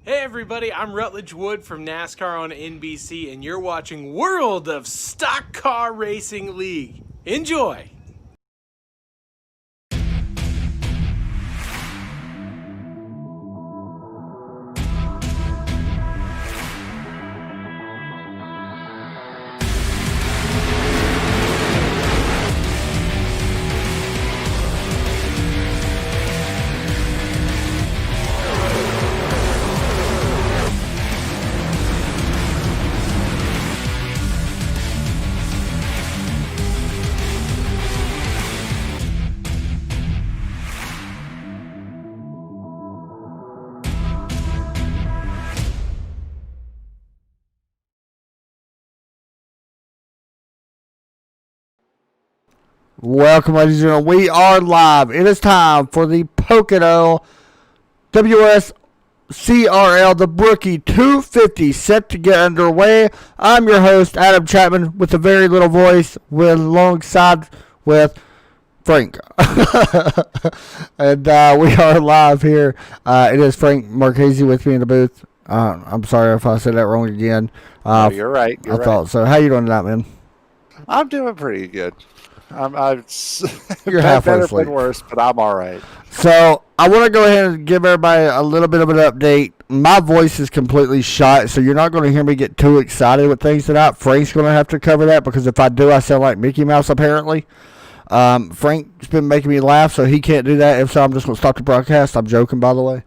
Hey everybody, I'm Rutledge Wood from NASCAR on NBC, and you're watching World of Stock Car Racing League. Enjoy! Welcome, ladies and gentlemen. We are live. It is time for the Pocono WOSCRL The Brookie 250 set to get underway. I'm your host, Adam Chapman, with a very little voice, alongside with Frank. And we are live here. It is Frank Marchese with me in the booth. I'm sorry if I said that wrong again. No, you're right. I thought so. How you doing tonight, man? I'm doing pretty good. I'm You're halfway better asleep. than worse, but I'm all right. So I want to go ahead and give everybody a little bit of an update. My voice is completely shot, so you're not going to hear me get too excited with things tonight. Frank's going to have to cover that because if I do, I sound like Mickey Mouse apparently. Frank's been making me laugh, so he can't do that. If so, I'm just going to stop the broadcast. I'm joking, by the way.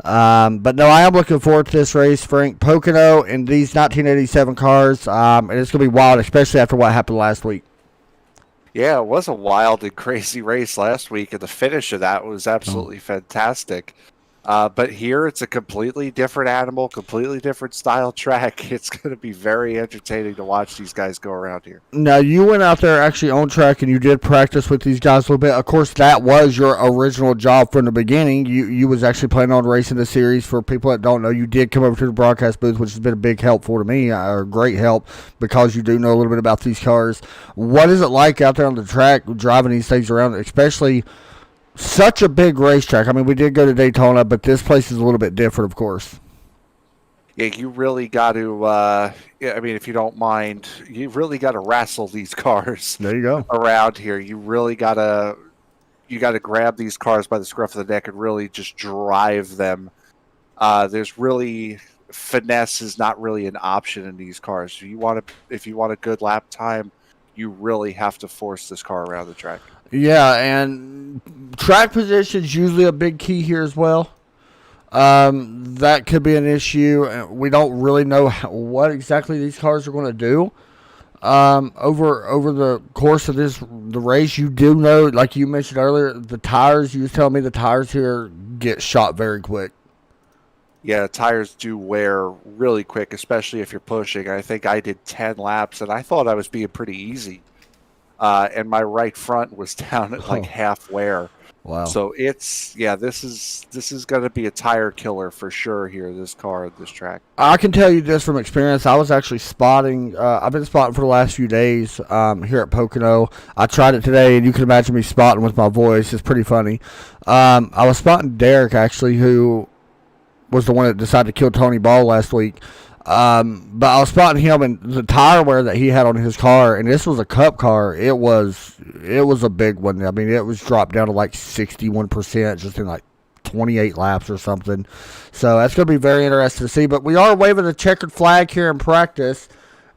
But no, I am looking forward to this race, Frank. Pocono and these 1987 cars, and it's going to be wild, especially after what happened last week. Yeah, it was a wild and crazy race last week, and the finish of that was absolutely fantastic. But here, it's a completely different animal, completely different style track. It's going to be very entertaining to watch these guys go around here. Now, you went out there actually on track, and you did practice with these guys a little bit. Of course, that was your original job from the beginning. You was actually planning on racing the series. For people that don't know, you did come over to the broadcast booth, which has been a big help for me, or great help, because you do know a little bit about these cars. What is it like out there on the track driving these things around, especially such a big racetrack? I mean, we did go to Daytona, but this place is a little bit different, of course. Yeah, you really got to, if you don't mind, you really got to wrestle these cars There you go. around here. You really got to grab these cars by the scruff of the neck and really just drive them. There's really finesse is not really an option in these cars. If you want a good lap time, you really have to force this car around the track. Yeah, and track position is usually a big key here as well. That could be an issue. We don't really know what exactly these cars are going to do. Over the course of the race, you do know, like you mentioned earlier, the tires. You was telling me the tires here get shot very quick. Yeah, tires do wear really quick, especially if you're pushing. I think I did 10 laps, and I thought I was being pretty easy. And my right front was down at like half wear. Wow. So this is going to be a tire killer for sure here, this car at this track. I can tell you this from experience. I was actually spotting. I've been spotting for the last few days here at Pocono. I tried it today, and you can imagine me spotting with my voice. It's pretty funny. I was spotting Derek, actually, who was the one that decided to kill Tony Ball last week. But I was spotting him and the tire wear that he had on his car, and this was a cup car. It was a big one. I mean, it was dropped down to like 61% just in like 28 laps or something. So that's going to be very interesting to see. But we are waving the checkered flag here in practice,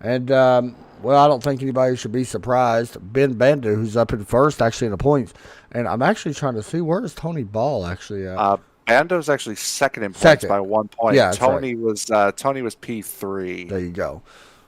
and well, I don't think anybody should be surprised. Ben Bandu, who's up in first actually in the points, and I'm actually trying to see where is Tony Ball actually at. Bando's actually second in points by 1 point. Yeah, Tony was P3. There you go.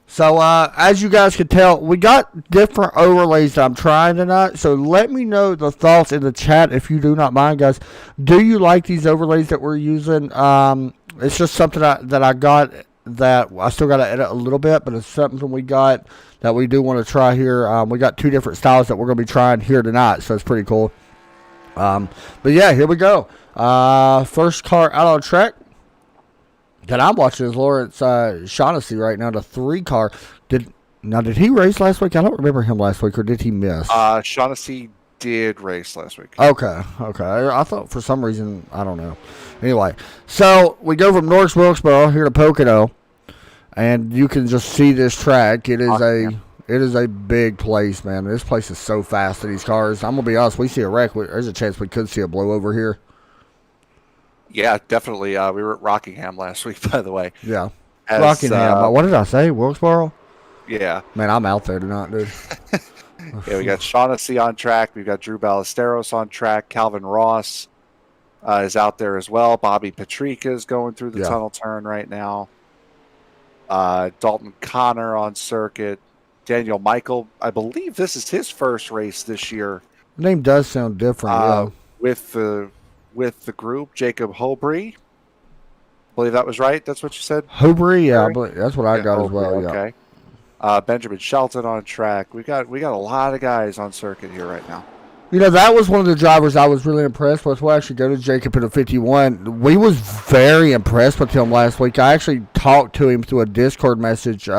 So as you guys can tell, we got different overlays that I'm trying tonight. So let me know the thoughts in the chat if you do not mind, guys. Do you like these overlays that we're using? It's just something that I got that I still got to edit a little bit, but it's something we got that we do want to try here. We got two different styles that we're going to be trying here tonight, so it's pretty cool. But yeah, here we go. First car out on track that I'm watching is Lawrence Shaughnessy right now, the 3 car. Did he race last week? I don't remember him last week, or did he miss? Shaughnessy did race last week. Okay. I thought for some reason, I don't know. Anyway, so we go from North Wilkesboro here to Pocono, and you can just see this track. It is a big place, man. This place is so fast in these cars. I'm gonna be honest. We see a wreck. There's a chance we could see a blowover here. Yeah, definitely. We were at Rockingham last week, by the way. Yeah. Rockingham. What did I say? Wilkesboro? Yeah. Man, I'm out there tonight, dude. Yeah, we got Shaughnessy on track. We've got Drew Ballesteros on track. Calvin Ross is out there as well. Bobby Patrica is going through the tunnel turn right now. Dalton Connor on circuit. Daniel Michael, I believe this is his first race this year. Name does sound different, with the group. Jacob Hobry. Believe that was right. That's what you said. Hobry, yeah, that's what I got as well. Yeah. Okay. Benjamin Shelton on track. We got a lot of guys on circuit here right now. You know, that was one of the drivers I was really impressed with. We'll actually go to Jacob in a 51. We was very impressed with him last week. I actually talked to him through a Discord message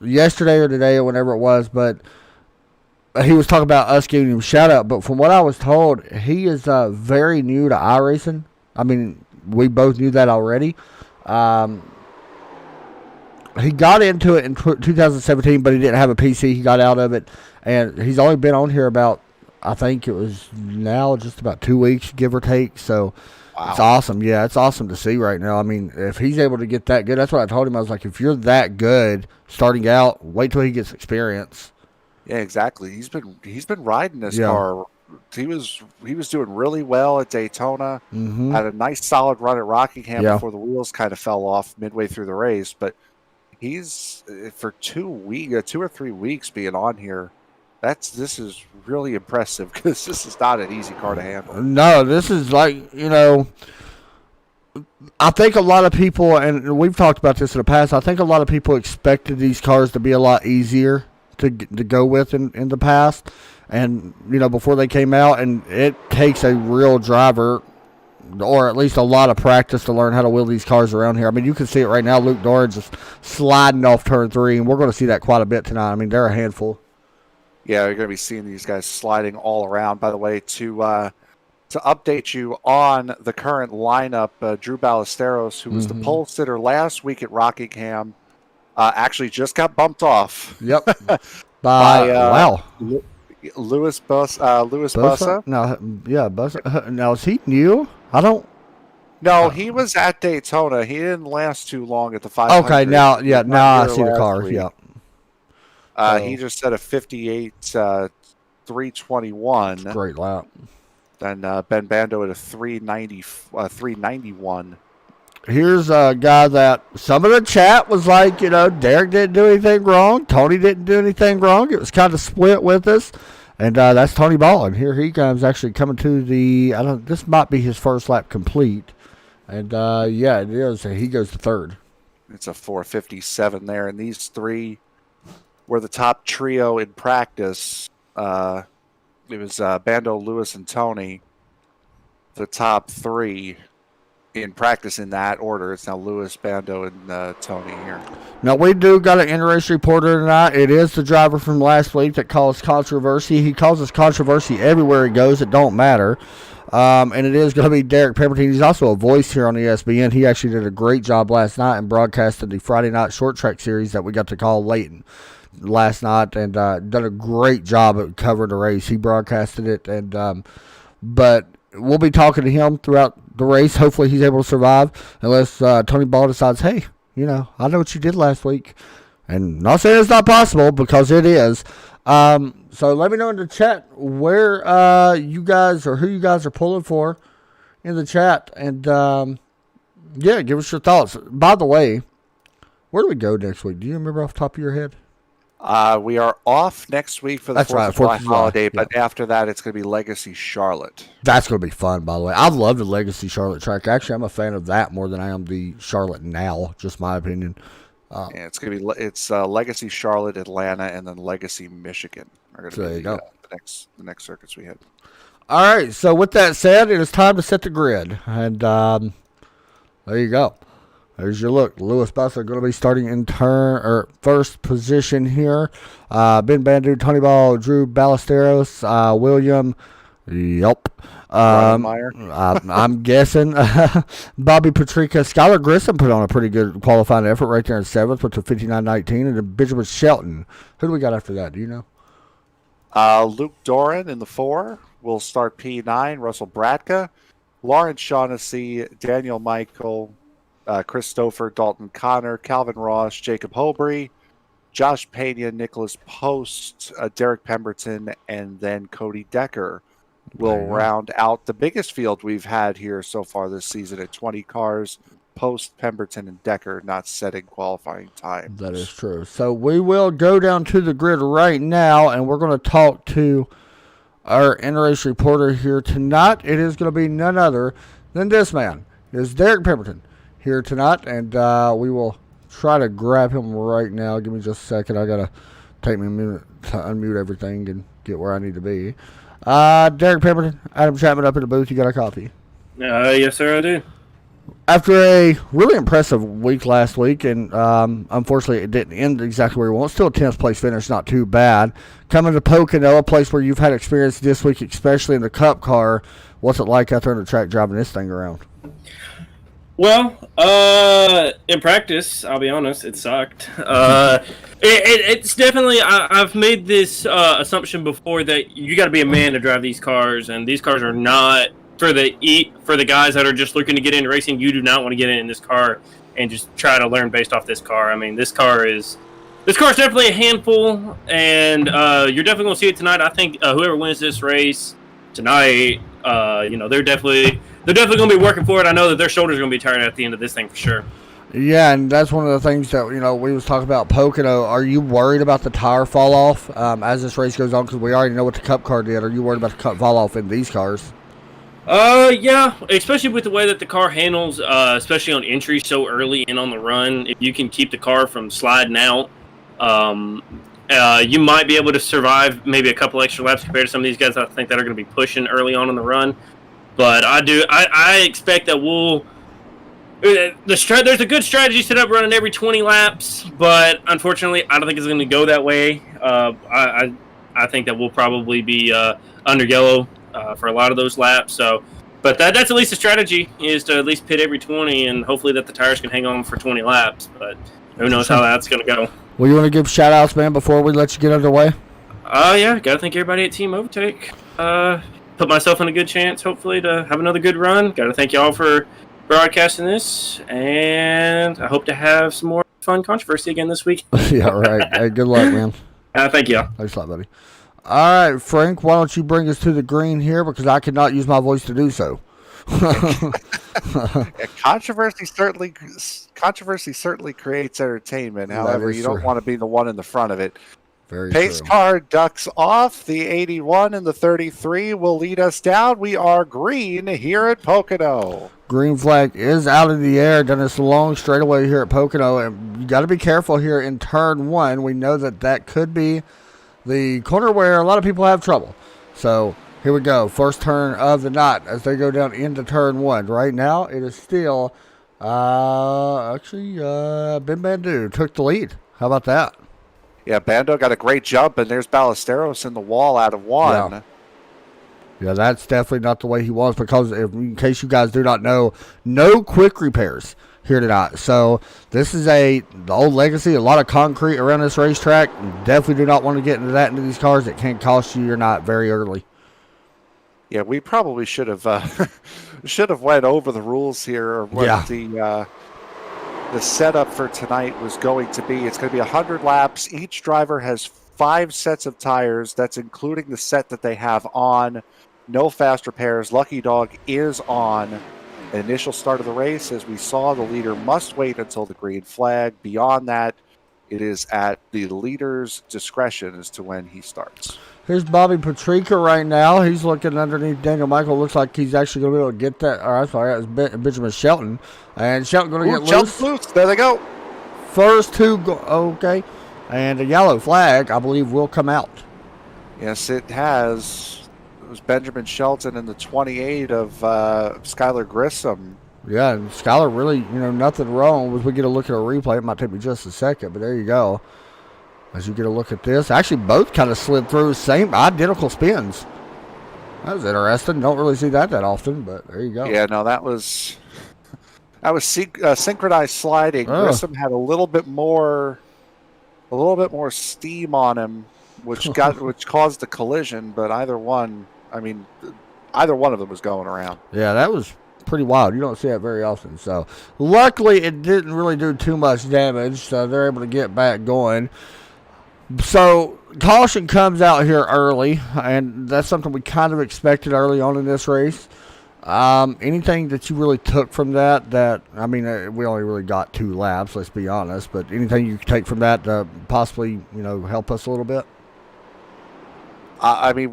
yesterday or today or whenever it was, but he was talking about us giving him a shout out. But from what I was told, he is very new to iRacing. I mean, we both knew that already. He got into it in 2017, but he didn't have a PC. He got out of it, and he's only been on here about, I think it was now just about 2 weeks, give or take. So It's awesome. Yeah, it's awesome to see right now. I mean, if he's able to get that good, that's what I told him. I was like, if you're that good starting out, wait till he gets experience. Yeah, exactly. He's been riding this car. He was doing really well at Daytona. Mm-hmm. Had a nice solid run at Rockingham before the wheels kind of fell off midway through the race. But he's for 2 or 3 weeks being on here. This is really impressive because this is not an easy car to handle. No, this is like, I think a lot of people, and we've talked about this in the past, I think a lot of people expected these cars to be a lot easier to go with in the past. And, before they came out, and it takes a real driver or at least a lot of practice to learn how to wheel these cars around here. I mean, you can see it right now. Luke Doran just sliding off turn 3, and we're going to see that quite a bit tonight. I mean, they're a handful. Yeah, you're going to be seeing these guys sliding all around. By the way, to update you on the current lineup, Drew Ballesteros, who was the pole sitter last week at Rockingham, actually just got bumped off. Yep. By Louis Bussa. Bussa. Now, is he new? I don't. No, he was at Daytona. He didn't last too long at the 500. Okay, now I see the car. Week. Yeah. He just set a 58 321. Great lap. Then Ben Bando at a 391. Here's a guy that some of the chat was like, Derek didn't do anything wrong. Tony didn't do anything wrong. It was kind of split with us. And that's Tony Ballin. Here he comes, actually coming to this might be his first lap complete. And, it is. He goes to third. It's a 457 there. And these three were the top trio in practice. It was Bando, Lewis, and Tony. The top three in practice in that order. It's now Lewis, Bando, and Tony here. Now, we do got an in-race reporter tonight. It is the driver from last week that caused controversy. He causes controversy everywhere he goes. It don't matter. And it is going to be Derek Pemberton. He's also a voice here on ESPN. He actually did a great job last night and broadcasted the Friday night short track series that we got to call late last night, and done a great job at covering the race. He broadcasted it, and but we'll be talking to him throughout the race. Hopefully he's able to survive, unless Tony Ball decides, hey, I know what you did last week. And not saying it's not possible, because it is. So let me know in the chat where you guys or who you guys are pulling for in the chat. And, give us your thoughts. By the way, where do we go next week? Do you remember off the top of your head? We are off next week for the 4th of July holiday, but after that, it's going to be Legacy Charlotte. That's going to be fun, by the way. I love the Legacy Charlotte track. Actually, I'm a fan of that more than I am the Charlotte now, just my opinion. It's going to be Legacy Charlotte, Atlanta, and then Legacy Michigan are going to be the next circuits we hit. All right, so with that said, it is time to set the grid, and there you go. There's your look. Lewis Butler going to be starting in first position here. Ben Bandu, Tony Ball, Drew Ballesteros, William. Yep. I'm guessing Bobby Patrica. Skylar Grissom put on a pretty good qualifying effort right there in 7th with the 59.19. And then Benjamin Shelton. Who do we got after that? Do you know? Luke Doran in the 4 will start P9. Russell Bratka, Lawrence Shaughnessy, Daniel Michael, Christopher, Dalton Connor, Calvin Ross, Jacob Hobry, Josh Pena, Nicholas Post, Derek Pemberton, and then Cody Decker will round out the biggest field we've had here so far this season at 20 cars. Post, Pemberton, and Decker not setting qualifying time. That is true. So we will go down to the grid right now, and we're going to talk to our in-race reporter here tonight. It is going to be none other than this man. It is Derek Pemberton here tonight, and we will try to grab him right now. Give me just a second. I got to take me a minute to unmute everything and get where I need to be. Derek Pemberton, Adam Chapman up in the booth. You got a copy? Yes, sir, I do. After a really impressive week last week, and unfortunately it didn't end exactly where we want. Still a 10th place finish, not too bad. Coming to Pocono, a place where you've had experience this week, especially in the Cup car. What's it like out there on the track driving this thing around? Well, in practice, I'll be honest, it sucked. It's definitely, I've made this assumption before that you got to be a man to drive these cars, and these cars are not for the guys that are just looking to get into racing. You do not want to get in this car and just try to learn based off this car. I mean, this car is definitely a handful, and you're definitely going to see it tonight. I think whoever wins this race tonight, they're definitely going to be working for it. I know that their shoulders are going to be tired at the end of this thing for sure. Yeah, and that's one of the things that, we was talking about Pocono. Are you worried about the tire fall off as this race goes on? Because we already know what the Cup car did. Are you worried about the fall off in these cars? Yeah, especially with the way that the car handles, especially on entry so early and on the run. If you can keep the car from sliding out, you might be able to survive maybe a couple extra laps compared to some of these guys I think that are going to be pushing early on in the run. But I expect that there's a good strategy set up running every 20 laps, but unfortunately, I don't think it's going to go that way. I think that we'll probably be under yellow for a lot of those laps. So, but that's at least a strategy, is to at least pit every 20, and hopefully that the tires can hang on for 20 laps. But who knows how that's going to go. Well, you want to give shout-outs, man, before we let you get underway? Yeah, got to thank everybody at Team Overtake. Put myself in a good chance, hopefully, to have another good run. Got to thank y'all for broadcasting this, and I hope to have some more fun controversy again this week. Yeah, right. Hey, good luck, man. Thank you. Thanks a lot, buddy. All right, Frank, why don't you bring us to the green here, because I cannot use my voice to do so. Controversy certainly creates entertainment. However, you don't want to be the one in the front of it. Very Pace true. car ducks off. The 81 and the 33 will lead us down. We are green here at Pocono. Green flag is out in the air down this long straightaway here at Pocono, and you got to be careful here in turn 1. We know that could be the corner where a lot of people have trouble. So here we go. First turn of the night as they go down into turn 1. Right now it is still Ben Bandu took the lead. How about that? Yeah, Bando got a great jump, and there's Ballesteros in the wall out of 1. Yeah, that's definitely not the way he wants, because in case you guys do not know, no quick repairs here tonight. So this is the old legacy, a lot of concrete around this racetrack. Definitely do not want to get into these cars. It can cost you your night very early. Yeah, we probably should have went over the rules here, or what the setup for tonight was going to be. It's going to be 100 laps. Each driver has 5 sets of tires. That's including the set that they have on. No fast repairs. Lucky Dog is on. Initial start of the race, as we saw, the leader must wait until the green flag. Beyond that, it is at the leader's discretion as to when he starts. Here's Bobby Patrica right now. He's looking underneath Daniel Michael. Looks like he's actually going to be able to get that. All right, sorry, that was Benjamin Shelton. And Shelton going to get loose. There they go. First 2 go. Okay. And a yellow flag, I believe, will come out. Yes, it has. It was Benjamin Shelton in the 28 of Skylar Grissom. Yeah, and Skylar really, nothing wrong. As we get a look at a replay, it might take me just a second, but there you go. As you get a look at this, actually both kind of slid through same identical spins. That was interesting. Don't really see that often, but there you go. Yeah, no, that was synchronized sliding. Oh. Grissom had a little bit more steam on him, which caused the collision. But either one of them was going around. Yeah, that was pretty wild. You don't see that very often. So luckily, it didn't really do too much damage. So they're able to get back going. So caution comes out here early, and that's something we kind of expected early on in this race. Anything that you really took from that, we only really got 2 laps, let's be honest, but anything you could take from that to possibly, help us a little bit?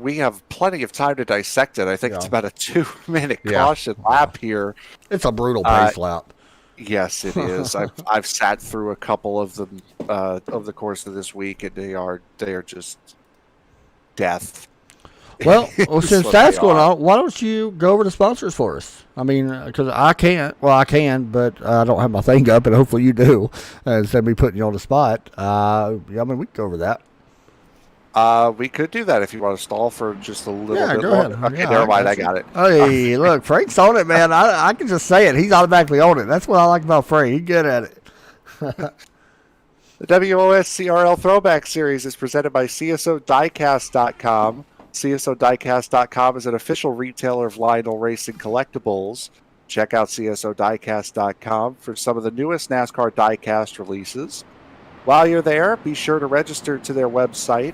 We have plenty of time to dissect it. I think it's about a 2-minute caution lap here. It's a brutal pace lap. Yes, it is. I've sat through a couple of them over the course of this week, and they are just death. Well, since that's going on, why don't you go over the sponsors for us? Because I can't. Well, I can, but I don't have my thing up, and hopefully you do. Instead of me putting you on the spot, we can go over that. We could do that if you want to stall for just a little bit. Go longer. ahead. Okay, never mind. I got it. Hey, look, Frank's on it, man. I can just say it. He's automatically on it. That's what I like about Frank. He's good at it. The WOSCRL Throwback Series is presented by CSODiecast.com. CSODiecast.com is an official retailer of Lionel Racing collectibles. Check out CSODiecast.com for some of the newest NASCAR diecast releases. While you're there, be sure to register to their website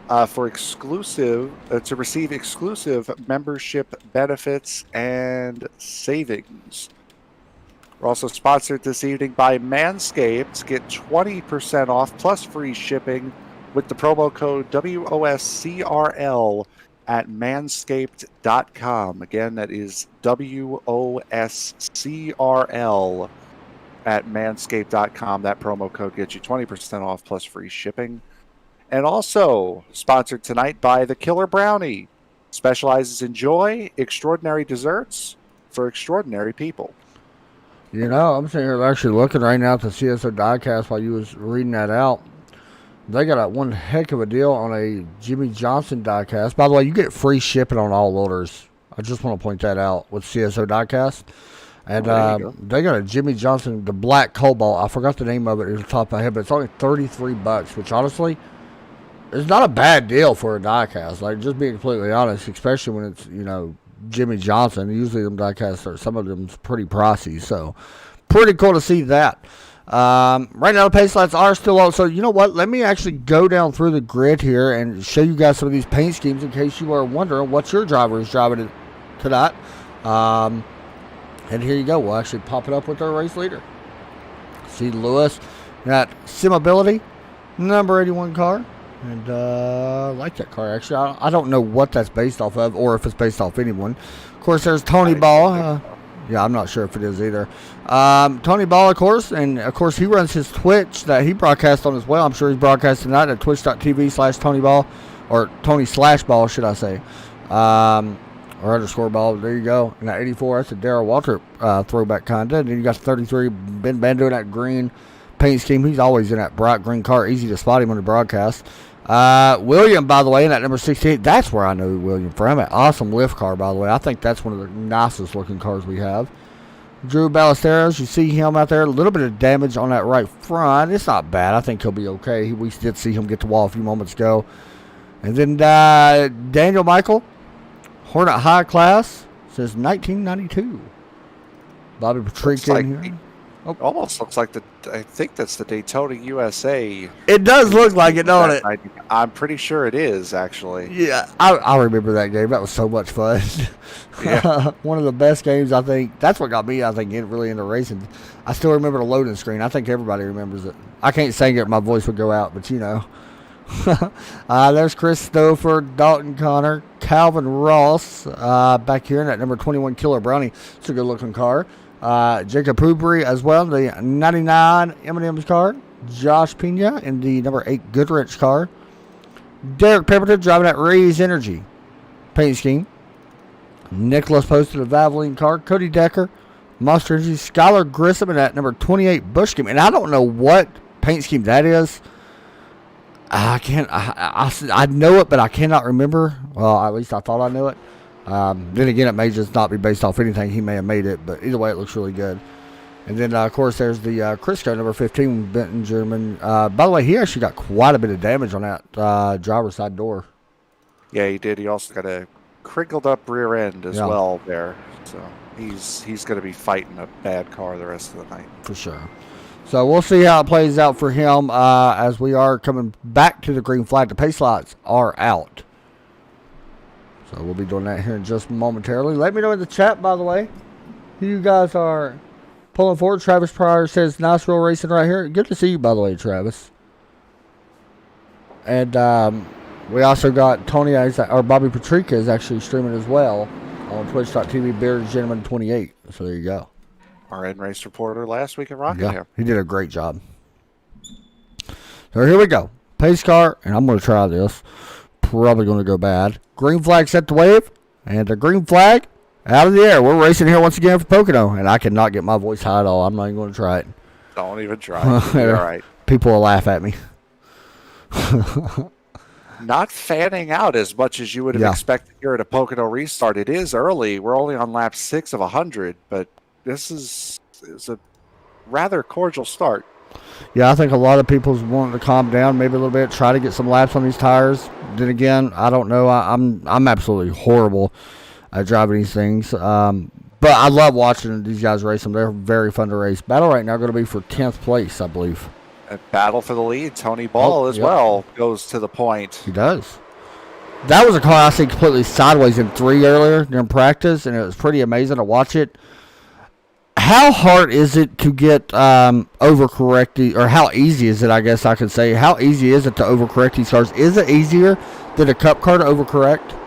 to receive exclusive membership benefits and savings. We're also sponsored this evening by Manscaped. Get 20% off plus free shipping with the promo code WOSCRL at manscaped.com. Again, that is WOSCRL at manscaped.com. That promo code gets you 20% off plus free shipping. And also sponsored tonight by the Killer Brownie. Specializes in joy, extraordinary desserts for extraordinary people. I'm sitting here actually looking right now at the CSO diecast while you was reading that out. They got one heck of a deal on a Jimmy Johnson diecast. By the way, you get free shipping on all orders. I just want to point that out with CSO diecast. And they got a Jimmy Johnson, the Black Cobalt. I forgot the name of it at the top of my head, but it's only $33, which honestly is not a bad deal for a diecast. Like, just being completely honest, especially when it's, Jimmy Johnson. Usually them diecasts some of them's pretty pricey. So pretty cool to see that. Right now the pace lights are still on. So you know what? Let me actually go down through the grid here and show you guys some of these paint schemes in case you are wondering what your driver is driving tonight. And here you go. We'll actually pop it up with our race leader. See Lewis. Got Simability, number 81 car. And I like that car, actually. I don't know what that's based off of or if it's based off anyone. Of course, there's Tony Ball. I'm not sure if it is either. Tony Ball, of course. And, of course, he runs his Twitch that he broadcasts on as well. I'm sure he's broadcasting tonight at twitch.tv/Tony Ball. Or Tony/Ball, should I say. Or underscore ball. There you go. And that 84, that's a Darrell Walter throwback kind of. And then you got the 33, Ben Bando in that green paint scheme. He's always in that bright green car. Easy to spot him on the broadcast. William, by the way, in that number 68. That's where I know William from. An awesome lift car, by the way. I think that's one of the nicest looking cars we have. Drew Ballesteros, you see him out there. A little bit of damage on that right front. It's not bad. I think he'll be okay. We did see him get the wall a few moments ago. And then Daniel Michael. Hornet High Class says 1992. Bobby Patrick in here. Almost looks like I think that's the Daytona USA. It does look like it, don't it? I'm pretty sure it is, actually. Yeah, I remember that game. That was so much fun. Yeah. One of the best games, I think. That's what got me, I think, really into racing. I still remember the loading screen. I think everybody remembers it. I can't sing it. My voice would go out, but you know. There's Chris Stouffer, Dalton Connor, Calvin Ross back here in that number 21 Killer Brownie. It's a good looking car. Jacob Hoobry as well, the 99 M&M's car. Josh Pena in the number 8 Goodrich car. Derek Pemberton driving that Ray's Energy paint scheme. Nicholas posted a Valvoline car. Cody Decker, Monster Energy, Skylar Grissom, and that number 28 Bush Scheme. And I don't know what paint scheme that is. I can't. I know it, but I cannot remember. Well, at least I thought I knew it. Then again, it may just not be based off anything. He may have made it, but either way, it looks really good. And then, of course, there's the Crisco number 15 Benton German. By the way, he actually got quite a bit of damage on that driver's side door. Yeah, he did. He also got a crinkled up rear end as well there. So he's going to be fighting a bad car the rest of the night. For sure. So we'll see how it plays out for him as we are coming back to the green flag. The pace lights are out. So we'll be doing that here in just momentarily. Let me know in the chat, by the way, who you guys are pulling forward. Travis Pryor says, nice real racing right here. Good to see you, by the way, Travis. And we also got Tony, or Bobby Patrica is actually streaming as well on twitch.tv, Bearded Gentleman 28. So there you go. Our in-race reporter last week at Rockingham. Yeah, he did a great job. So here we go. Pace car, and I'm going to try this. Probably going to go bad. Green flag set to wave, and the green flag out of the air. We're racing here once again for Pocono, and I cannot get my voice high at all. I'm not even going to try it. Don't even try. You're all right. People will laugh at me. Not fanning out as much as you would have expected here at a Pocono restart. It is early. We're only on lap 6 of 100, but this is a rather cordial start. Yeah, I think a lot of people's wanting to calm down maybe a little bit, try to get some laps on these tires. Then again, I don't know. I'm absolutely horrible at driving these things. But I love watching these guys race them. They're very fun to race. Battle right now going to be for 10th place, I believe. A battle for the lead. Tony Ball as well goes to the point. He does. That was a car I seen completely sideways in 3 earlier during practice, and it was pretty amazing to watch it. How hard is it to get overcorrected, or how easy is it, I guess I could say? How easy is it to overcorrect these cars? Is it easier than a cup car to overcorrect?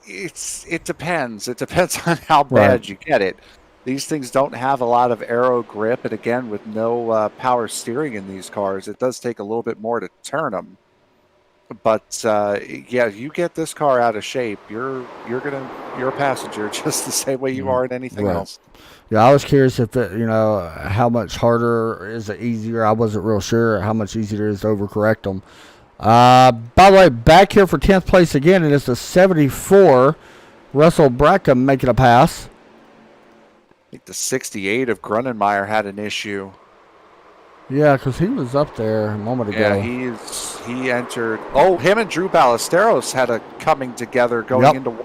It depends. It depends on how bad you get it. These things don't have a lot of aero grip, and again, with no power steering in these cars, it does take a little bit more to turn them. But yeah, you get this car out of shape, you're a passenger just the same way you are in anything else. Yeah, I was curious if it, how much harder is it easier. I wasn't real sure how much easier it is to overcorrect them. By the way, back here for 10th place again, and it's the 74 Russell Brackham making a pass. I think the 68 of Grunenmeyer had an issue. Yeah, because he was up there a moment ago. Yeah, he entered. Oh, him and Drew Ballesteros had a coming together going into.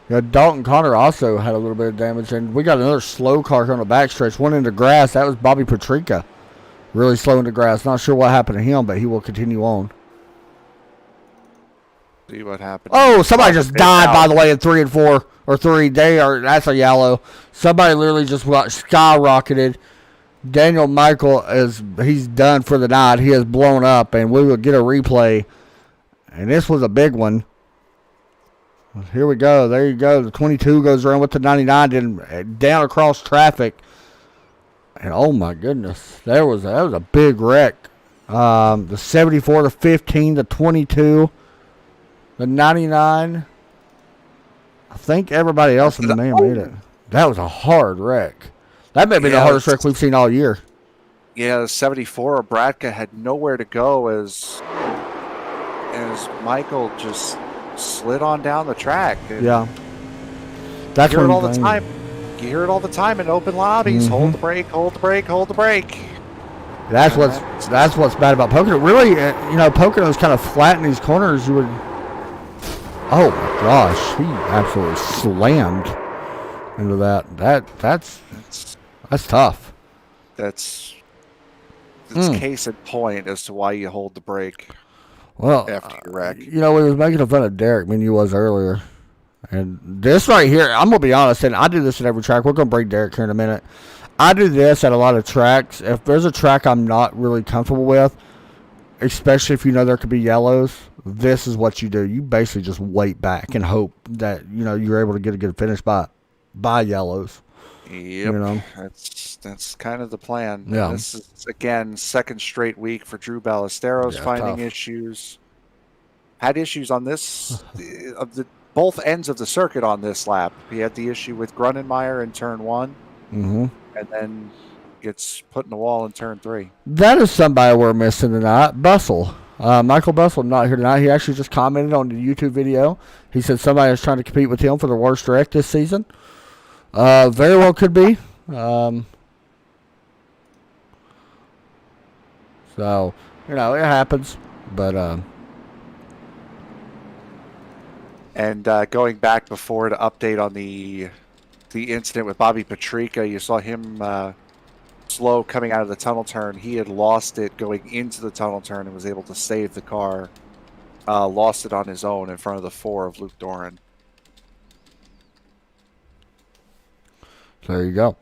Yeah, Dalton Connor also had a little bit of damage, and we got another slow car on the backstretch. Went into grass. That was Bobby Patrica, really slow into grass. Not sure what happened to him, but he will continue on. See what happened. Oh, somebody just died, by the way, in 3 and 4 or 3. That's a yellow. Somebody literally just got skyrocketed. Daniel Michael he's done for the night. He has blown up, and we will get a replay. And this was a big one. Here we go. There you go. The 22 goes around with the 99, then down across traffic. And oh my goodness, that was a big wreck. The 74, the 15, the 22, the 99. I think everybody else in the man made it. That was a hard wreck. That may be the hardest wreck we've seen all year. Yeah, the 74 of Bratka had nowhere to go as Michael just slid on down the track. Yeah. That's you hear it all the time. You hear it all the time in open lobbies. Mm-hmm. Hold the brake, hold the brake, hold the brake. That's what's bad about Pocono. Really, Pocono's kind of flat in these corners. You would. Oh my gosh, he absolutely slammed into that. That's tough. That's case in point as to why you hold the brake. Well, after your wreck. We was making fun of Derek. You was earlier. And this right here, I'm going to be honest, and I do this at every track. We're going to break Derek here in a minute. I do this at a lot of tracks. If there's a track I'm not really comfortable with, especially if there could be yellows, this is what you do. You basically just wait back and hope that, you're able to get a good finish by yellows. Yep. That's kind of the plan. Yeah. This is, again, second straight week for Drew Ballesteros finding tough issues. Had issues on this of the both ends of the circuit on this lap. He had the issue with Grunenmeyer in turn 1, and then gets put in the wall in turn 3. That is somebody we're missing tonight. Bussell. Michael Bussell not here tonight. He actually just commented on the YouTube video. He said somebody is trying to compete with him for the worst wreck this season. Very well could be. So, it happens. But, And going back before to update on the incident with Bobby Petrika, you saw him slow coming out of the tunnel turn. He had lost it going into the tunnel turn and was able to save the car. Lost it on his own in front of the 4 of Luke Doran. there you go.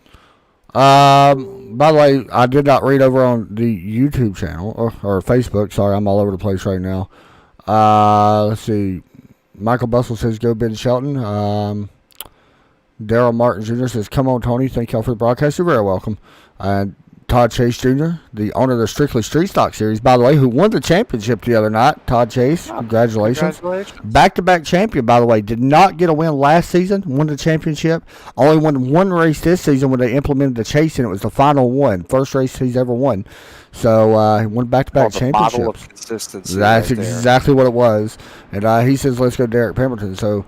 By the way, I did not read over on the YouTube channel or Facebook. Sorry, I'm all over the place right now. Let's see. Michael Bussell says, go Ben Shelton. Daryl Martin Jr. says, come on, Tony. Thank y'all for the broadcast. You're very welcome. And Todd Chase Jr., the owner of the Strictly Street Stock Series, by the way, who won the championship the other night. Todd Chase, congratulations. Back-to-back champion, by the way. Did not get a win last season, won the championship. Only won one race this season when they implemented the chase, and it was the final one. First race he's ever won. So he won back-to-back championships. Model of consistency. That's right, exactly what it was. And he says, let's go Derek Pemberton. So,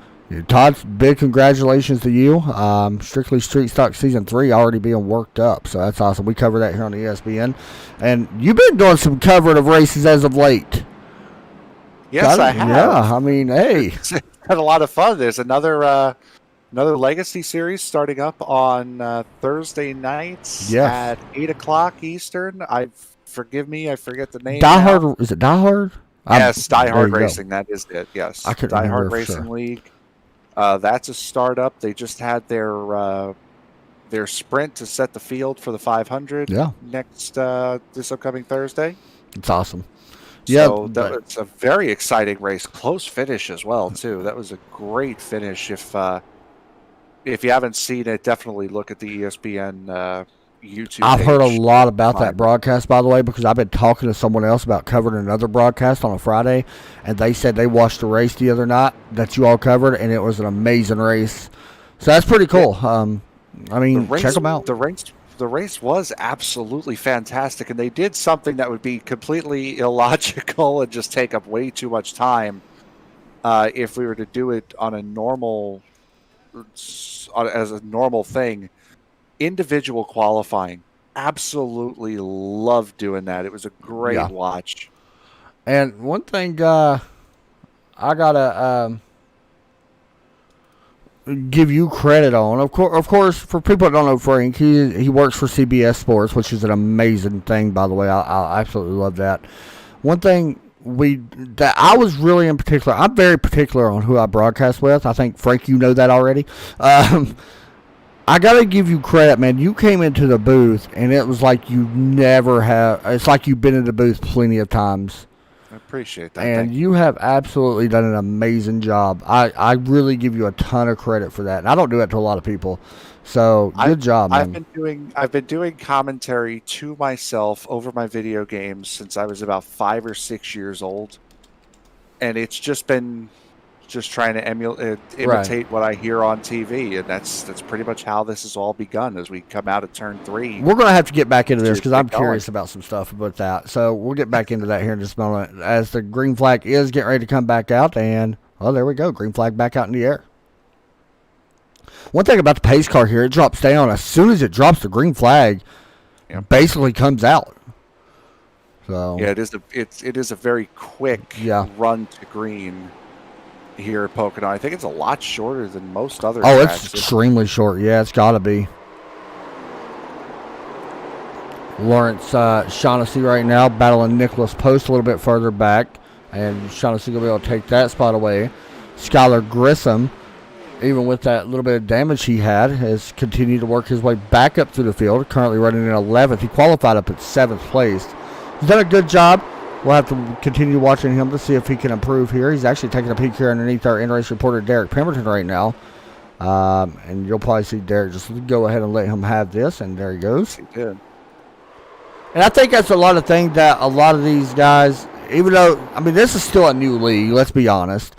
Todd, big congratulations to you. Strictly Street Stock Season 3 already being worked up, so that's awesome. We cover that here on ESPN. And you've been doing some covering of races as of late. Yes, I have. Yeah, I mean, hey. Had a lot of fun. There's another Legacy Series starting up on Thursday nights at 8 o'clock Eastern. Forgive me, I forget the name. Die Hard, is it Die Hard? Yes, Die Hard Racing, that is it, yes. I couldn't Die Hard remember for Racing sure. League. That's a startup. They just had their sprint to set the field for the 500 next this upcoming Thursday. It's awesome. So it's a very exciting race. Close finish as well, too. That was a great finish. If you haven't seen it, definitely look at the ESPN YouTube. I've heard a lot about that broadcast, by the way, because I've been talking to someone else about covering another broadcast on a Friday, and they said they watched the race the other night that you all covered, and it was an amazing race. So that's pretty cool. I mean, check them out. The race was absolutely fantastic, and they did something that would be completely illogical and just take up way too much time if we were to do it on a normal as a normal thing. Individual qualifying. Absolutely loved doing that. It was a great watch. And one thing I gotta give you credit on, of course, for people that don't know Frank, he works for CBS Sports, which is an amazing thing, by the way. I absolutely love that. One thing that I was really in particular, I'm very particular on who I broadcast with. I think, Frank, you know that already. I got to give you credit, man. You came into the booth, and it was like you never have. It's like you've been in the booth plenty of times. I appreciate that. And you have absolutely done an amazing job. I really give you a ton of credit for that. And I don't do that to a lot of people. So, good job, man. I've been doing commentary to myself over my video games since I was about 5 or 6 years old. And it's just been trying to imitate what I hear on TV, and that's pretty much how this has all begun as we come out of turn 3. We're going to have to get back into this because I'm curious about some stuff about that. So we'll get back into that here in just a moment as the green flag is getting ready to come back out, and there we go, green flag back out in the air. One thing about the pace car here, it drops down as soon as it drops the green flag. Basically comes out. So it is a very quick run to green here at Pocono. I think it's a lot shorter than most other tracks. It's extremely short. Yeah, it's got to be. Lawrence Shaughnessy right now battling Nicholas Post a little bit further back, and Shaughnessy will be able to take that spot away. Skylar Grissom, even with that little bit of damage he had, has continued to work his way back up through the field, currently running in 11th. He qualified up at 7th place. He's done a good job. We'll have to continue watching him to see if he can improve here. He's actually taking a peek here underneath our in-race reporter, Derek Pemberton, right now. And you'll probably see Derek just go ahead and let him have this, and there he goes. He did. And I think that's a lot of things that a lot of these guys, even though, I mean, this is still a new league, let's be honest.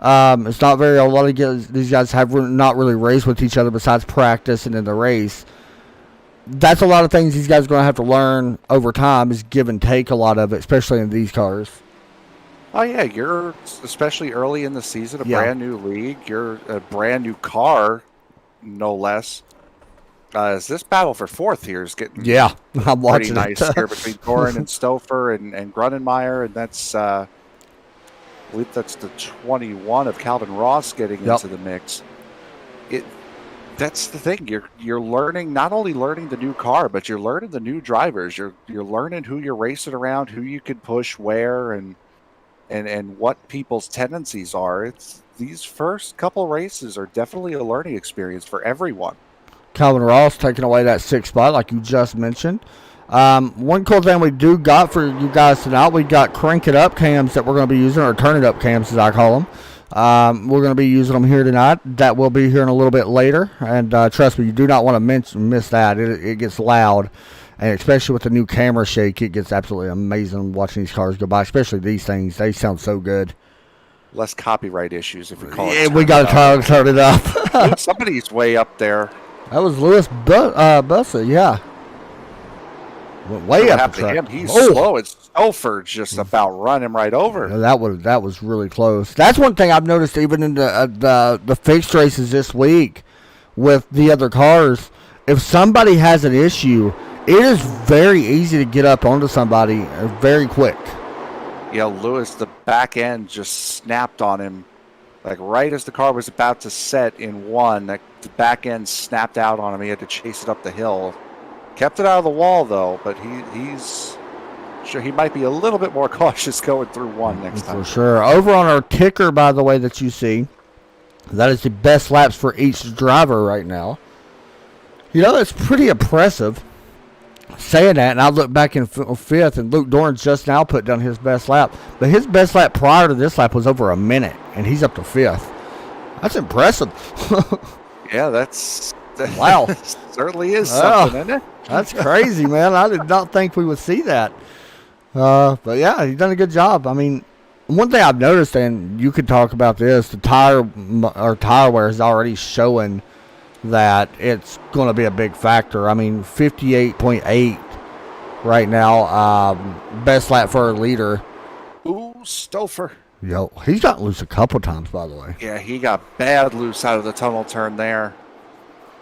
It's not very. A lot of these guys have not really raced with each other besides practice and in the race. That's a lot of things these guys are going to have to learn over time. Is give and take a lot of it, especially in these cars. Oh yeah, you're especially early in the season, a brand new league. You're a brand new car, no less. As this battle for fourth here is getting I'm watching pretty nice here between Doran and Stouffer and Grunenmeyer, and that's I believe that's the 21 of Calvin Ross getting into the mix. That's the thing. You're learning, not only learning the new car, but you're learning the new drivers. You're learning who you're racing around, who you can push where, and what people's tendencies are. It's these first couple races are definitely a learning experience for everyone. Calvin Ross taking away that 6th spot, like you just mentioned. One cool thing we do got for you guys tonight, we got crank it up cams that we're going to be using, or turn it up cams as I call them. We're going to be using them here tonight. That will be here in a little bit later, and trust me, you do not want to miss that. It gets loud, and especially with the new camera shake, it gets absolutely amazing watching these cars go by, especially these things. They sound so good. Less copyright issues if we call it. Yeah, we got to turn it up. Somebody's way up there. That was Lewis Bussa, yeah. Went way up the track. Him. He's slow. It's Stouffer just about run him right over. Yeah, that was really close. That's one thing I've noticed even in the fixed races this week with the other cars. If somebody has an issue, it is very easy to get up onto somebody very quick. Yeah, Lewis, the back end just snapped on him. Like right as the car was about to set in one, the back end snapped out on him. He had to chase it up the hill. Kept it out of the wall though, but he's sure he might be a little bit more cautious going through one next time. For sure. Over on our ticker, by the way, that you see, that is the best laps for each driver right now. You know, that's pretty impressive. Saying that, and I look back in 5th, and Luke Dorn's just now put down his best lap. But his best lap prior to this lap was over a minute, and he's up to 5th. That's impressive. Yeah, that wow. Certainly is something, isn't it? That's crazy, man. I did not think we would see that. But yeah, he's done a good job. I mean, one thing I've noticed, and you could talk about this, the tire wear is already showing that it's going to be a big factor. I mean, 58.8 right now, best lap for our leader. Ooh, Stouffer. Yo, he's gotten loose a couple times, by the way. Yeah, he got bad loose out of the tunnel turn there.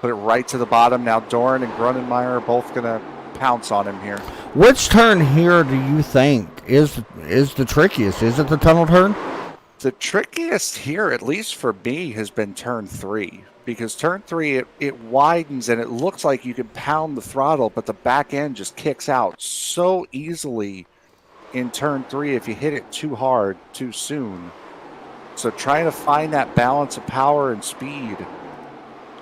Put it right to the bottom. Now Doran and Grunenmeyer are both going to pounce on him here. Which turn here do you think is the trickiest? Is it the tunnel turn? The trickiest here, at least for me, has been turn 3. Because turn 3, it widens and it looks like you can pound the throttle, but the back end just kicks out so easily in turn 3 if you hit it too hard too soon. So trying to find that balance of power and speed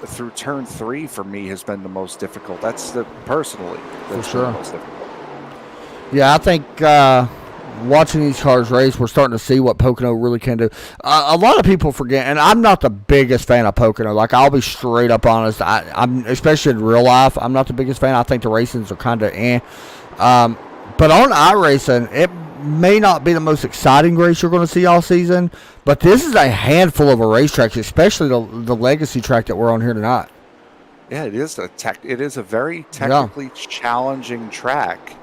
through turn 3 for me has been the most difficult. That's personally for sure the most difficult. Yeah, I think watching these cars race, we're starting to see what Pocono really can do. A lot of people forget, and I'm not the biggest fan of Pocono. Like, I'll be straight up honest. I'm especially in real life, I'm not the biggest fan. I think the racings are kind of but on iRacing, it may not be the most exciting race you're going to see all season, but this is a handful of racetracks, especially the legacy track that we're on here tonight. Yeah, it is a very technically challenging track.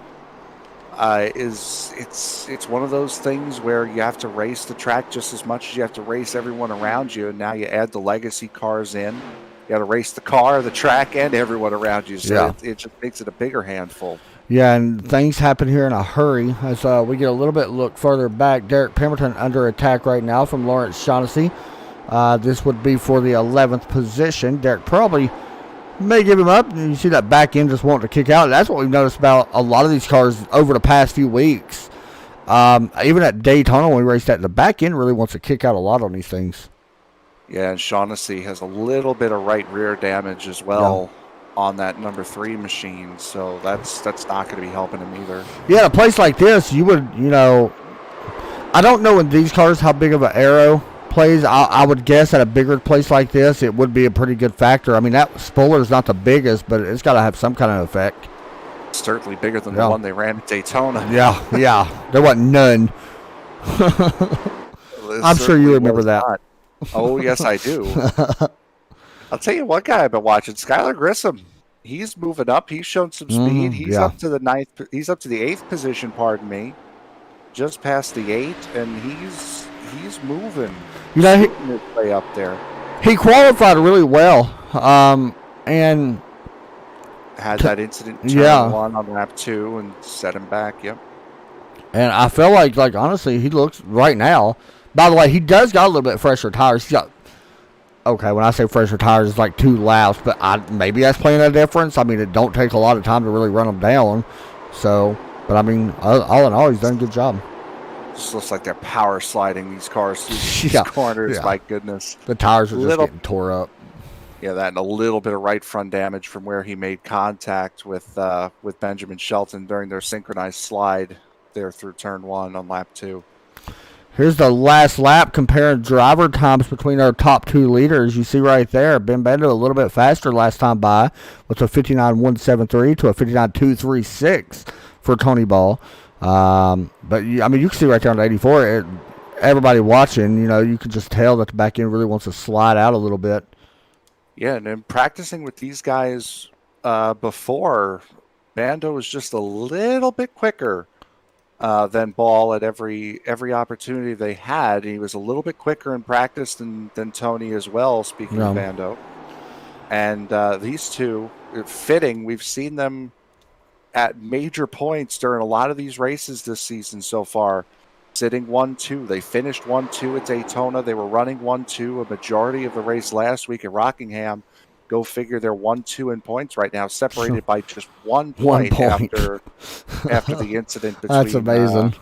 It's one of those things where you have to race the track just as much as you have to race everyone around you, and now you add the legacy cars in. You got to race the car, the track, and everyone around you. So it just makes it a bigger handful. Yeah, and things happen here in a hurry. As we get a little bit look further back, Derek Pemberton under attack right now from Lawrence Shaughnessy. This would be for the 11th position. Derek probably may give him up. You see that back end just wanting to kick out. That's what we've noticed about a lot of these cars over the past few weeks. Even at Daytona when we raced that, the back end really wants to kick out a lot on these things. Yeah, and Shaughnessy has a little bit of right rear damage as well on that number 3 machine, so that's not going to be helping him either. Yeah, a place like this, you would, I don't know in these cars how big of an aero plays. I would guess at a bigger place like this, it would be a pretty good factor. I mean, that spoiler is not the biggest, but it's got to have some kind of effect. Certainly bigger than the one they ran at Daytona. Yeah, there wasn't none. I'm sure you remember that. Oh, yes, I do. I'll tell you what guy I've been watching, Skylar Grissom. He's moving up. He's shown some speed. He's yeah. up to the ninth. He's up to the 8th position. Pardon me, just past the 8, and he's moving. You know, Shooting his way up there. he qualified really well, and Had that incident in turn 1 on lap 2 and set him back. Yep. And I feel like honestly, he looks right now. By the way, he does got a little bit fresher tires. He's got, okay, when I say fresher tires, it's like 2 laps, but maybe that's playing a difference. I mean, it don't take a lot of time to really run them down. So, but I mean, all in all, he's done a good job. Just looks like they're power sliding these cars through these Yeah, corners. yeah. My goodness. The tires are just getting tore up. Yeah, that and a little bit of right front damage from where he made contact with Benjamin Shelton during their synchronized slide there through turn 1 on lap 2. Here's the last lap comparing driver times between our top 2 leaders. You see right there, Ben Bendo a little bit faster last time by with a 59.173 to a 59.236 for Tony Ball. But I mean, you can see right there on the 84, everybody watching, you know, you can just tell that the back end really wants to slide out a little bit. Yeah, and in practicing with these guys before, Bando was just a little bit quicker than Ball at every opportunity they had. He was a little bit quicker in practice than Tony as well, speaking of Bando. And these two, fitting, we've seen them at major points during a lot of these races this season so far, sitting 1-2. They finished 1-2 at Daytona. They were running 1-2 a majority of the race last week at Rockingham. Go figure, they're 1-2 in points right now, separated by just 1 point, after the incident between. That's amazing.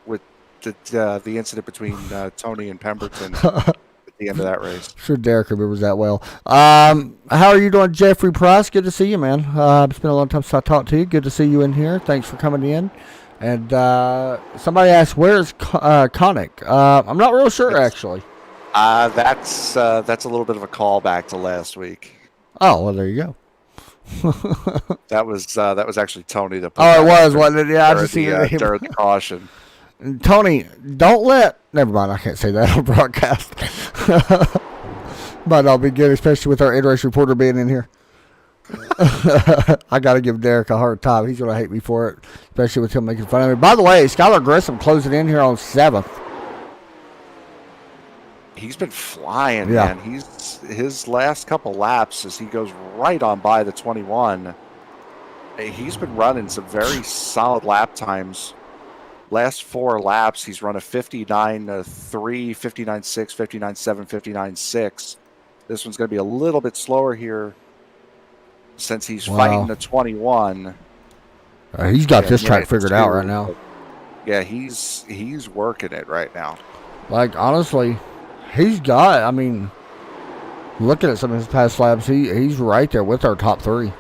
With the incident between Tony and Pemberton at the end of that race. Sure, Derek remembers that well. How are you doing, Jeffrey Price? Good to see you, man. It's been a long time since I talked to you. Good to see you in here. Thanks for coming in. And somebody asked, "Where's Connick?" I'm not real sure, actually. That's a little bit of a callback to last week. Oh, well, there you go. That was actually Tony that put it was, wasn't it? Yeah, I just see it during the caution. Tony, don't let. Never mind, I can't say that on broadcast. Might not be good, especially with our in-race reporter being in here. I got to give Derek a hard time. He's going to hate me for it, especially with him making fun of me. By the way, Skylar Grissom closing in here on 7th. He's been flying, man. His last couple laps as he goes right on by the 21. He's been running some very solid lap times. Last 4 laps, he's run a 59.3, 59.6, 59.7, 59.6. This one's going to be a little bit slower here since he's fighting the 21. He's got this track figured out right now. Yeah, he's working it right now. Like, honestly, he's got, I mean, looking at some of his past laps, he's right there with our top 3.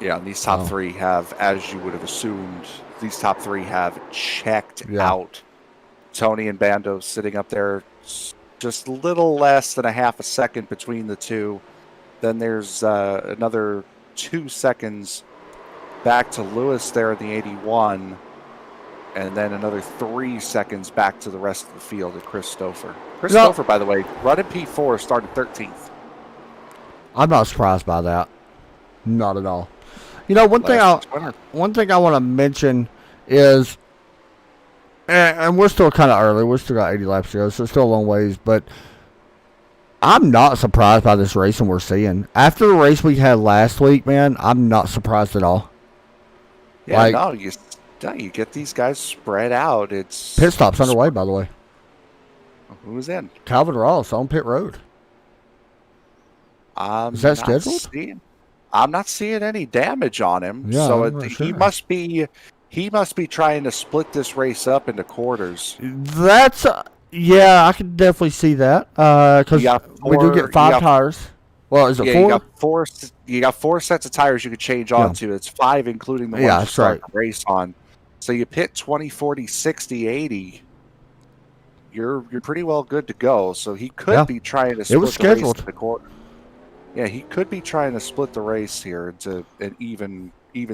Yeah, and these top 3 have, as you would have assumed, these top 3 have checked out. Tony and Bando sitting up there, just a little less than a half a second between the two. Then there's another 2 seconds back to Lewis there in the 81. And then another 3 seconds back to the rest of the field at Chris Stouffer. Chris Stouffer, by the way, running P4, started 13th. I'm not surprised by that. Not at all. You know, one thing I want to mention is, and we're still kind of early. We're still got 80 laps to go, so it's still a long ways. But I'm not surprised by this racing we're seeing. After the race we had last week, man, I'm not surprised at all. Yeah, like, you get these guys spread out. It's pit stop's underway, by the way. Who's in? Calvin Ross on pit road. Is that scheduled? I'm not seeing any damage on him. Yeah, so he must be trying to split this race up into quarters. That's I can definitely see that because we do get 5 tires. Well, is it 4? You got 4 sets of tires you could change onto. It's 5, including the one you start the race on. So you pit 20, 40, 60, 80. You're pretty well good to go. So he could be trying to split the race into the quarter. Yeah, he could be trying to split the race here into an even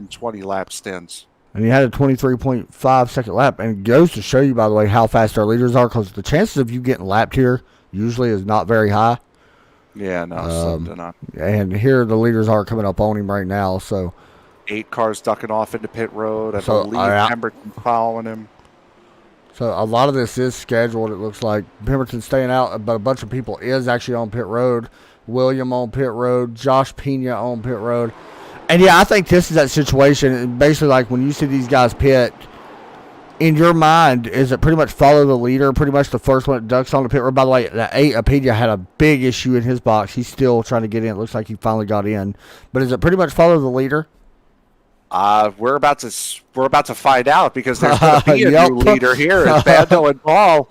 20 lap stints. And he had a 23.5 second lap. And it goes to show you, by the way, how fast our leaders are, because the chances of you getting lapped here usually is not very high. Yeah, no, slim to none. And here the leaders are coming up on him right now. So 8 cars ducking off into pit road. I So, believe Pemberton following him. So a lot of this is scheduled. It looks like Pemberton's staying out, but a bunch of people is actually on pit road. William on pit road, Josh Pena on pit road. And yeah, I think this is that situation. Basically, like when you see these guys pit, in your mind, is it pretty much follow the leader? Pretty much the first one that ducks on the pit road. By the way, the 8, Pena had a big issue in his box. He's still trying to get in. It looks like he finally got in. But is it pretty much follow the leader? We're about to find out because there's going to be a Yep. new leader here, and Bando and Paul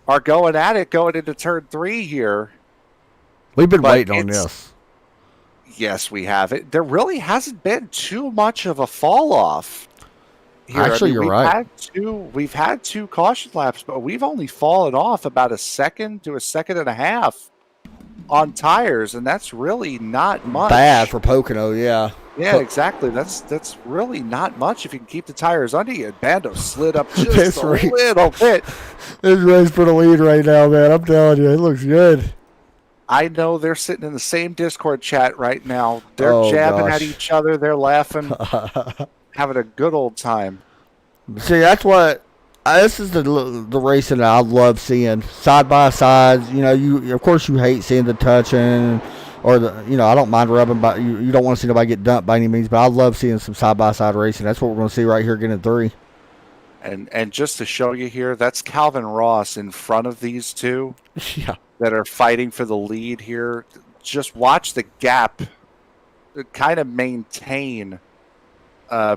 are going at it going into turn 3 here. We've been But waiting on it's- this. Yes, we have it. There really hasn't been too much of a fall off. Here. Actually, you're right. We've had 2 caution laps, but we've only fallen off about a second to a second and a half on tires, and that's really not much. Bad for Pocono, yeah. Yeah, exactly. That's really not much if you can keep the tires under you. Bando slid up That's just a right. little bit. This race for the lead right now, man. I'm telling you, it looks good. I know they're sitting in the same Discord chat right now. They're Oh, jabbing gosh. at each other. They're laughing, having a good old time. See, that's what. This is the racing that I love seeing side by sides. You know, you of course you hate seeing the touching, or the I don't mind rubbing, but you don't want to see nobody get dumped by any means. But I love seeing some side by side racing. That's what we're going to see right here again in 3. And just to show you here, that's Calvin Ross in front of these 2 Yeah. that are fighting for the lead here. Just watch the gap kind of maintain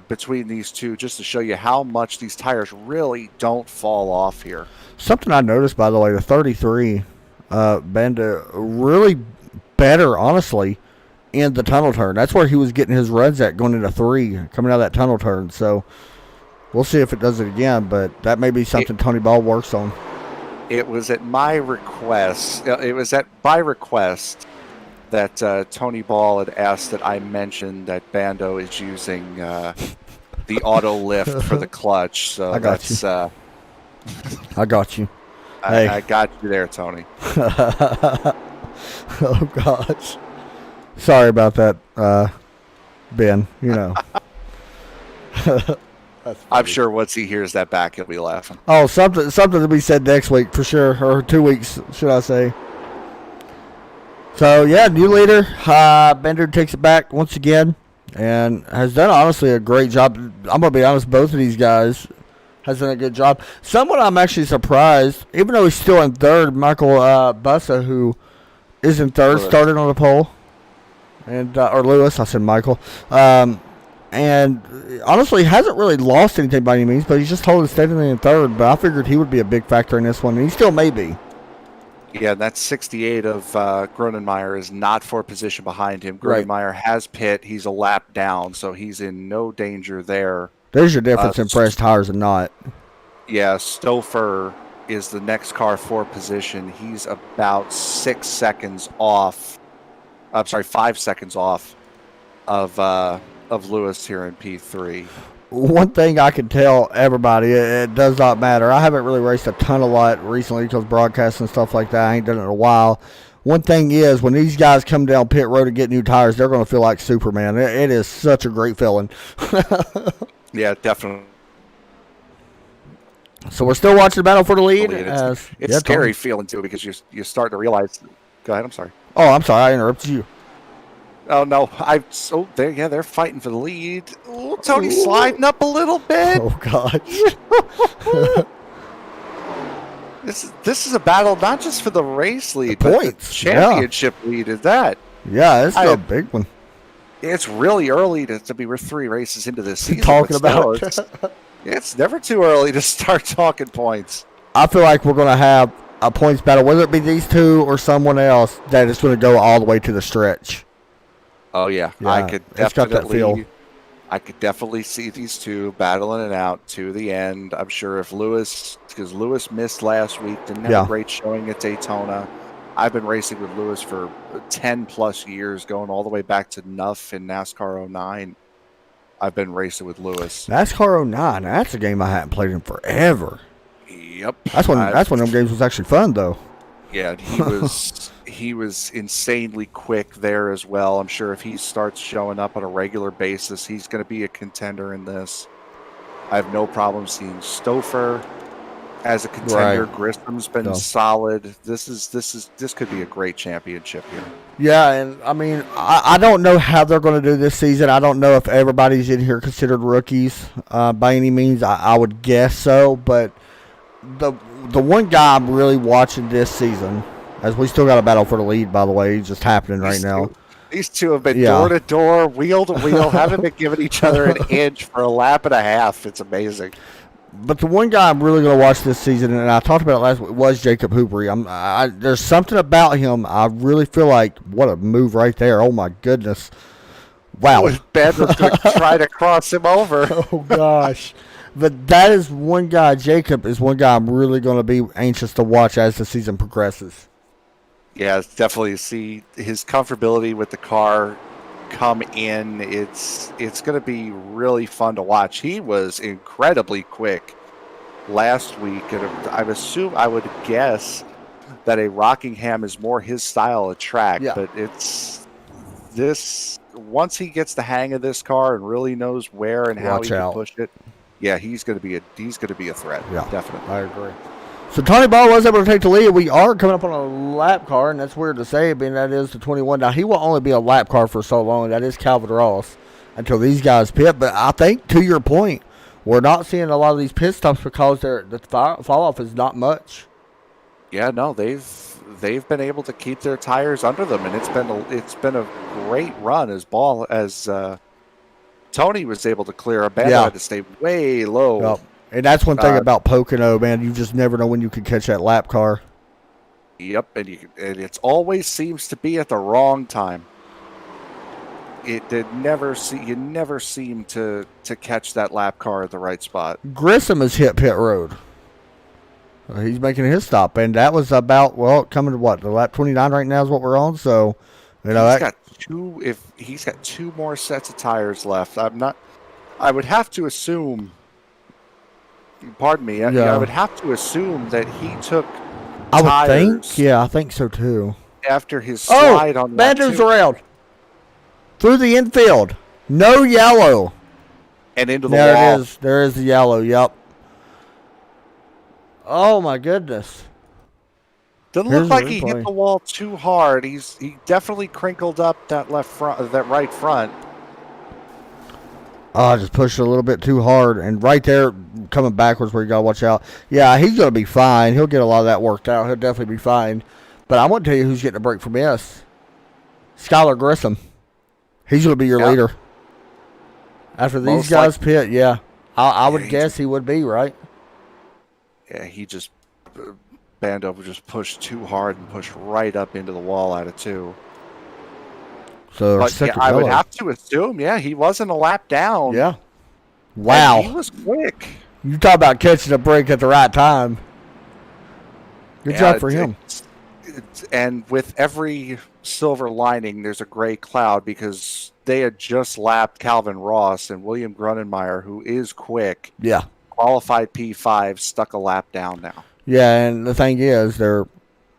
between these 2, just to show you how much these tires really don't fall off here. Something I noticed, by the way, the 33 Banda really better, honestly, in the tunnel turn. That's where he was getting his runs at going into 3, coming out of that tunnel turn. So we'll see if it does it again, but that may be something Tony Ball works on. It was at my request. It was at my request that Tony Ball had asked that I mention that Bando is using the auto lift for the clutch. So I got that's I got you. Hey. I got you there, Tony. Oh, gosh. Sorry about that, Ben. I'm sure once he hears that back, he'll be laughing. Oh, something to be said next week for sure, or 2 weeks, should I say. So, yeah, new leader. Bender takes it back once again and has done, honestly, a great job. I'm going to be honest, both of these guys has done a good job. Someone I'm actually surprised, even though he's still in 3rd, Michael Bussa, who is in 3rd, started on the pole. And or Lewis, I said Michael. And honestly, hasn't really lost anything by any means, but he's just holding steadily in 3rd. But I figured he would be a big factor in this one, and he still may be. Yeah, that 68 of Gronenmeyer is not for position behind him. Right. Gronenmeyer has pit. He's a lap down, so he's in no danger there. There's your difference in fresh tires and not. Yeah, Stouffer is the next car for position. He's about 6 seconds off. I'm sorry, 5 seconds off of Lewis here in P3. One thing I can tell everybody, it does not matter. I haven't really raced a ton a lot recently because broadcasts and stuff like that. I ain't done it in a while. One thing is, when these guys come down pit road and get new tires, they're going to feel like Superman. It is such a great feeling. Yeah, definitely. So we're still watching the battle for the lead. It's scary feeling too, because you start to realize. Go ahead. I'm sorry. Oh, I'm sorry. I interrupted you. Oh no! They're fighting for the lead. Oh, Tony sliding up a little bit. Oh gosh. This is a battle not just for the race lead, The but points, the championship lead. Is that? Yeah, it's a big one. It's really early to be. We're 3 races into this season. Talking but about still, it's never too early to start talking points. I feel like we're going to have a points battle, whether it be these 2 or someone else, that is going to go all the way to the stretch. Oh yeah, Yeah, I could it's got that feel. definitely see these 2 battling it out to the end. I'm sure if because Lewis missed last week, didn't have a great showing at Daytona. I've been racing with Lewis for 10 plus years, going all the way back to Nuff in NASCAR 09. I've been racing with Lewis. NASCAR 09, that's a game I hadn't played in forever. Yep. That's when them games was actually fun, though. Yeah, and he was insanely quick there as well. I'm sure if he starts showing up on a regular basis, he's going to be a contender in this. I have no problem seeing Stouffer as a contender. Right. Grissom's been No. solid. This could be a great championship here. Yeah, and I mean, I don't know how they're going to do this season. I don't know if everybody's in here considered rookies by any means. I would guess so, but the one guy I'm really watching this season, as we still got a battle for the lead, by the way, it's just happening right now. These two have been Yeah. door to door, wheel to wheel, haven't been giving each other an inch for a lap and a half. It's amazing. But the one guy I'm really going to watch this season, and I talked about it last week, was Jacob Hoopery. There's something about him. I really feel like, what a move right there. Oh, my goodness. Wow. Ben was going to try to cross him over. Oh, gosh. But that is one guy, Jacob, is one guy I'm really going to be anxious to watch as the season progresses. Yeah, it's definitely see his comfortability with the car come in. It's going to be really fun to watch. He was incredibly quick last week, and I would guess that a Rockingham is more his style of track. Yeah. But it's this once he gets the hang of this car and really knows where and how Watch he out. can push it. Yeah, he's going to be a threat. Yeah, definitely. I agree. So Tony Ball was able to take the lead. We are coming up on a lap car, and that's weird to say, being that is the 21. Now, he will only be a lap car for so long. That is Calvin Ross until these guys pit. But I think, to your point, we're not seeing a lot of these pit stops because the fall off is not much. Yeah, no, they've been able to keep their tires under them, and it's been a great run as Tony was able to clear. Bando had to stay way low. Yep. And that's one thing about Pocono, man. You just never know when you can catch that lap car. Yep, and it always seems to be at the wrong time. You never seem to catch that lap car at the right spot. Grissom has hit pit road. He's making his stop, and that was about coming to what, the lap 29 right now is what we're on. So, he's got two more sets of tires left. I would have to assume. Pardon me. I would have to assume that he took I would tires. think. Yeah, I think so too. After his slide on lap Bando's 2 around through the infield. No yellow. and into the There wall. it is. There is the yellow. Yep. Oh my goodness. Doesn't Here's look like the he replay. hit the wall too hard. He definitely crinkled up that right front. Oh, just pushed it a little bit too hard. And right there, coming backwards where you got to watch out. Yeah, he's going to be fine. He'll get a lot of that worked out. He'll definitely be fine. But I want to tell you who's getting a break from this. Skylar Grissom. He's going to be your leader. After these guys pit, yeah. I would guess he would be, right? Yeah, Bando just pushed too hard and pushed right up into the wall out of 2. So But yeah, I would have to assume, he wasn't a lap down. Yeah. Wow. And he was quick. You talk about catching a break at the right time. Good job for him. And with every silver lining, there's a gray cloud because they had just lapped Calvin Ross and William Grunenmeyer, who is quick. Yeah. Qualified P5, stuck a lap down now. Yeah, and the thing is, there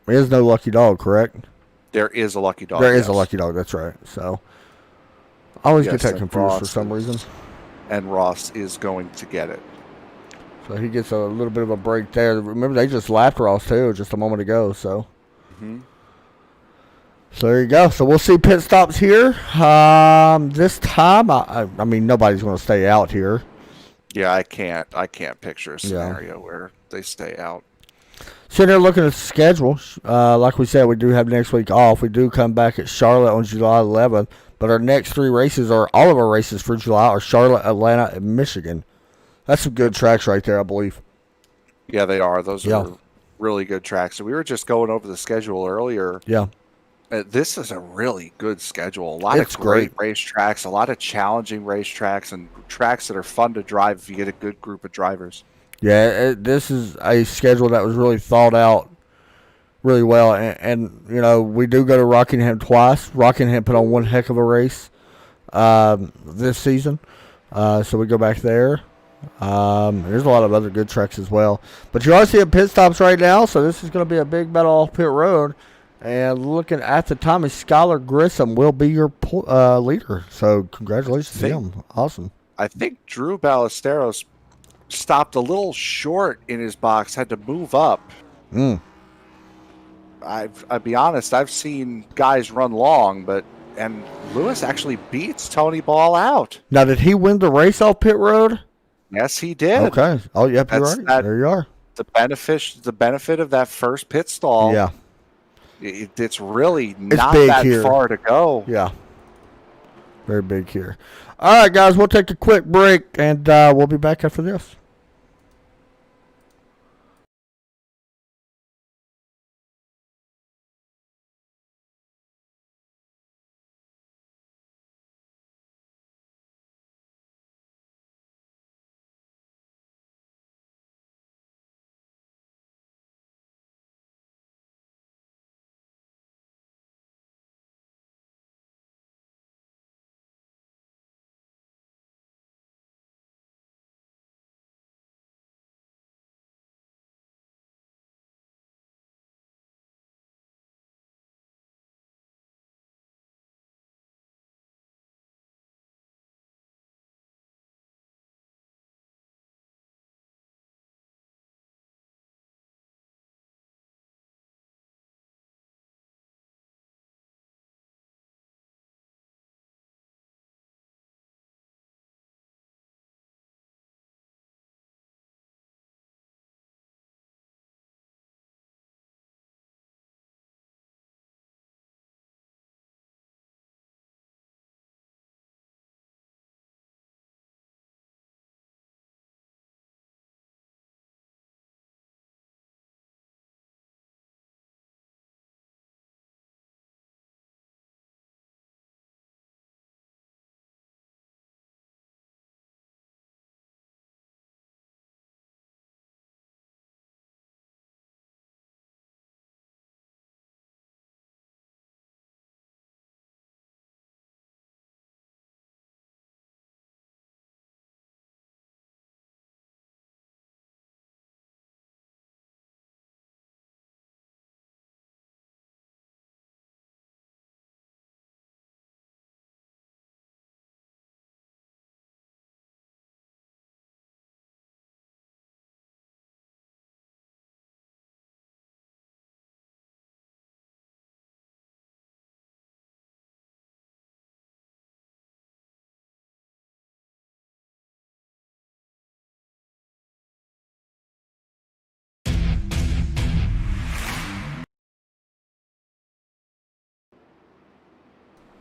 is no lucky dog, correct? There is a lucky dog. There is a lucky dog, that's right. So, I always get that confused Ross for some reason. And Ross is going to get it. So, he gets a little bit of a break there. Remember, they just lapped Ross, too, just a moment ago. So, So there you go. So, we'll see pit stops here. This time, I mean, nobody's going to stay out here. Yeah, I can't picture a scenario where they stay out. Sitting there looking at the schedule, like we said, we do have next week off. We do come back at Charlotte on July 11th, but our next 3 races, or all of our races for July, are Charlotte, Atlanta, and Michigan. That's some good tracks right there, I believe. Yeah, they are. Those are really good tracks. So we were just going over the schedule earlier. Yeah. This is a really good schedule. A lot of great racetracks, a lot of challenging racetracks, and tracks that are fun to drive if you get a good group of drivers. Yeah, this is a schedule that was really thought out really well. And we do go to Rockingham twice. Rockingham put on one heck of a race this season. So we go back there. There's a lot of other good trucks as well. But you are seeing pit stops right now, so this is going to be a big battle off pit road. And looking at the time, Skylar Grissom will be your leader. So congratulations to him. Awesome. I think Drew Ballesteros stopped a little short in his box, had to move up. I'll be honest, I've seen guys run long, and Lewis actually beats Tony Ball out. Now, did he win the race off pit road? Yes, he did. Okay. Oh, yep, you're right. There you are. The benefit of that first pit stall. Yeah. It's really not that far to go. Yeah. Very big here. All right, guys, we'll take a quick break, and we'll be back after this.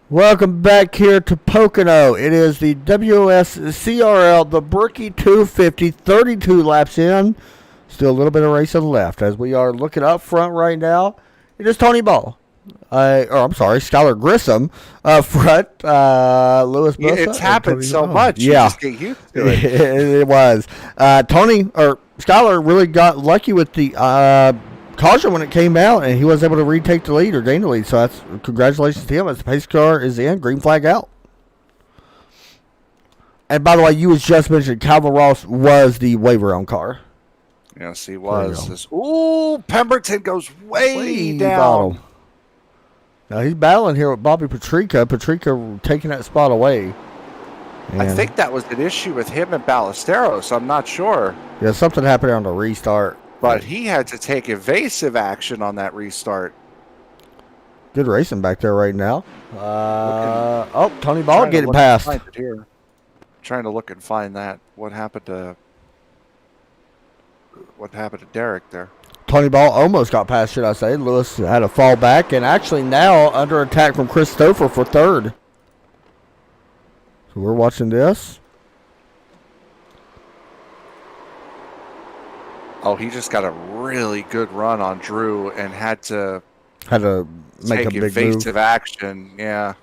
Welcome back here to Pocono. It is the WOSCRL The Brookie 250, 32 laps in. Still a little bit of racing left as we are looking up front right now. It is Tony Ball. Skylar Grissom up front. Lewis Bussa. It's happened so much. Yeah. You just get used to it. It was. Skylar really got lucky with the caution when it came out, and he was able to retake the lead or gain the lead. So that's congratulations to him as the pace car is in, green flag out. And by the way, you was just mentioning Calvin Ross was the waiver on car. Yes, he was. Ooh, Pemberton goes way down. Bottom. Now he's battling here with Bobby Patrica. Patrica taking that spot away. And I think that was an issue with him and Ballesteros. I'm not sure. Yeah, something happened on the restart. But he had to take evasive action on that restart. Good racing back there right now. Tony Ball getting past. Trying to look and find that. What happened to Derek there? Tony Ball almost got past, should I say. Lewis had a fall back, and actually now under attack from Christopher for third. So we're watching this. Oh, he just got a really good run on Drew and had to make a big evasive move. Action. Yeah.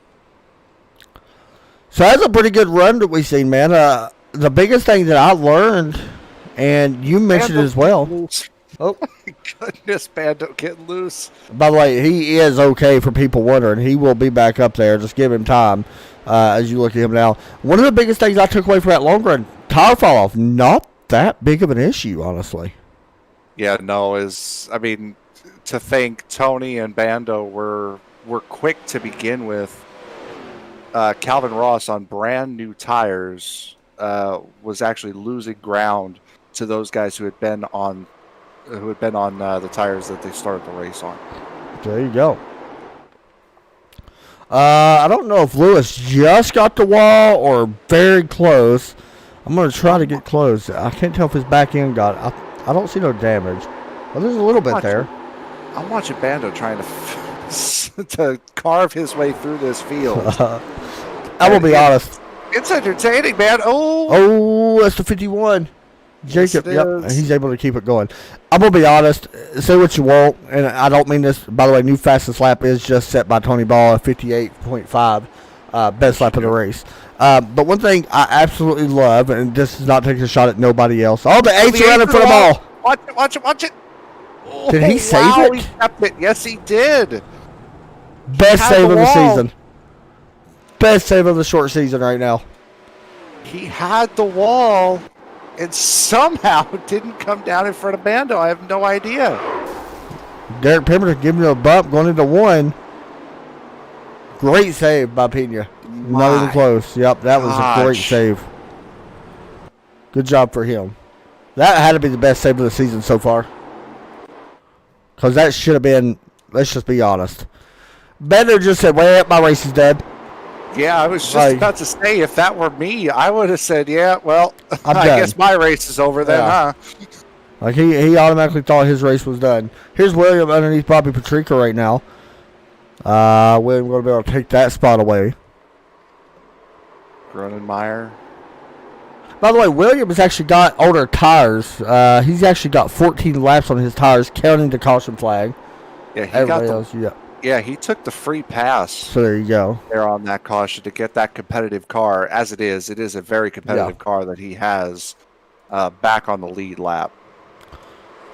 So that's a pretty good run that we've seen, man. The biggest thing that I learned, and you mentioned it as well. Oh my goodness, Bando getting loose. By the way, he is okay for people wondering. He will be back up there. Just give him time as you look at him now. One of the biggest things I took away from that long run, tire fall off, not that big of an issue, honestly. Yeah, no, I mean, to think Tony and Bando were quick to begin with. Calvin Ross on brand new tires was actually losing ground to those guys who had been on the tires that they started the race on. There you go. I don't know if Lewis just got the wall or very close. I'm going to try to get close. I can't tell if his back end got it. I don't see no damage. Well, there's a little bit there. I'm watching Bando trying to carve his way through this field. I will be honest. It's entertaining, man. Oh, that's the 51. Jacob, Yes, yep, he's able to keep it going. I'm going to be honest. Say what you want, and I don't mean this. By the way, new fastest lap is just set by Tony Ball at 58.5. Best lap of the race. But one thing I absolutely love, and this is not taking a shot at nobody else. Oh, the 8's are running for the ball. Watch it. Oh, Did he save it? He kept it. Yes, he did. Best save of the season. Best save of the short season right now. He had the wall and somehow didn't come down in front of Bando. I have no idea. Derek Pemberton giving you a bump going into one. Great save by Pena. Not even close. Yep, that was a great save. Good job for him. That had to be the best save of the season so far. Because that should have been, let's just be honest. Bender just said, well, my race is dead. Yeah, I was just about to say, if that were me, I would have said, yeah, well, I guess my race is over then, huh? Like, he automatically thought his race was done. Here's William underneath Bobby Patrica right now. William going to be able to take that spot away. Grunenmeyer. By the way, William has actually got older tires. He's actually got 14 laps on his tires, counting the caution flag. Yeah, he took the free pass. So there you go. There on that caution to get that competitive car. As it is a very competitive car that he has back on the lead lap.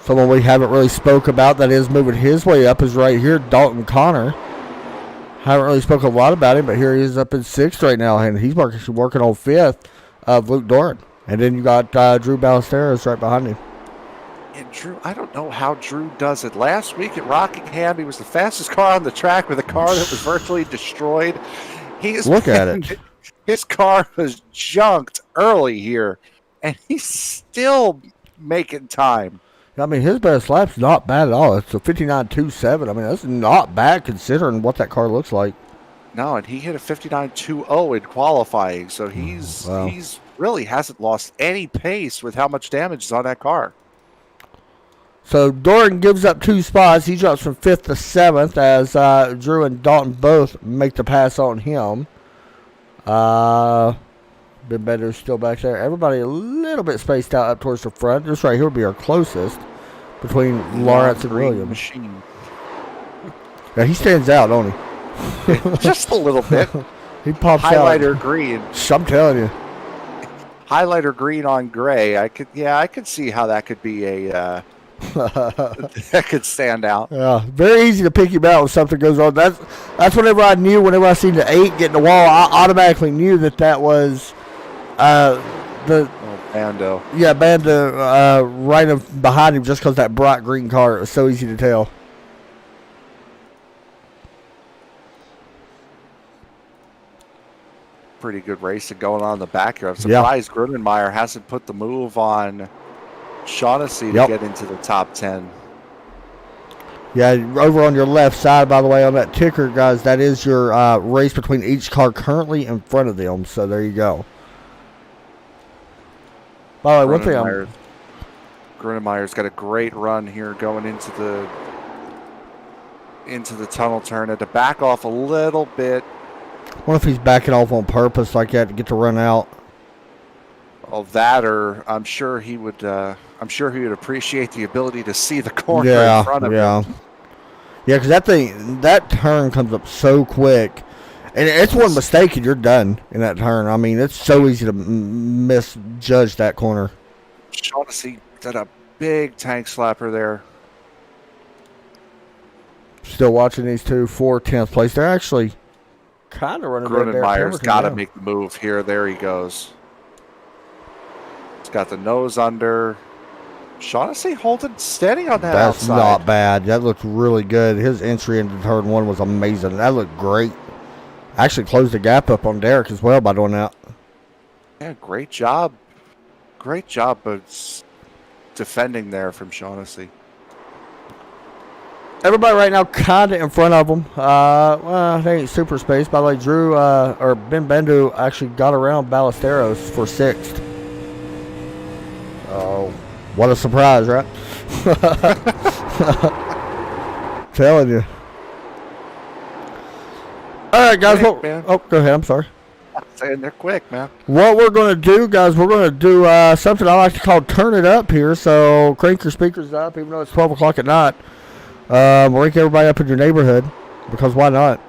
Someone we haven't really spoke about that is moving his way up is right here, Dalton Connor. Haven't really spoken a lot about him, but here he is up in 6th right now, and he's working on 5th of Luke Doran. And then you got Drew Ballesteros right behind him. And Drew, I don't know how Drew does it. Last week at Rockingham, he was the fastest car on the track with a car that was virtually destroyed. Look at it. His car was junked early here, and he's still making time. I mean, his best lap's not bad at all. It's a 59.27. I mean, that's not bad considering what that car looks like. No, and he hit a 59.20 in qualifying, so he's really hasn't lost any pace with how much damage is on that car. So Doran gives up 2 spots. He drops from 5th to 7th as Drew and Dalton both make the pass on him. Ben Bender's still back there. Everybody a little bit spaced out up towards the front. This right here would be our closest between Lawrence and Williams. Machine. Yeah, he stands out, don't he? Just a little bit. He pops Highlighter out. green. I'm telling you. Highlighter green on gray. I could see how that could be a that could stand out. Yeah, very easy to pick him out when something goes wrong. That's whenever I seen the 8 get in the wall, I automatically knew that was Bando. Yeah, Bando right behind him just because that bright green car. It was so easy to tell. Pretty good racing going on in the back here. I'm surprised Grunenmeyer hasn't put the move on Shaughnessy to get into the top 10. Yeah, over on your left side, by the way, on that ticker, guys, that is your race between each car currently in front of them. So there you go. By the way, one thing Grunenmeyer's got a great run here going into the tunnel turn. Had to back off a little bit. I wonder if he's backing off on purpose like that to get the run out. Of that, or I'm sure he would appreciate the ability to see the corner in front of him. Yeah, because that turn comes up so quick, and it's one mistake and you're done in that turn. I mean, it's so easy to misjudge that corner. Shaughnessy did a big tank slapper there. Still watching these two for 10th place. They're actually kind of running. Grunenmeyer's got to make the move here. There he goes. got the nose under. Shaughnessy holding steady on that That's outside. not bad. That looked really good. His entry into turn one was amazing. That looked great. Actually closed the gap up on Derek as well by doing that. Yeah, great job. Great job of defending there from Shaughnessy. Everybody right now kind of in front of them. Well, they ain't super space. By the way, Drew or Ben Bendu actually got around Ballesteros for 6th. Oh, what a surprise, right? Telling you. All right, guys. Quick, man. Oh, go ahead. I'm sorry. I'm saying they're quick, man. What we're going to do, guys, we're going to do something I like to call Turn It Up here. So crank your speakers up, even though it's 12 o'clock at night. Wake everybody up in your neighborhood, because why not?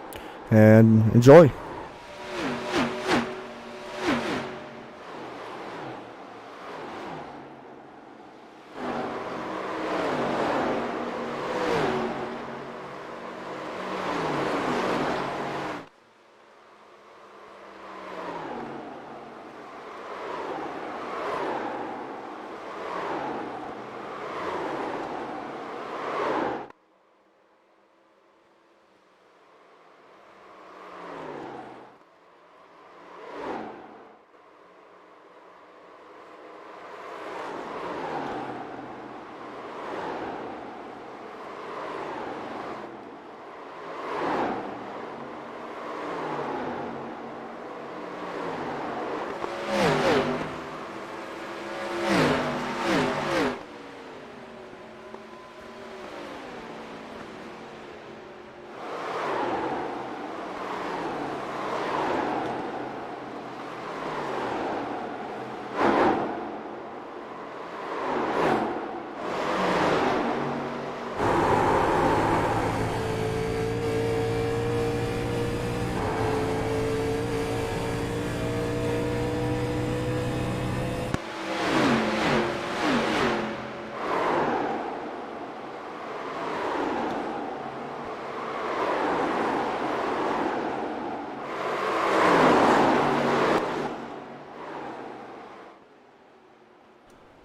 And enjoy.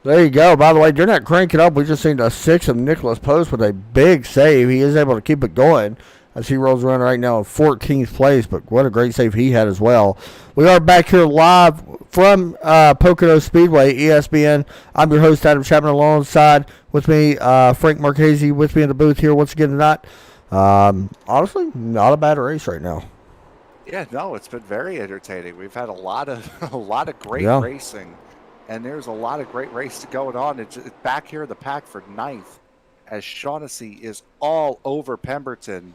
There you go. By the way, during that cranking up, we just seen a 6 of Nicholas Post with a big save. He is able to keep it going as he rolls around right now in 14th place, but what a great save he had as well. We are back here live from Pocono Speedway, ESPN. I'm your host, Adam Chapman, alongside with me, Frank Marchese, with me in the booth here once again tonight. Honestly, not a bad race right now. Yeah, no, it's been very entertaining. We've had a lot of great racing. And there's a lot of great racing going on. It's back here in the pack for 9th as Shaughnessy is all over Pemberton.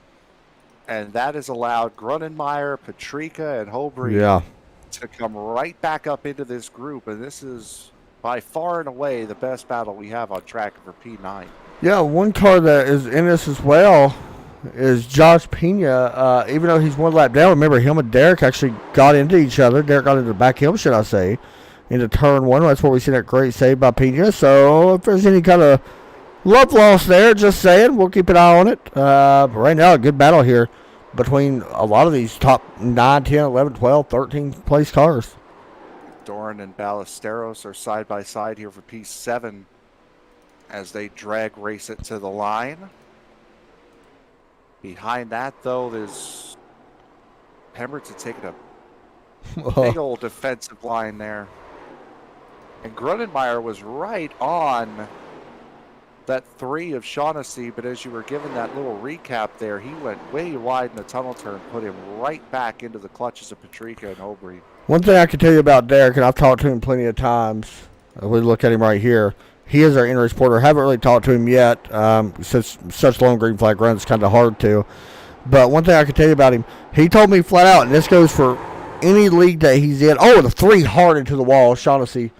And that has allowed Grunenmeyer, Patrica, and Hobry to come right back up into this group. And this is by far and away the best battle we have on track for P9. Yeah, one car that is in this as well is Josh Pena. Even though he's one lap down, remember him and Derek actually got into each other. Derek got into the back of him, should I say, into turn one. That's where we see that great save by Pena. So if there's any kind of love lost there, just saying, we'll keep an eye on it. But right now, a good battle here between a lot of these top 9, 10, 11, 12, 13 place cars. Doran and Ballesteros are side by side here for P7 as they drag race it to the line. Behind that, though, there's Pemberton taking a big old defensive line there. And Grunenmeyer was right on that 3 of Shaughnessy, but as you were given that little recap there, he went way wide in the tunnel turn, put him right back into the clutches of Patrica and Hobry. One thing I can tell you about Derek, and I've talked to him plenty of times, we look at him right here, he is our in-race porter. Haven't really talked to him yet, since such long green flag runs, it's kind of hard to. But one thing I can tell you about him, he told me flat out, and this goes for any league that he's in. Oh, the 3 hard into the wall, Shaughnessy.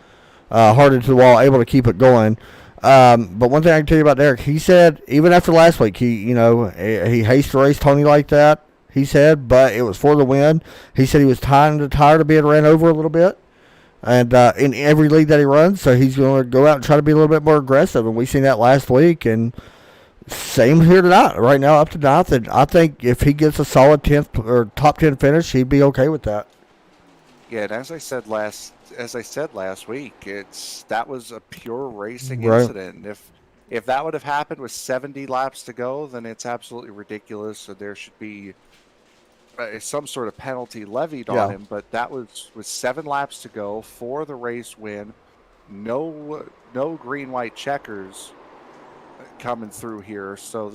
Hard into the wall, able to keep it going. But one thing I can tell you about Derek, he said even after last week, he hates to race Tony like that. He said, but it was for the win. He said he was tired of being ran over a little bit, and in every league that he runs, so he's going to go out and try to be a little bit more aggressive. And we seen that last week, and same here tonight. Right now, up to 9th, and I think if he gets a solid 10th or top 10 finish, he'd be okay with that. Yeah, and as I said last week, that was a pure racing Right. incident. If that would have happened with 70 laps to go, then it's absolutely ridiculous. So there should be some sort of penalty levied on Yeah. him. But that was with 7 laps to go for the race win. No green white checkers coming through here. So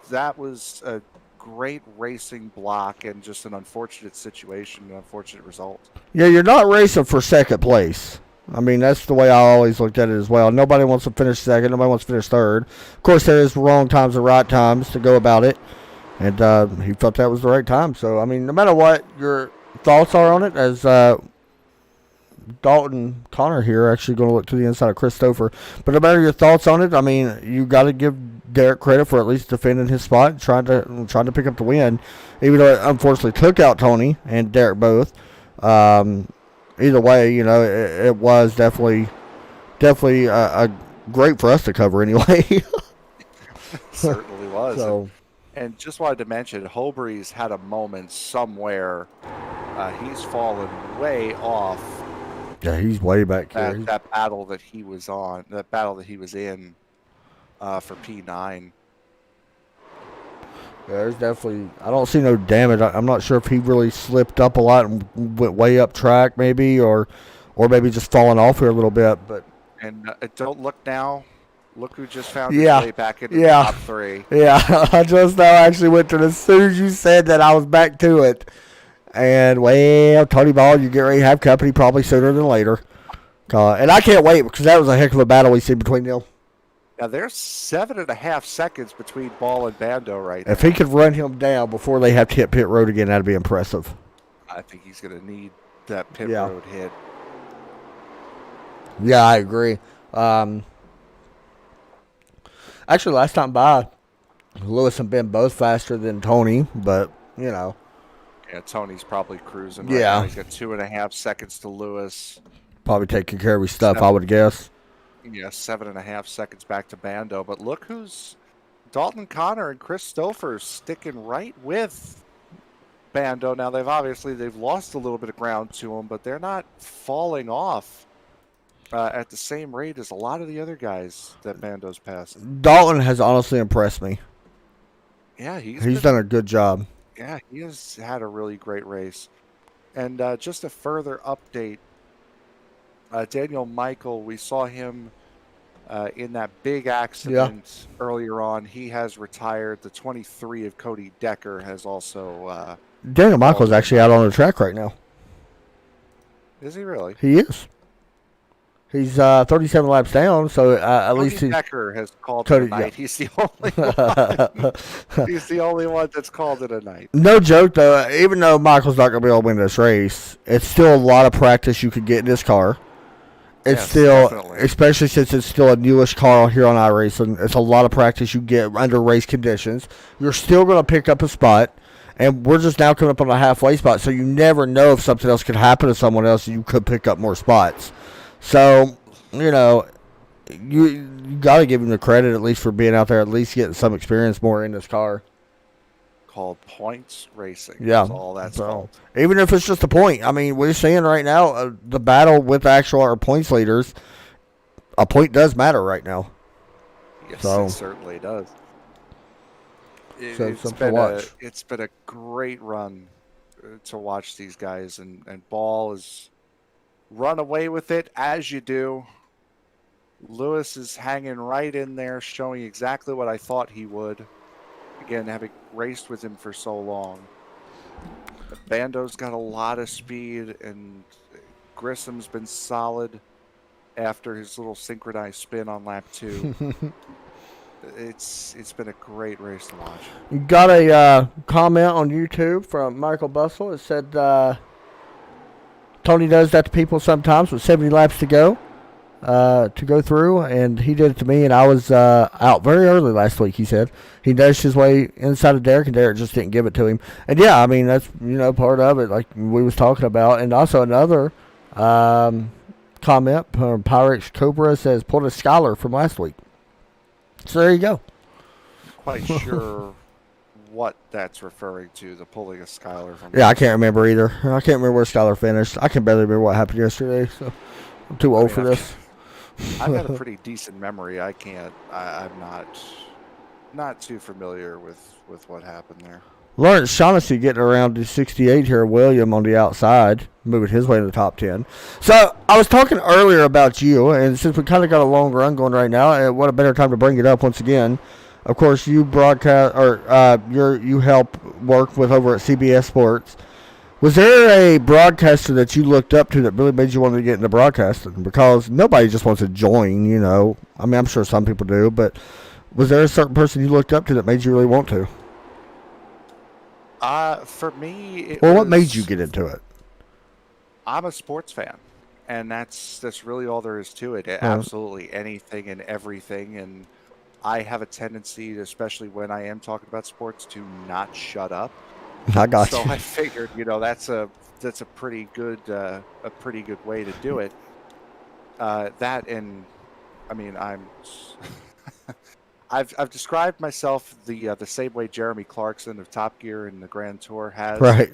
that was a great racing block and just an unfortunate situation, an unfortunate result. Yeah, you're not racing for second place. I mean, that's the way I always looked at it as well. Nobody wants to finish second. Nobody wants to finish third. Of course, there is wrong times and right times to go about it. And he felt that was the right time. So, I mean, no matter what your thoughts are on it, as Dalton Connor here actually going to look to the inside of Christopher. But no matter your thoughts on it, I mean, you got to give Derek credit for at least defending his spot and trying to pick up the win, even though it unfortunately took out Tony and Derek both. Either way, you know, it was definitely a great for us to cover anyway. Certainly was. So, and just wanted to mention, Hobry's had a moment somewhere. He's fallen way off yeah, he's way back here. that battle that he was in for P9. Yeah, there's definitely. I don't see no damage. I'm not sure if he really slipped up a lot and went way up track, maybe, or maybe just falling off here a little bit. But And don't look now. Look who just found his Yeah. way back into Yeah. the top 3. yeah, I just now actually went to it. As soon as you said that, I was back to it. And well, Tony Ball, you get ready to have company probably sooner than later. And I can't wait because that was a heck of a battle we see between them. Now there's 7.5 seconds between Ball and Bando right now. If he could run him down before they have to hit pit road again, that'd be impressive. I think he's going to need that pit Yeah. road hit. Yeah, I agree. Actually, last time by, Lewis and Ben both faster than Tony, but, you know. Yeah, Tony's probably cruising. Yeah. Right now. He's got 2.5 seconds to Lewis. Probably taking care of his stuff, I would guess. Yeah, 7.5 seconds back to Bando. But look who's Dalton Connor and Chris Stouffer sticking right with Bando. Now they've lost a little bit of ground to him, but they're not falling off at the same rate as a lot of the other guys that Bando's passed. Dalton has honestly impressed me. Yeah, He's done a good job. Yeah, he has had a really great race. And just a further update, Daniel Michael, we saw him in that big accident earlier on. He has retired. The 23 of Cody Decker has also... Daniel Michael's actually out on the track right now. Is he really? He is. He's 37 laps down, so at Cody least he's... Decker has called Cody, it a night. yeah. He's the only one. He's the only one that's called it a night. No joke, though. Even though Michael's not going to be able to win this race, it's still a lot of practice you could get in this car. It's Yes, still, definitely. especially since it's still a newish car here on iRacing, it's a lot of practice you get under race conditions. You're still going to pick up a spot, and we're just now coming up on a halfway spot, so you never know if something else could happen to someone else and you could pick up more spots. So, you know, you got to give him the credit at least for being out there, at least getting some experience more in this car. Called points racing. Yeah. That's all that's So, called. even if it's just a point, I mean, we're seeing right now the battle with actual our points leaders. A point does matter right now. Yes, So- it certainly does. So It's something to been watch. it's been a great run to watch these guys, and Ball has run away with it as you do. Lewis is hanging right in there, showing exactly what I thought he would. Again, having raced with him for so long. Bando's got a lot of speed, and Grissom's been solid after his little synchronized spin on lap 2. It's been a great race to watch. Got a comment on YouTube from Michael Bustle. It said Tony does that to people sometimes with 70 laps to go through, and he did it to me, and I was out very early last week, he said. He nudged his way inside of Derek, and Derek just didn't give it to him. And yeah, I mean, that's, you know, part of it, like we was talking about. And also another comment from Pyrex Cobra says, pulled a scholar from last week. So there you go. Quite sure what that's referring to, the pulling of Skylar from. Yeah, I can't remember either. I can't remember where Skylar finished. I can barely remember what happened yesterday, so I'm too old for this. I've got a pretty decent memory. I'm not too familiar with what happened there. Lawrence Shaughnessy getting around to 68 here. William on the outside, moving his way to the top 10. So I was talking earlier about you, and since we kind of got a long run going right now, what a better time to bring it up once again. Of course, you broadcast or you help work with over at CBS Sports. Was there a broadcaster that you looked up to that really made you want to get into broadcasting? Because nobody just wants to join, you know. I mean, I'm sure some people do, but was there a certain person you looked up to that made you really want to? For me, what made you get into it? I'm a sports fan, and that's really all there is to it. Absolutely anything and everything, and I have a tendency, especially when I am talking about sports, to not shut up. I got you. So I figured, that's a pretty good way to do it. That and I mean, I've described myself the same way Jeremy Clarkson of Top Gear and the Grand Tour has, right,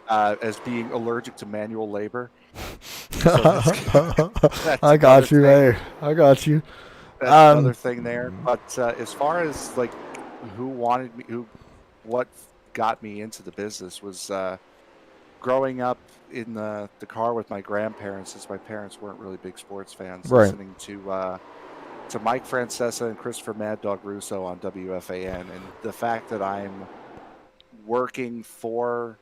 as being allergic to manual labor. So that's I got you, hey. I got you. That's another thing there. But as far as like what got me into the business was growing up in the car with my grandparents, since my parents weren't really big sports fans, right. Listening to Mike Francesa and Christopher Mad Dog Russo on WFAN, and the fact that I'm working for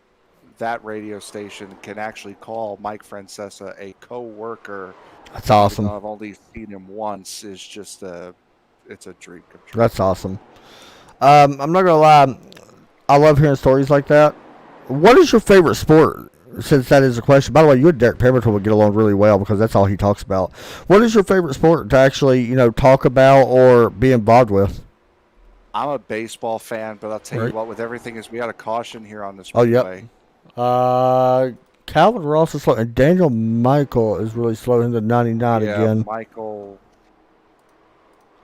that radio station, can actually call Mike Francesa a co-worker. That's awesome. I've only seen him once. Is just it's a dream come true. That's awesome. I'm not gonna lie, I love hearing stories like that. What is your favorite sport? Since that is a question. By the way, you and Derek Pemberton would get along really well because that's all he talks about. What is your favorite sport to actually, talk about or be involved with? I'm a baseball fan, but I'll tell you what, with everything we got a caution here on this. Oh, yep. Calvin Ross is slow, and Daniel Michael is really slow into 99 again. Michael.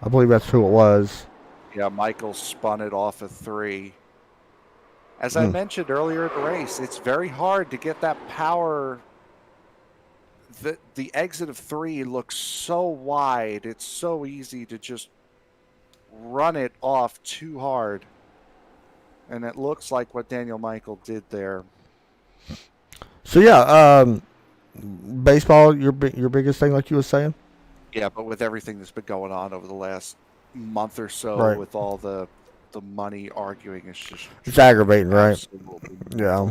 I believe that's who it was. Yeah, Michael spun it off of 3. As I mentioned earlier in the race, it's very hard to get that power. The exit of 3 looks so wide. It's so easy to just run it off too hard. And it looks like what Daniel Michael did there. So, yeah, baseball, your biggest thing, like you were saying? Yeah, but with everything that's been going on over the last month or so, right. with all the money arguing, it's aggravating, right? Yeah.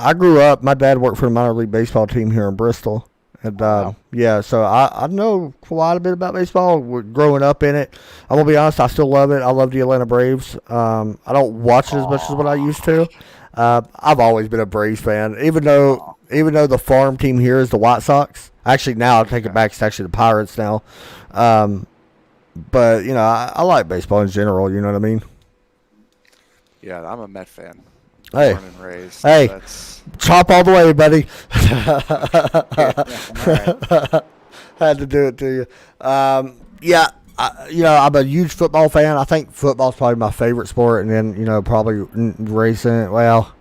I grew up. My dad worked for the minor league baseball team here in Bristol, and so I know quite a bit about baseball. Growing up in it, I'm gonna be honest, I still love it. I love the Atlanta Braves. I don't watch it as much as what I used to. I've always been a Braves fan, even though the farm team here is the White Sox. Actually, now I'll take it back. It's actually the Pirates now. But, I like baseball in general, you know what I mean? Yeah, I'm a Met fan. Hey. Born and raised. Hey, chop all the way, buddy. Had to do it to you. I'm a huge football fan. I think football's probably my favorite sport, and then, probably racing. Well,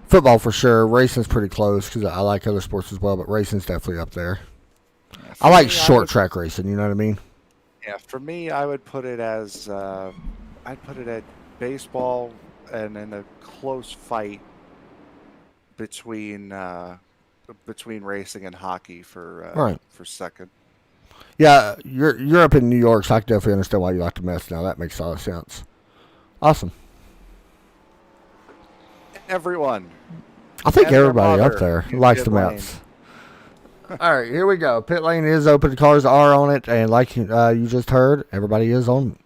football for sure. Racing's pretty close because I like other sports as well, but racing's definitely up there. I like short track racing, you know what I mean? Yeah, for me, I would put it as I'd put it at baseball, and in a close fight between racing and hockey for second. Yeah, you're up in New York, so I can definitely understand why you like to mess now. That makes a lot of sense. Awesome. Everyone. I think everybody up there likes the Mets. All right, here we go. Pit lane is open. The cars are on it, and like you just heard, everybody is on.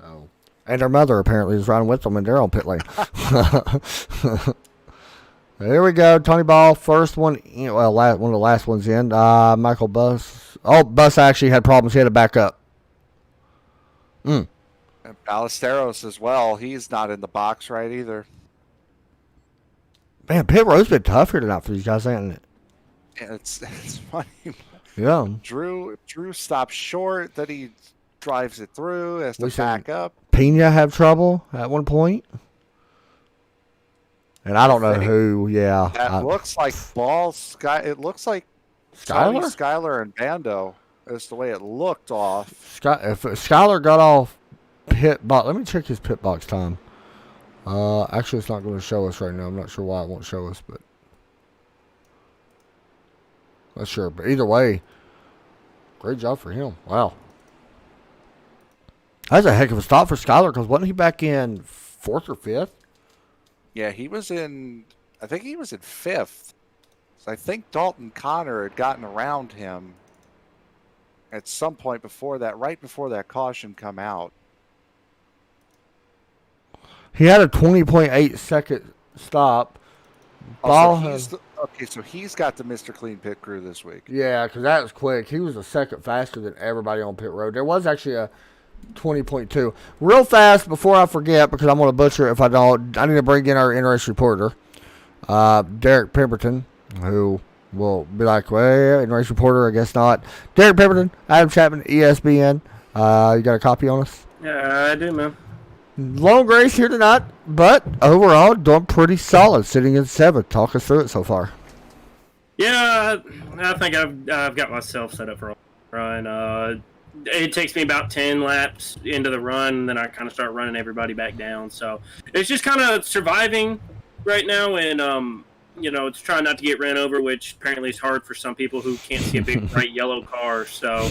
Oh, and their mother apparently is riding with them, and they're on pit lane. Here we go. Tony Ball, first one. One of the last ones in. Michael Buss. Oh, Buss actually had problems. He had to back up. And Ballesteros as well. He's not in the box right either. Man, pit road's been tough here tonight for these guys, ain't it? Yeah, it's funny. Yeah. Drew stopped short. Then he drives it through, has to We seen back up. Pena have trouble at one point. And I don't know who, yeah. That looks like it looks like Tony, Skylar? Skylar, and Bando. That's the way it looked off. If Skylar got off pit box, let me check his pit box time. Actually, it's not going to show us right now. I'm not sure why it won't show us, but not sure. But either way, great job for him. Wow. That's a heck of a stop for Skylar, because wasn't he back in 4th or 5th? Yeah, I think he was in 5th. So I think Dalton Connor had gotten around him at some point before that, right before that caution come out. He had a 20.8 second stop. So he's got the Mr. Clean pit crew this week. Yeah, because that was quick. He was a second faster than everybody on pit road. There was actually a 20.2. Real fast, before I forget, because I'm going to butcher it if I don't, I need to bring in our NRS reporter, Derek Pemberton, who will be like, well, NRS reporter, I guess not. Derek Pemberton, Adam Chapman, ESPN. You got a copy on us? Yeah, I do, man. Long race here tonight, but overall doing pretty solid, sitting in 7th. Talk us through it so far. Yeah, I think I've got myself set up for a run. It takes me about 10 laps into the run, and then I kind of start running everybody back down. So it's just kind of surviving right now, and it's trying not to get ran over, which apparently is hard for some people who can't see a big bright yellow car. So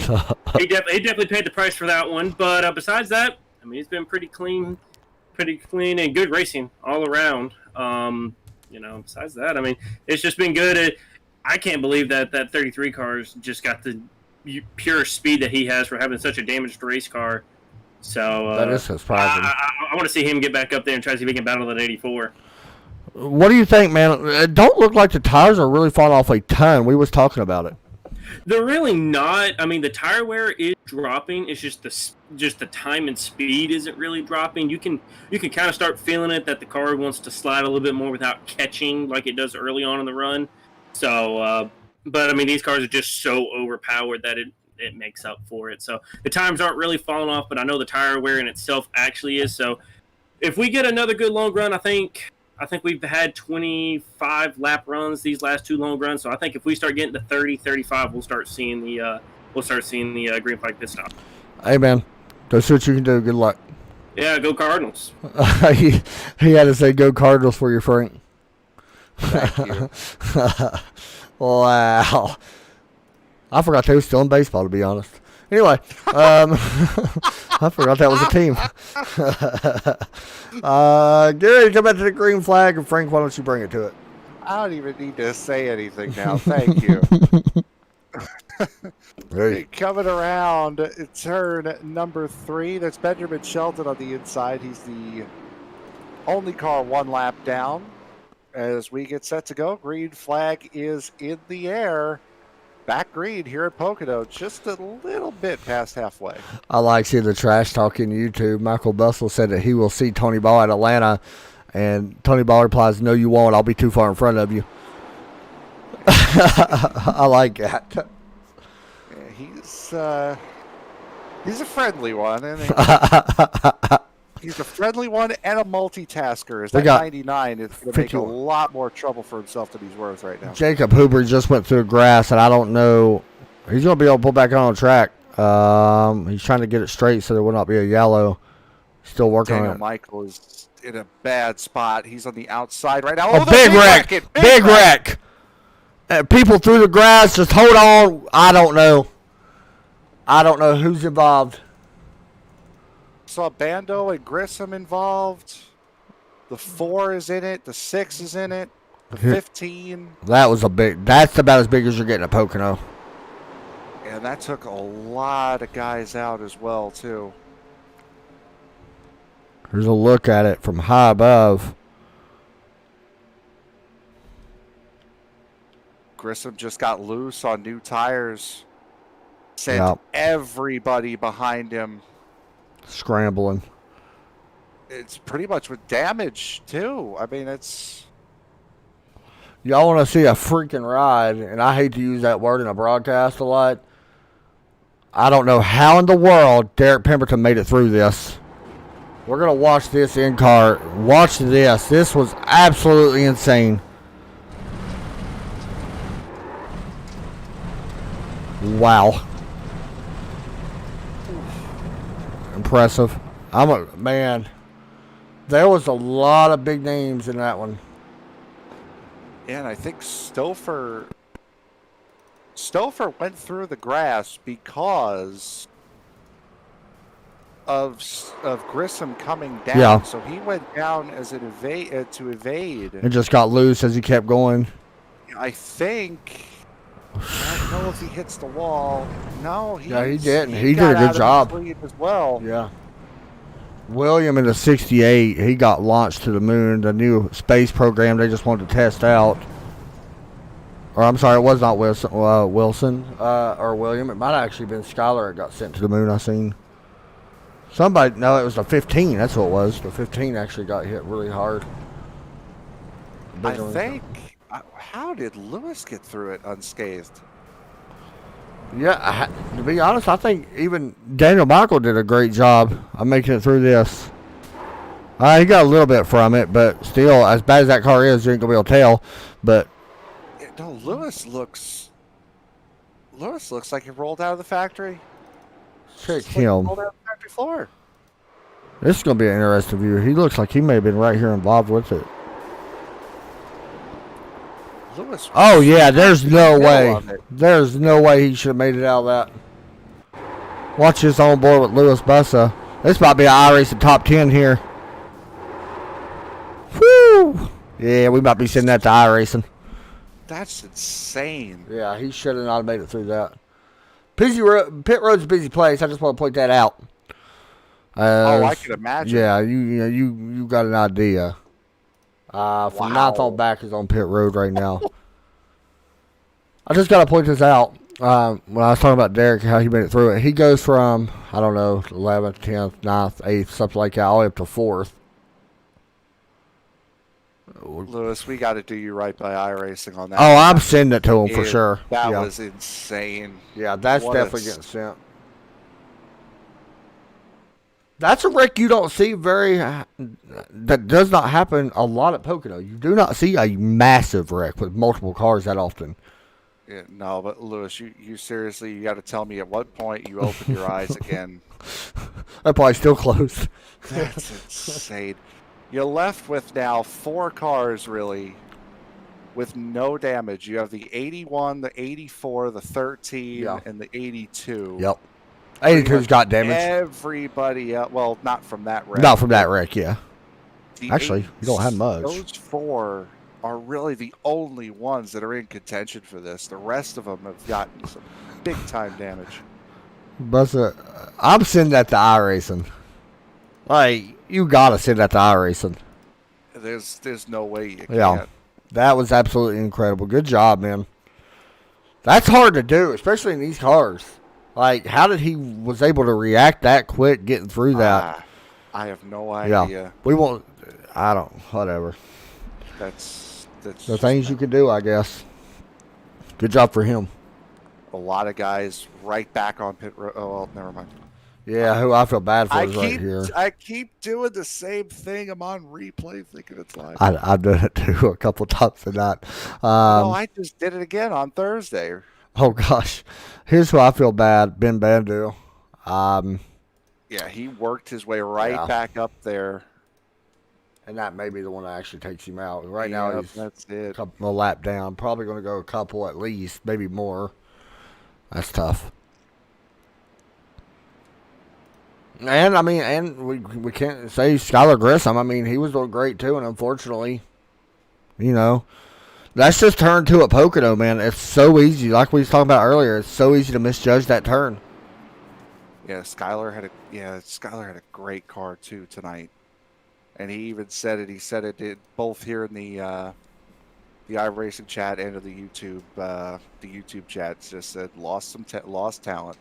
he definitely paid the price for that one. But besides that, I mean, it's been pretty clean and good racing all around. Besides that, I mean, it's just been good. I can't believe that 33 car's just got the pure speed that he has for having such a damaged race car. So that is surprising. I want to see him get back up there and try to see if he can battle that 84. What do you think, man? It don't look like the tires are really falling off a ton. We was talking about it. They're really not. I mean, the tire wear is dropping. It's just the time and speed isn't really dropping. You can kind of start feeling it that the car wants to slide a little bit more without catching like it does early on in the run. So, but I mean, these cars are just so overpowered that it makes up for it. So the times aren't really falling off, but I know the tire wear in itself actually is. So if we get another good long run, I think we've had 25 lap runs these last 2 long runs. So I think if we start getting to 30, 35, we'll start seeing the green flag pit stop. Hey, man, go see what you can do. Good luck. Yeah, go Cardinals. he had to say go Cardinals for you, Frank. Thank you. Wow. I forgot they were still in baseball, to be honest. Anyway, I forgot that was a team. Gary, come back to the green flag, and Frank, why don't you bring it to it? I don't even need to say anything now. Thank you. Hey. Coming around turn number 3. That's Benjamin Shelton on the inside. He's the only car 1 lap down. As we get set to go, green flag is in the air. Back green here at Pocono, just a little bit past halfway. I like seeing the trash talk in YouTube. Michael Bussell said that he will see Tony Ball at Atlanta, and Tony Ball replies, "No, you won't. I'll be too far in front of you." I like that. Yeah, he's a friendly one, and he's a friendly one and a multitasker. Is that 99 is going to make a lot more trouble for himself than he's worth right now. Jacob Huber just went through the grass, and I don't know. He's going to be able to pull back on track. He's trying to get it straight so there will not be a yellow. Still working on it. Michael is in a bad spot. He's on the outside right now. Oh, big wreck. Big wreck. People through the grass. Just hold on. I don't know who's involved. Saw Bando and Grissom involved. The 4 is in it. The 6 is in it. The 15. That's about as big as you're getting at Pocono. And that took a lot of guys out as well, too. Here's a look at it from high above. Grissom just got loose on new tires. Sent everybody behind him scrambling. It's pretty much with damage, too. I mean, it's... Y'all want to see a freaking ride, and I hate to use that word in a broadcast a lot. I don't know how in the world Derek Pemberton made it through this. We're going to watch this in-car. Watch this. This was absolutely insane. Wow. Impressive. Man, there was a lot of big names in that one. And I think Stouffer went through the grass because of Grissom coming down. Yeah. So he went down as an to evade. It just got loose as he kept going. I think. I don't know if he hits the wall. No, he didn't. He did a good job as well. Yeah. William in the 68, he got launched to the moon. The new space program they just wanted to test out. Or I'm sorry, it was not Wilson or William. It might have actually been Skylar that got sent to the moon. I seen somebody. No, it was the 15. That's what it was. The 15 actually got hit really hard. I think. How did Lewis get through it unscathed? Yeah, to be honest, I think even Daniel Michael did a great job of making it through this. He got a little bit from it, but still, as bad as that car is, you ain't gonna be able to tell. But no, Lewis looks like he rolled out of the factory. Check him. Rolled out of the factory floor. This is gonna be an interesting view. He looks like he may have been right here involved with it. Lewis. Oh yeah, there's no way. There's no way he should have made it out of that. Watch this on board with Lewis Bussa. This might be an iRacing top 10 here. Whew. Yeah, we might be sending that to iRacing. That's insane. Yeah, he should have not made it through that. Pit road's a busy place. I just want to point that out. I can imagine. Yeah, you got an idea. From ninth on back is on pit road right now. I just got to point this out. When I was talking about Derek, how he made it through it, he goes from, I don't know, 11th, 10th, 9th, 8th, something like that, all the way up to 4th. Lewis, we got to do you right by iRacing on that. Oh, I'm sending it to him for sure. That was insane. Yeah, that's definitely getting sent. That's a wreck you don't see that does not happen a lot at Pocono. You do not see a massive wreck with multiple cars that often. Yeah, no, but Lewis, you seriously, you got to tell me at what point you open your eyes again. They're probably still closed. That's insane. You're left with now 4 cars, really, with no damage. You have the 81, the 84, the 13, and the 82. Yep. 82's got damage. Everybody else, well, not from that wreck. Not from that wreck, yeah. Actually, you don't have much. Those 4 are really the only ones that are in contention for this. The rest of them have gotten some big-time damage. But I'm sending that to iRacing. Like, you gotta send that to iRacing. There's no way you can't. Yeah, that was absolutely incredible. Good job, man. That's hard to do, especially in these cars. Like, how did he was able to react that quick getting through that? I have no idea. Yeah, we won't. I don't. Whatever. That's the things you can do, I guess. Good job for him. A lot of guys right back on pit road. Oh, well, never mind. Yeah, who I feel bad for is right here. I keep doing the same thing. I'm on replay thinking it's live. I've done it too a couple times tonight. No, I just did it again on Thursday. Oh gosh, here's who I feel bad. Ben Bandu. Yeah, he worked his way right back up there. And that may be the one that actually takes him out. Right now he's that's it. A lap down. Probably going to go a couple at least, maybe more. That's tough. And I mean, we can't say Skylar Grissom. I mean, he was doing great too, and unfortunately, that's just turn 2 at Pocono, man. It's so easy. Like we was talking about earlier, it's so easy to misjudge that turn. Yeah, Skylar had a great car too tonight. And he even said it. He said it did both here in the iRacing chat and in the YouTube chat. Just said lost talent.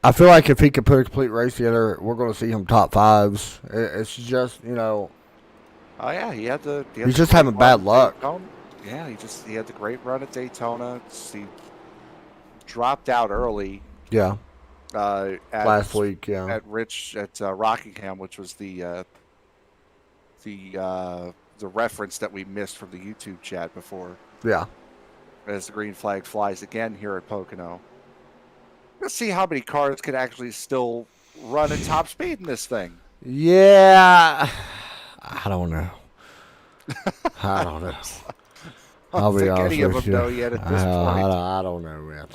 I feel like if he could put a complete race together, we're going to see him top 5s. It's just Oh yeah, he's just having bad luck. Yeah, he had the great run at Daytona. dropped out early. Yeah. Last week, yeah. At Rockingham, which was the reference that we missed from the YouTube chat before. Yeah. As the green flag flies again here at Pocono. Let's see how many cars can actually still run at top speed in this thing. Yeah. I don't know. I don't know. I don't think any of with them you. know yet at this point. I don't know yet.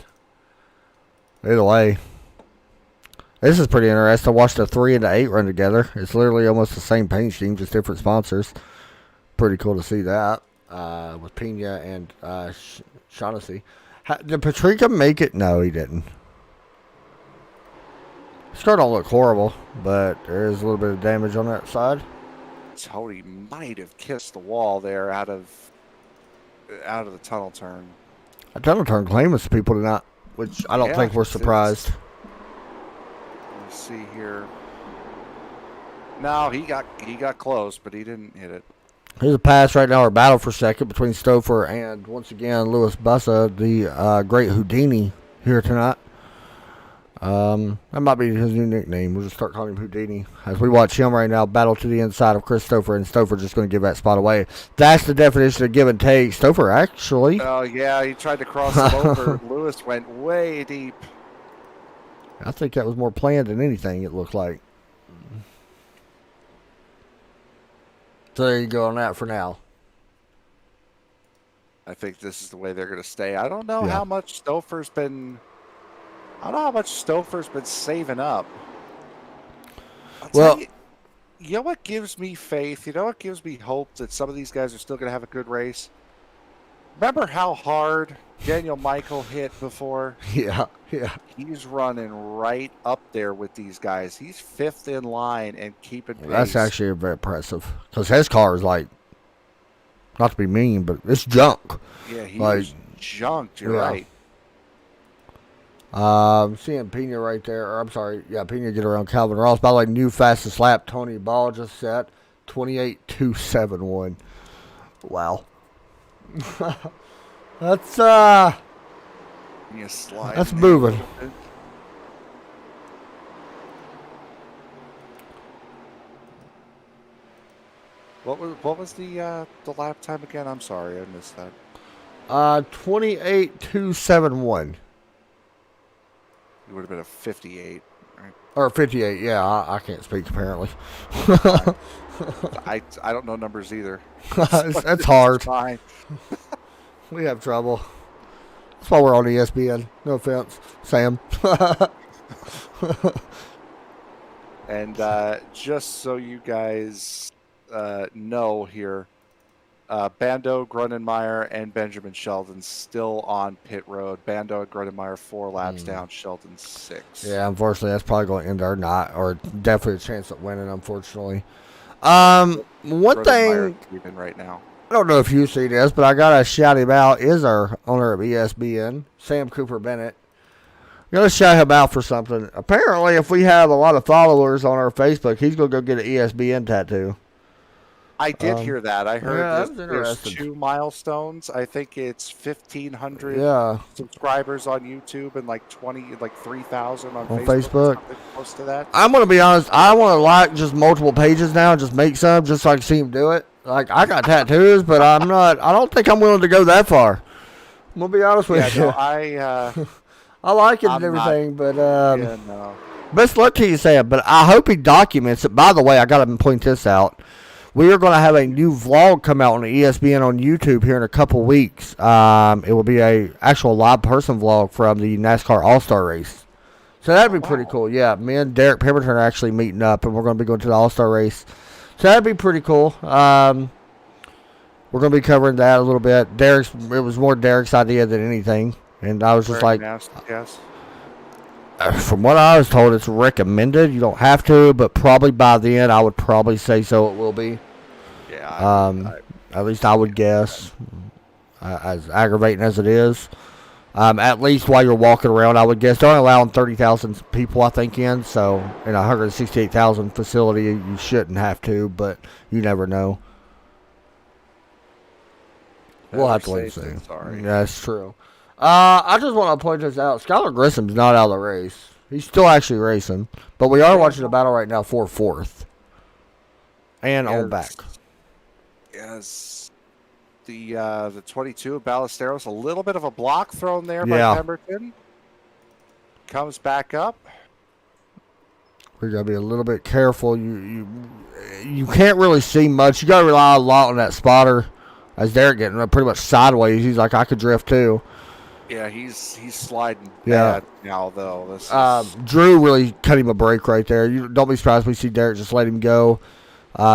Either way, this is pretty interesting. I watched the 3 and the 8 run together. It's literally almost the same paint scheme, just different sponsors. Pretty cool to see that with Pena and Shaughnessy. Did Patrica make it? No, he didn't. This car don't look horrible, but there is a little bit of damage on that side. Tony might have kissed the wall there out of the tunnel turn. A tunnel turn claimless people do not, which I don't think we're surprised. Let's see here. No, he got close, but he didn't hit it. Here's a pass right now, or battle for second between Stouffer and, once again, Louis Bussa, the great Houdini here tonight. That might be his new nickname. We'll just start calling him Houdini. As we watch him right now battle to the inside of Chris Stouffer, and Stouffer just going to give that spot away. That's the definition of give and take. Stouffer actually. Oh, yeah, he tried to cross him over. Lewis went way deep. I think that was more planned than anything, it looked like. So there you go on that for now. I think this is the way they're going to stay. I don't know how much Stouffer's been saving up. Well, you know what gives me faith? You know what gives me hope that some of these guys are still going to have a good race? Remember how hard Daniel Michael hit before? Yeah. He's running right up there with these guys. He's 5th in line and keeping pace. That's actually very impressive. Because his car is like, not to be mean, but it's junk. Yeah, he's junked. You're right. I'm seeing Pena right there. Or I'm sorry. Yeah, Pena get around Calvin Ross. By the way, new fastest lap. Tony Ball just set 28.271. Wow. That's moving. What was the lap time again? I'm sorry, I missed that. 28.271. It would have been a 58. Right? Or 58. Yeah, I can't speak apparently. I don't know numbers either. That's hard. Fine. We have trouble. That's why we're on ESPN. No offense, Sam. And just so you guys know here, Bando, Grunenmeyer, and Benjamin Sheldon still on pit road. Bando and Grunenmeyer 4 laps down, Sheldon 6. Yeah, unfortunately, that's probably going to end our night, or definitely a chance at winning, unfortunately. One thing even right now. I don't know if you see this, but I gotta shout him out. Is our owner of ESPN, Sam Cooper Bennett. I'm gonna shout him out for something. Apparently, if we have a lot of followers on our Facebook, he's gonna go get an ESPN tattoo. I did hear that. I heard there's 2 milestones. I think it's 1,500 subscribers on YouTube and like 3,000 on Facebook. Close to that. I'm gonna be honest. I want to like just multiple pages now and just make some, just so I can see him do it. Like, I got tattoos, but I don't think I'm willing to go that far. I'm gonna be honest with you. No, I like it and everything, but no. Best luck to you, Sam. But I hope he documents it. By the way, I gotta point this out. We are going to have a new vlog come out on the ESPN on YouTube here in a couple weeks. It will be a actual live person vlog from the NASCAR All-Star race. So that'd be pretty cool. Yeah, me and Derek Pemberton are actually meeting up, and we're going to be going to the All-Star race. So that'd be pretty cool. We're going to be covering that a little bit. It was more Derek's idea than anything, and I was just like, yes. From what I was told, it's recommended. You don't have to, but probably by then, I would probably say so it will be. Yeah. At least I would guess, as aggravating as it is. At least while you're walking around, I would guess. They're only allowing 30,000 people, I think, in. So, in a 168,000 facility, you shouldn't have to, but you never know. We'll have to wait and see. Sorry. Yeah, that's true. I just want to point this out. Skylar Grissom's not out of the race. He's still actually racing, but we are watching a battle right now for fourth and on back. Yes, the 22 of Ballesteros, a little bit of a block thrown there by Pemberton. Comes back up. We gotta be a little bit careful. You can't really see much. You gotta rely a lot on that spotter. As Derek getting pretty much sideways, he's like, I could drift too. Yeah, he's sliding bad now though. Drew really cut him a break right there. You don't be surprised we see Derek just let him go.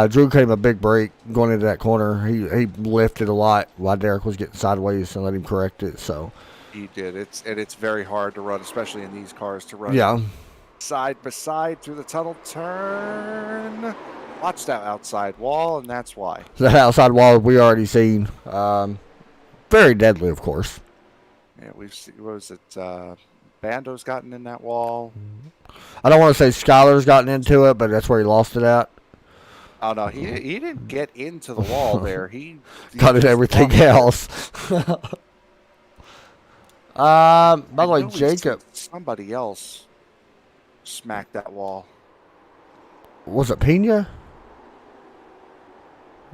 Drew cut him a big break going into that corner. He lifted a lot while Derek was getting sideways and let him correct it. So he did. It's very hard to run, especially in these cars, to run. Yeah. Side by side through the tunnel turn. Watch that outside wall, and that's why. That outside wall we already seen. Very deadly, of course. Yeah, we've seen. What was it? Bando's gotten in that wall. I don't want to say Skylar's gotten into it, but that's where he lost it at. Oh no, he didn't get into the wall there. He got it everything else. By the way, Jacob. Somebody else smacked that wall. Was it Pena?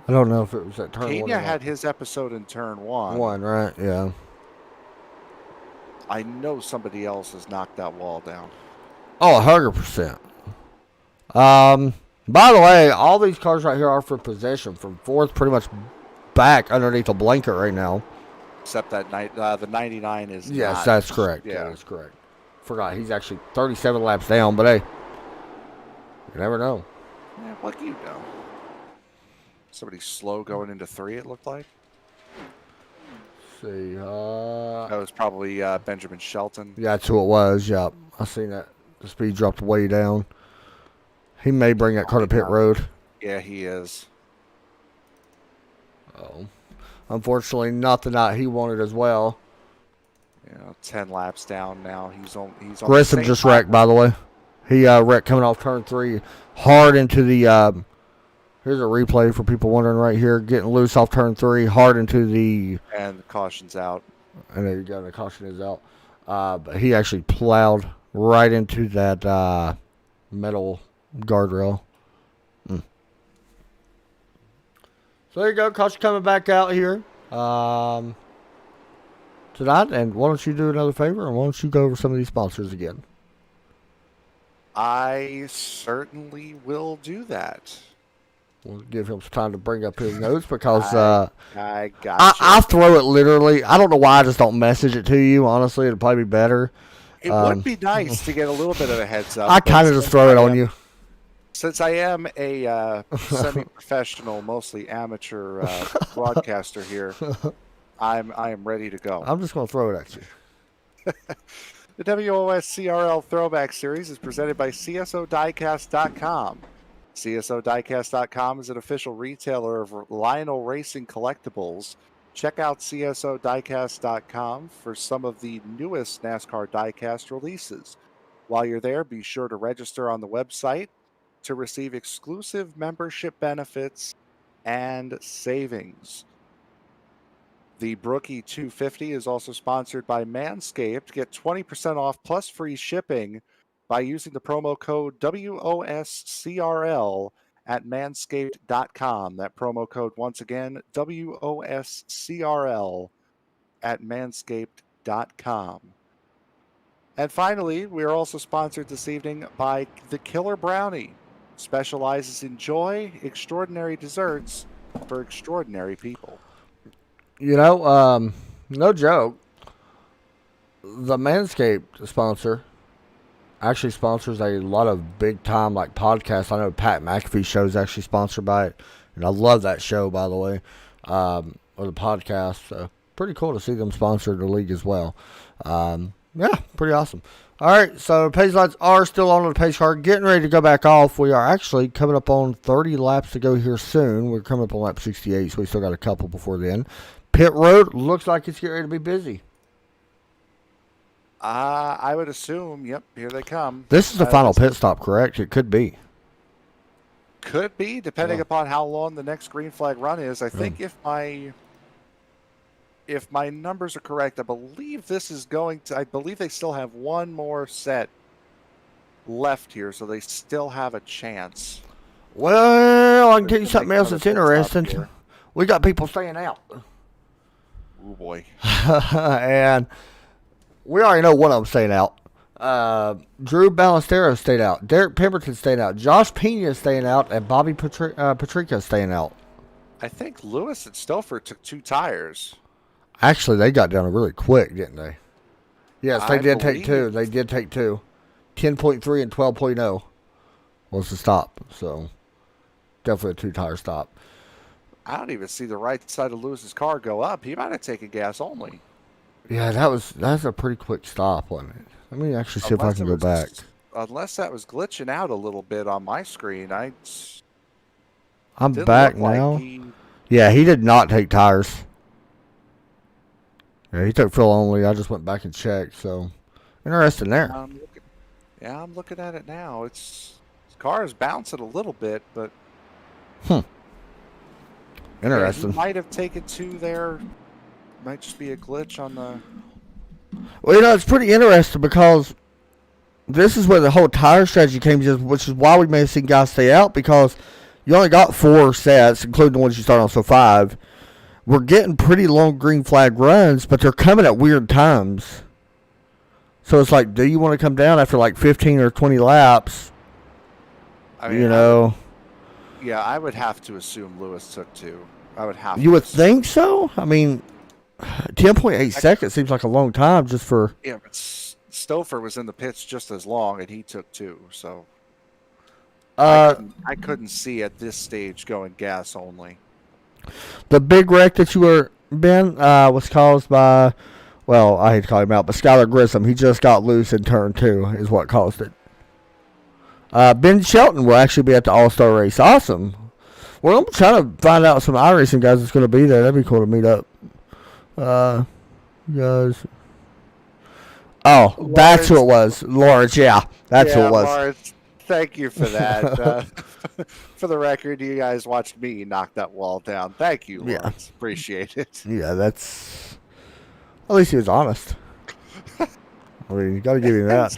I don't know if it was at turn one. Pena had his episode in turn one. One, right? Yeah. I know somebody else has knocked that wall down. Oh, 100%. By the way, all these cars right here are for possession. From fourth, pretty much back underneath a blanket right now. Except that the 99 is. Yes, not. that's correct. Yeah, that's correct. Forgot he's actually 37 laps down, but hey, you never know. Yeah, what do you know? Somebody slow going into 3. It looked like. Let's see, that was probably Benjamin Shelton. Yeah, that's who it was. Yep, I seen that. The speed dropped way down. He may bring that car to pit road. Yeah, he is. Oh, unfortunately, not the night he wanted as well. 10 laps down now. He's on. Grissom just wrecked, by the way. He wrecked coming off turn 3, hard into the. Here's a replay for people wondering right here. Getting loose off turn 3, hard into the. And the caution's out. And there you go. The caution is out. But he actually plowed right into that metal guardrail. So there you go. Caution coming back out here. Tonight, and why don't you do another favor, and why don't you go over some of these sponsors again? I certainly will do that. We'll give him some time to bring up his notes because I got you. I throw it literally. I don't know why I just don't message it to you. Honestly, it'd probably be better. It would be nice to get a little bit of a heads up. I kind of just throw it on you. Since I am a semi-professional, mostly amateur broadcaster here, I am ready to go. I'm just going to throw it at you. The WOSCRL Throwback Series is presented by CSODiecast.com. CSODiecast.com is an official retailer of Lionel Racing collectibles. Check out CSODiecast.com for some of the newest NASCAR diecast releases. While you're there, be sure to register on the website to receive exclusive membership benefits and savings. The Brookie 250 is also sponsored by Manscaped. Get 20% off plus free shipping by using the promo code WOSCRL at manscaped.com. That promo code, once again, WOSCRL at manscaped.com. And finally, we are also sponsored this evening by The Killer Brownie. Specializes in joy, extraordinary desserts for extraordinary people. You know, no joke. The Manscaped sponsor actually sponsors a lot of big time like podcasts. I know Pat McAfee show is actually sponsored by it, and I love that show, by the way, or the podcast. So pretty cool to see them sponsor the league as well. Yeah, pretty awesome. All right, so pace lights are still on the pace car, getting ready to go back off. We are actually coming up on 30 laps to go here soon. We're coming up on lap 68, so we still got a couple before then. Pit road looks like it's getting ready to be busy. I would assume, yep, here they come. This is the final pit stop, correct? It could be. Could be, depending upon how long the next green flag run is. I think if my if my numbers are correct, I believe this is going to. I believe they still have one more set left here, so they still have a chance. Well, I can tell you Make something else another that's pit stop interesting. here. We got people staying out. Oh boy. And we already know one of them staying out. Drew Ballesteros stayed out. Derek Pemberton stayed out. Josh Pena staying out. And Bobby Patrica staying out. I think Lewis and Stouffer took 2 tires. Actually, they got down really quick, didn't they? Yes, they I did take believe- 2. They did take 2. 10.3 and 12.0 was the stop. So, definitely a 2-tire stop. I don't even see the right side of Lewis's car go up. He might have taken gas only. Yeah, that's a pretty quick stop, wasn't it? Let me actually see if I can go back. Unless that was glitching out a little bit on my screen. I'm Didn't back look like now. he- Yeah, he did not take tires. Yeah, he took fill only. I just went back and checked. So, interesting there. I'm looking at it now. His car is bouncing a little bit, but Interesting. he might have taken 2 there. Might just be a glitch on the. Well, you know, it's pretty interesting because this is where the whole tire strategy came in, which is why we may have seen guys stay out, because you only got 4 sets, including the ones you start on, so 5. We're getting pretty long green flag runs, but they're coming at weird times. So it's like, do you want to come down after like 15 or 20 laps? I mean, You know, I would have to assume Lewis took 2. I would have. you would think so. I mean, 10.8 seconds seems like a long time just for. Yeah, but Stouffer was in the pits just as long, and he took 2. So I couldn't see at this stage going gas only. The big wreck that you were, Ben, was caused by, well, I hate to call him out, but Skylar Grissom. He just got loose in turn 2 is what caused it. Ben Shelton will actually be at the All-Star race. Awesome. Well, I'm trying to find out some iRacing guys that's going to be there. That'd be cool to meet up. Guys. Oh, Lawrence. That's who it was. Lawrence, yeah. That's who it was. Lawrence, thank you for that. For the record, you guys watched me knock that wall down. Thank you, Yeah. Lawrence. Appreciate it. Yeah, that's. At least he was honest. I mean, you got to give him that.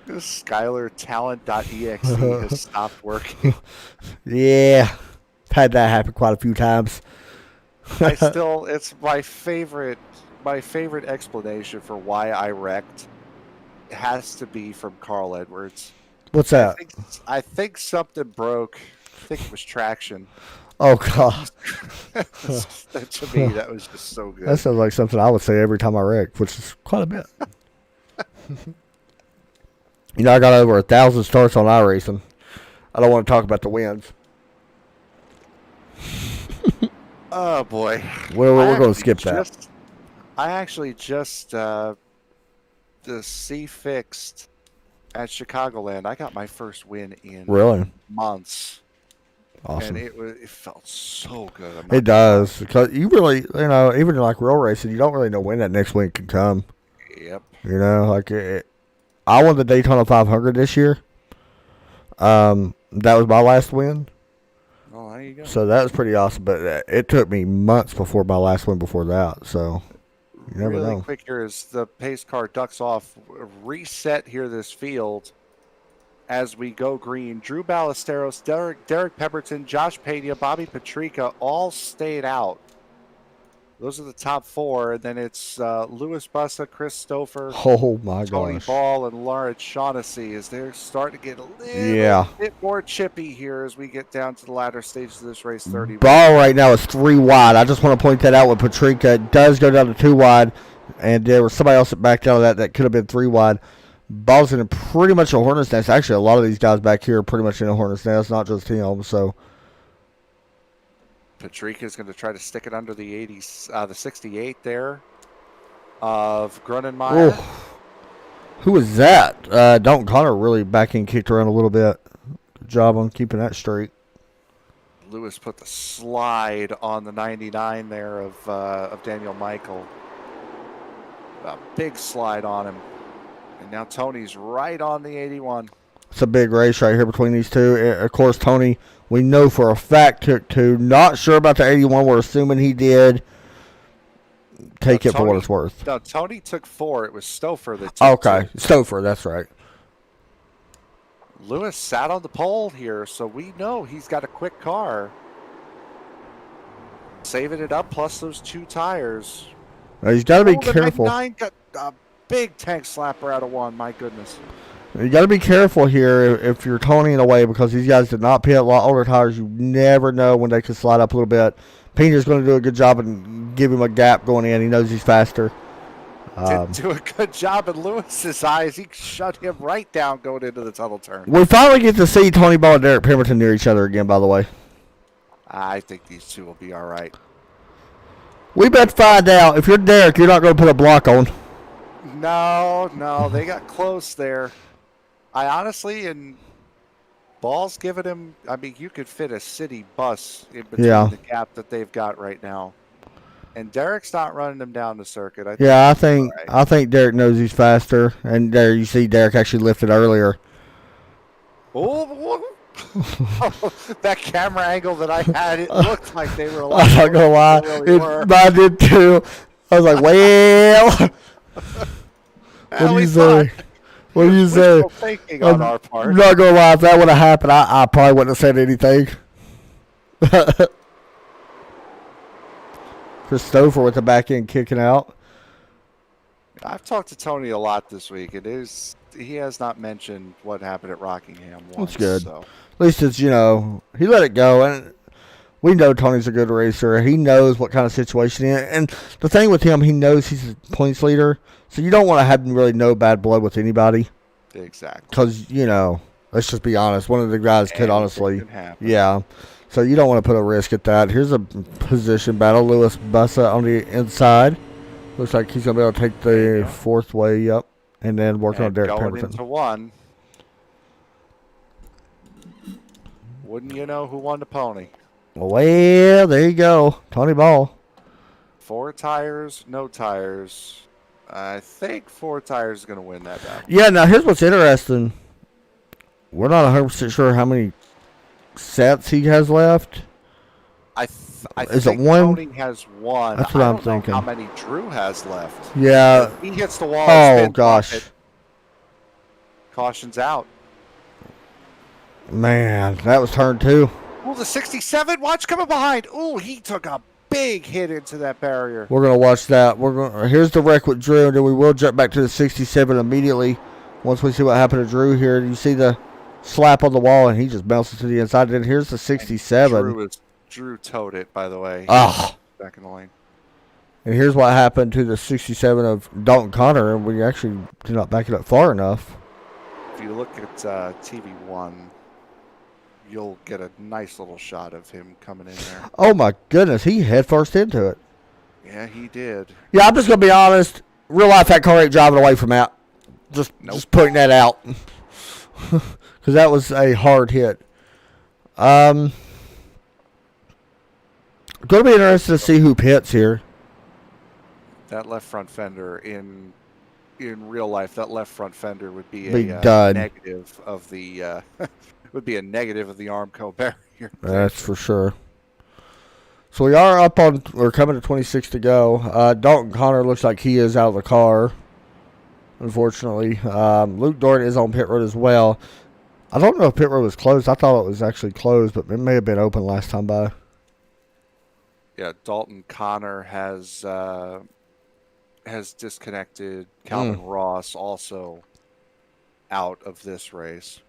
Skylar Talent.exe has stopped working. Yeah. Had that happen quite a few times. It's my favorite explanation for why I wrecked. It has to be from Carl Edwards. What's that? I think something broke. I think it was traction. Oh, God. To me, that was just so good. That sounds like something I would say every time I wreck, which is quite a bit. You know, I got over 1,000 starts on iRacing. I don't want to talk about the wins. Oh boy. Well, we're going to skip that. I actually just the C fixed at Chicagoland. I got my first win in Really? months. Awesome. And it felt so good. It does. Because you really, you know, even like real racing, you don't really know when that next win can come. Yep. You know, like I won the Daytona 500 this year. That was my last win. Oh, there you go. So that was pretty awesome. But it took me months before my last win before that. So you never really know. quick here as the pace car ducks off. Reset here this field as we go green. Drew Ballesteros, Derek Pemberton, Josh Pena, Bobby Patrica all stayed out. Those are the top 4. And then it's Louis Bussa, Chris Stouffer, Oh my Tony gosh. Ball, and Lawrence Shaughnessy as they're starting to get a little bit more chippy here as we get down to the latter stages of this race. 30. Ball right now is 3 wide. I just want to point that out with Patrica. It does go down to 2 wide, and there was somebody else that backed out of that could have been 3 wide. Ball's in pretty much a hornet's nest. Actually, a lot of these guys back here are pretty much in a hornet's nest, not just him. So Patrica is going to try to stick it under the 80s, the 68 there of Grunenmeyer. who was that? Dalton Connor really backing kicked around a little bit. Good job on keeping that straight. Lewis put the slide on the 99 there of Daniel Michael. A big slide on him. And now Tony's right on the 81. It's a big race right here between these two. Of course, Tony, we know for a fact took 2. Not sure about the 81. We're assuming he did. take No, it for what Tony- it's worth. No, Tony took 4. It was Stouffer that took Okay, 2. Stouffer, that's right. Lewis sat on the pole here, so we know he's got a quick car. Saving it up, plus those 2 tires. Now, he's got to be The careful. 99 got a big tank slapper out of 1. My goodness. You got to be careful here if you're Tonying away because these guys did not pit a lot older tires. You never know when they could slide up a little bit. Pena's going to do a good job and give him a gap going in. He knows he's faster. Didn't do a good job in Lewis's eyes. He shut him right down going into the tunnel turn. We finally get to see Tony Ball and Derek Pemberton near each other again, by the way. I think these 2 will be all right. We bet find out. If you're Derek, you're not going to put a block on. No, they got close there. I honestly, and Ball's giving him, I mean, you could fit a city bus in between the gap that they've got right now. And Derek's not running them down the circuit. I think Derek knows he's faster. And there you see Derek actually lifted earlier. Oh, that camera angle that I had, it looked like they were alive. I'm not going to lie. I did too. I was like, well. What do you say? What do you say? Thinking on our part. I'm not going to lie. If that would have happened, I probably wouldn't have said anything. Christopher with the back end kicking out. I've talked to Tony a lot this week. He has not mentioned what happened at Rockingham once. That's good. So. At least it's, he let it go. And we know Tony's a good racer. He knows what kind of situation he is. And the thing with him, he knows he's a points leader. So you don't want to have really no bad blood with anybody. Exactly. Because, let's just be honest. One of the guys could honestly. Yeah. So you don't want to put a risk at that. Here's a position battle. Lewis Bussa on the inside. Looks like he's going to be able to take the 4th way, yep. And then working on Derek Pemberton. Pemberton. Into 1. Wouldn't you know who won the pony? Well, there you go. Tony Ball. 4 tires, no tires. I think 4 tires is going to win that battle. Yeah, now here's what's interesting. We're not 100% sure how many sets he has left. I Is think it 1? Tony has 1. That's what I I'm don't know thinking. how many Drew has left. Yeah. If he hits the wall. Oh, gosh. Caution's out. Man, that was turn 2. Oh, the 67. Watch coming behind. Oh, he took a big hit into that barrier. We're going to watch that. Here's the wreck with Drew, and then we will jump back to the 67 immediately once we see what happened to Drew here. You see the slap on the wall, and he just bounces to the inside. Then here's the 67. Drew towed it, by the way. Back in the lane. And here's what happened to the 67 of Dalton Connor, and we actually did not back it up far enough. If you look at TV1, you'll get a nice little shot of him coming in there. Oh, my goodness. He head first into it. Yeah, he did. Yeah, I'm just going to be honest. Real life, that car ain't driving away from that. Just putting that out. Because that was a hard hit. Going to be interested to see who pits here. That left front fender in real life, that left front fender would be a negative of the would be a negative of the Armco barrier. That's for sure. So we are up on, we're coming to 26 to go. Dalton Connor looks like he is out of the car, unfortunately. Luke Dort is on pit road as well. I don't know if pit road was closed. I thought it was actually closed, but it may have been open last time by. Yeah, Dalton Connor has disconnected. Calvin Ross also out of this race.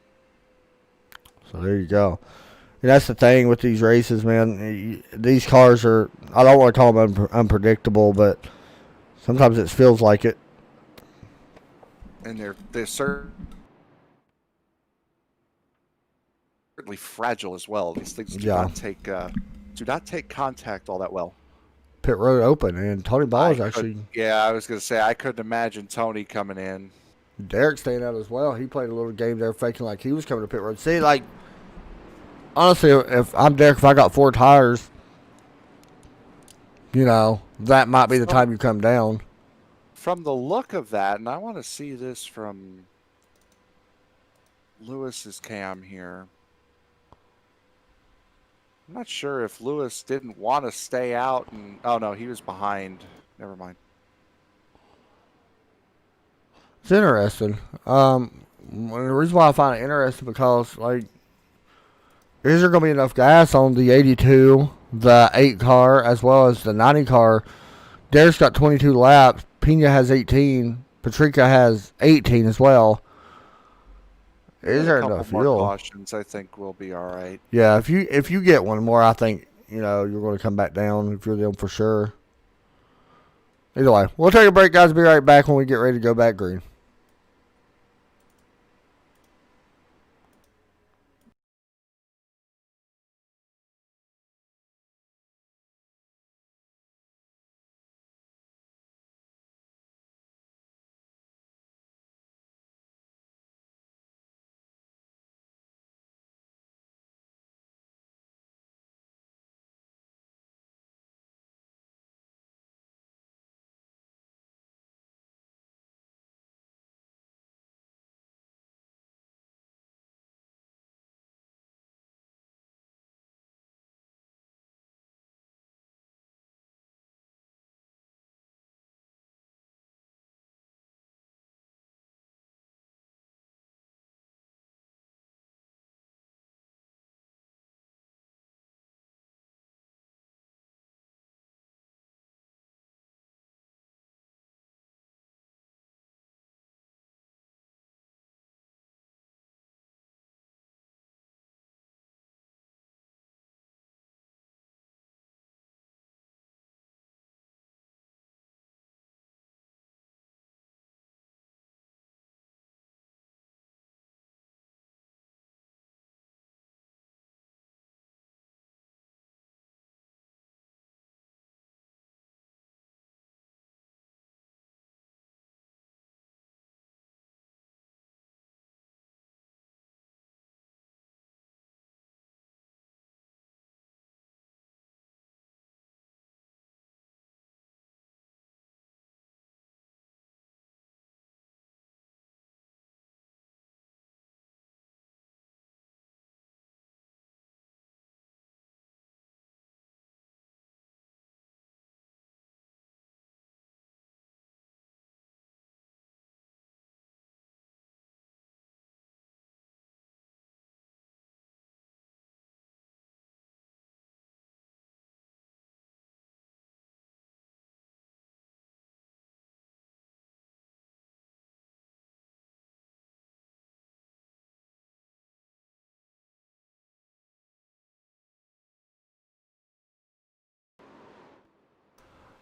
So there you go. And that's the thing with these races, man. These cars are, I don't want to call them unpredictable, but sometimes it feels like it. And they're certainly fragile as well. These things do not take contact all that well. Pit road open, and Tony Ball is actually. Yeah, I was going to say, I couldn't imagine Tony coming in. Derek staying out as well. He played a little game there, faking like he was coming to pit road. See, like, honestly, if I'm Derek, if I got 4 tires, that might be the time you come down. From the look of that, and I want to see this from Lewis's cam here. I'm not sure if Lewis didn't want to stay out, and oh no, he was behind never mind. It's interesting. The reason why I find it interesting because like, is there going to be enough gas on the 82, the 8 car, as well as the 90 car? Derek's got 22 laps. Pena has 18. Patricia has 18 as well. Is there enough more fuel? cautions, I think we'll be all right. Yeah, if you get one more, I think you're going to come back down if you're them for sure. Either way, we'll take a break, guys. Be right back when we get ready to go back green.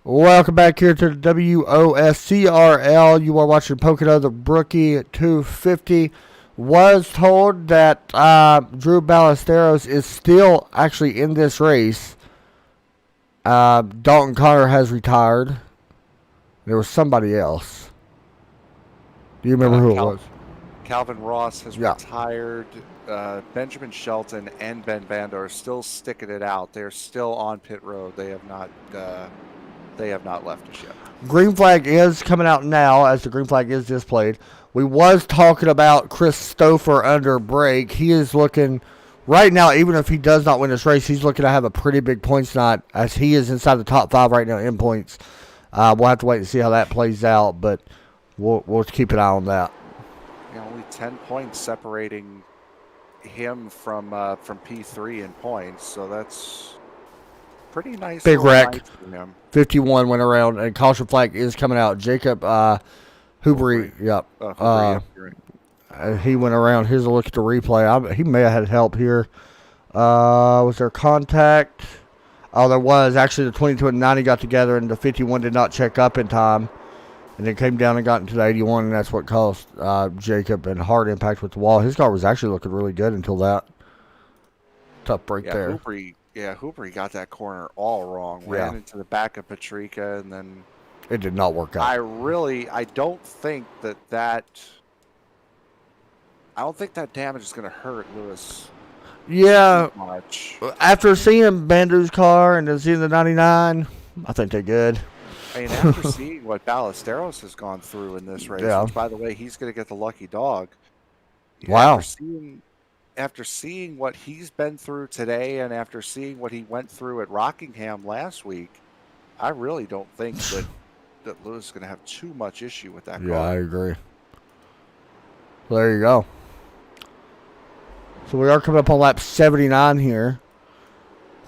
Welcome back here to the WOSCRL. You are watching Pocono the Brookie 250. Was told that Drew Ballesteros is still actually in this race. Dalton Connor has retired. There was somebody else. Do you remember who it was? Calvin Ross has retired. Benjamin Shelton and Ben Banda are still sticking it out. They're still on pit road. They have not left us yet. Green flag is coming out now as the green flag is displayed. We was talking about Chris Stouffer under break. He is looking right now, even if he does not win this race, he's looking to have a pretty big points night as he is inside the top 5 right now in points. We'll have to wait and see how that plays out, but we'll keep an eye on that. Only 10 points separating him from P3 in points, so that's pretty nice. Big wreck. 51 went around, and caution flag is coming out. Jacob Hubry, yep. He went around. Here's a look at the replay. He may have had help here. Was there contact? Oh, there was. Actually, the 22 and 90 got together, and the 51 did not check up in time. And then came down and got into the 81, and that's what caused Jacob and hard impact with the wall. His car was actually looking really good until that. Tough break there. Hooper got that corner all wrong. Ran into the back of Patrica, and then it did not work out. I don't think that damage is going to hurt Lewis. Yeah. Much. After seeing Bandu's car and then seeing the 99, I think they're good. I mean, after seeing what Ballesteros has gone through in this race, which, by the way, he's going to get the lucky dog. Wow. After seeing what he's been through today and after seeing what he went through at Rockingham last week, I really don't think that Lewis is going to have too much issue with that Yeah, car. I agree. Well, there you go. So we are coming up on lap 79 here.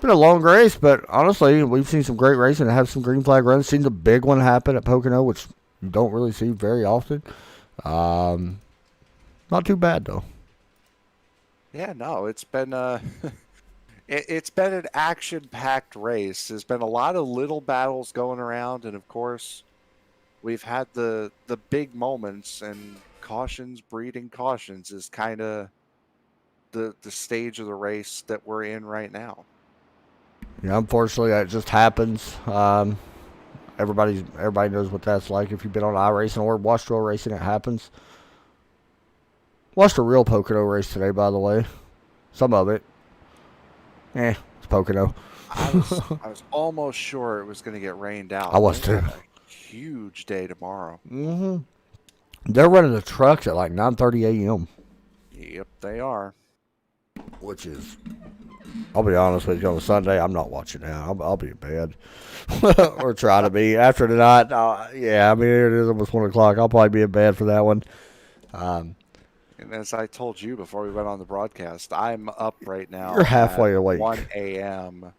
Been a long race, but honestly, we've seen some great racing and have some green flag runs. Seen the big one happen at Pocono, which you don't really see very often. Not too bad though. Yeah, no, it's been it's been an action-packed race. There's been a lot of little battles going around, and of course, we've had the big moments, and cautions breeding cautions is kind of the stage of the race that we're in right now. Yeah, unfortunately, that just happens. Everybody knows what that's like. If you've been on iRacing or WOSCRL racing, it happens. Watched a real Pocono race today, by the way. Some of it. It's Pocono. I was almost sure it was going to get rained out. I was too. A huge day tomorrow. Mm-hmm. They're running the trucks at like 9:30 a.m. Yep, they are. Which is, I'll be honest with you, on a Sunday, I'm not watching that. I'll be in bed. Or try to be. After tonight, yeah, I mean, it is almost 1 o'clock. I'll probably be in bed for that one. And as I told you before we went on the broadcast, I'm up right now. You're halfway at awake. 1 a.m.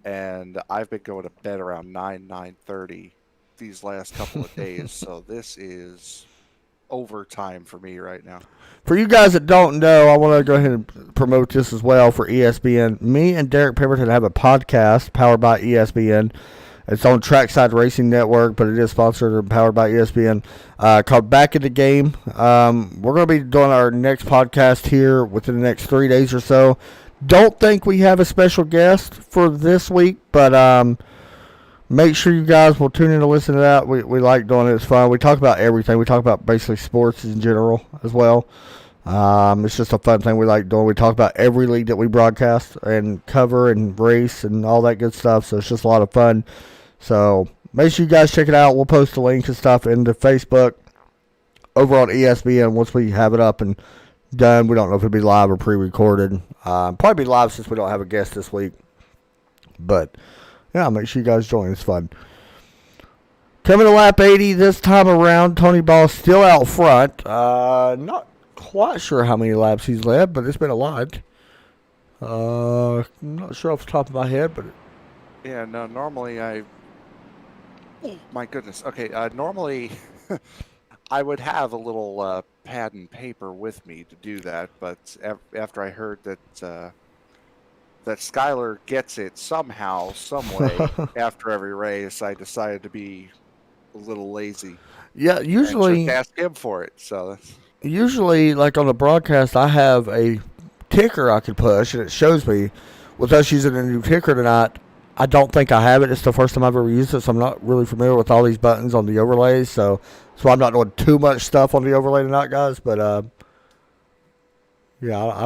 And I've been going to bed around 9:30 these last couple of days. So this is overtime for me right now. For you guys that don't know, I want to go ahead and promote this as well for ESPN. Me and Derek Pemberton have a podcast powered by ESPN. It's on Trackside Racing Network, but it is sponsored and powered by ESPN, called Back in the Game. We're going to be doing our next podcast here within the next 3 days or so. Don't think we have a special guest for this week, but make sure you guys will tune in to listen to that. We like doing it. It's fun. We talk about everything. We talk about basically sports in general as well. It's just a fun thing we like doing. We talk about every league that we broadcast and cover and race and all that good stuff. So it's just a lot of fun. So make sure you guys check it out. We'll post the links and stuff into Facebook over on ESPN once we have it up and done. We don't know if it'll be live or pre-recorded. Probably be live since we don't have a guest this week. But yeah, make sure you guys join. It's fun. Coming to lap 80 this time around. Tony Ball still out front. Not quite sure how many laps he's led, but it's been a lot. I'm not sure off the top of my head, but Yeah, no, normally oh, my goodness. Okay, normally I would have a little pad and paper with me to do that, but after I heard that that Skylar gets it somehow, some way, after every race, I decided to be a little lazy. yeah, And usually, just ask him for it. So that's, like on the broadcast, I have a ticker I can push, and it shows me. With us using a new ticker tonight, I don't think I have it. It's the first time I've ever used it, so I'm not really familiar with all these buttons on the overlays. So that's why I'm not doing too much stuff on the overlay tonight, guys. But yeah, I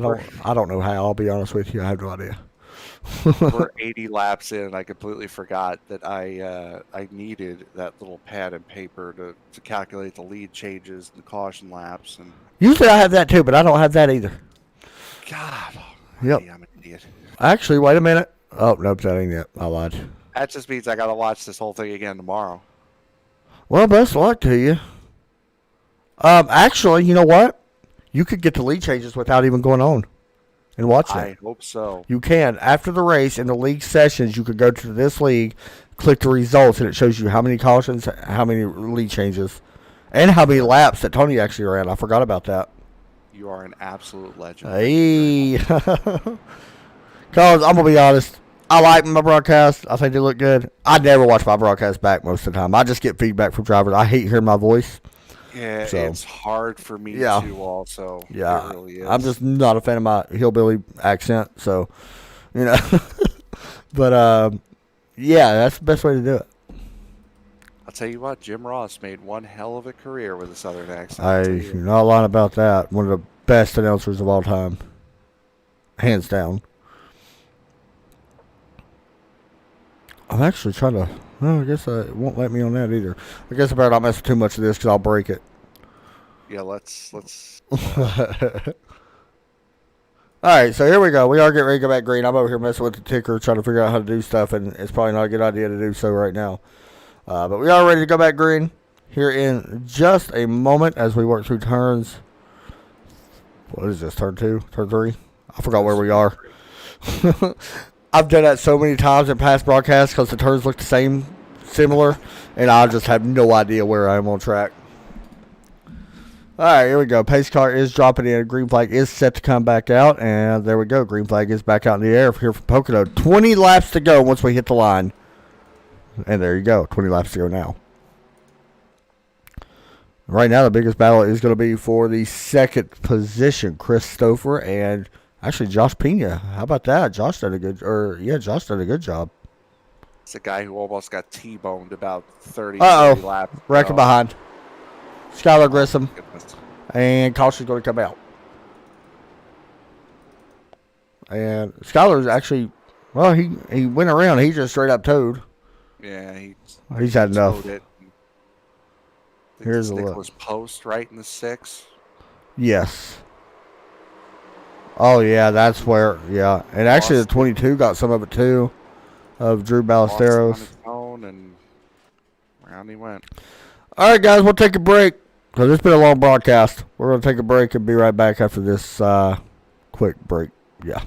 don't know how. I'll be honest with you, I have no idea. we're 80 laps in, and I completely forgot that I needed that little pad and paper to calculate the lead changes, the caution laps, and Usually I have that too, but I don't have that either. God, Yep. I'm an idiot. Actually, wait a minute. Oh, nope, that ain't it. I lied. That just means I got to watch this whole thing again tomorrow. Well, best of luck to you. Actually, you know what? You could get the lead changes without even going on and watching I it. hope so. You can. After the race in the league sessions, you could go to this league, click the results, and it shows you how many cautions, how many lead changes, and how many laps that Tony actually ran. I forgot about that. You are an absolute legend. Hey. Because I'm going to be honest, I like my broadcast. I think they look good. I never watch my broadcast back most of the time. I just get feedback from drivers. I hate hearing my voice. Yeah, So, it's hard for me yeah. to also. Yeah, It really is. I'm just not a fan of my hillbilly accent, so, you know. But, yeah, that's the best way to do it. I'll tell you what, Jim Ross made one hell of a career with a Southern accent. I'll tell You're you. not lying about that. One of the best announcers of all time. Hands down. I'm actually trying to... Well, I guess it won't let me on that either. I guess I better not mess with too much of this because I'll break it. Yeah, let's. Alright, so here we go. We are getting ready to go back green. I'm over here messing with the ticker, trying to figure out how to do stuff, and it's probably not a good idea to do so right now. But we are ready to go back green here in just a moment as we work through turns. What is this, turn 2? Turn 3? I forgot where we are. I've done that so many times in past broadcasts because the turns look the same, similar, and I just have no idea where I am on track. All right, here we go. Pace car is dropping in. Green flag is set to come back out, and there we go. Green flag is back out in the air here from Pocono. 20 laps to go once we hit the line. And there you go. 20 laps to go now. Right now, the biggest battle is going to be for the second position. Chris Stouffer and actually Josh Pena. How about that? Josh did a good job. It's a guy who almost got T-boned about 30 laps. Wrecking behind. Skylar Grissom. Goodness. And caution's going to come out. And Skylar's actually, well, he went around. He just straight up towed. Yeah, He's had enough. It. Here's a Nicholas look. Post right in the 6. Yes. Oh, yeah, that's where, yeah. And actually the 22 got some of it, too, of Drew Ballesteros. On his own, and around he went. All right, guys, we'll take a break because it's been a long broadcast. We're going to take a break and be right back after this quick break. Yeah.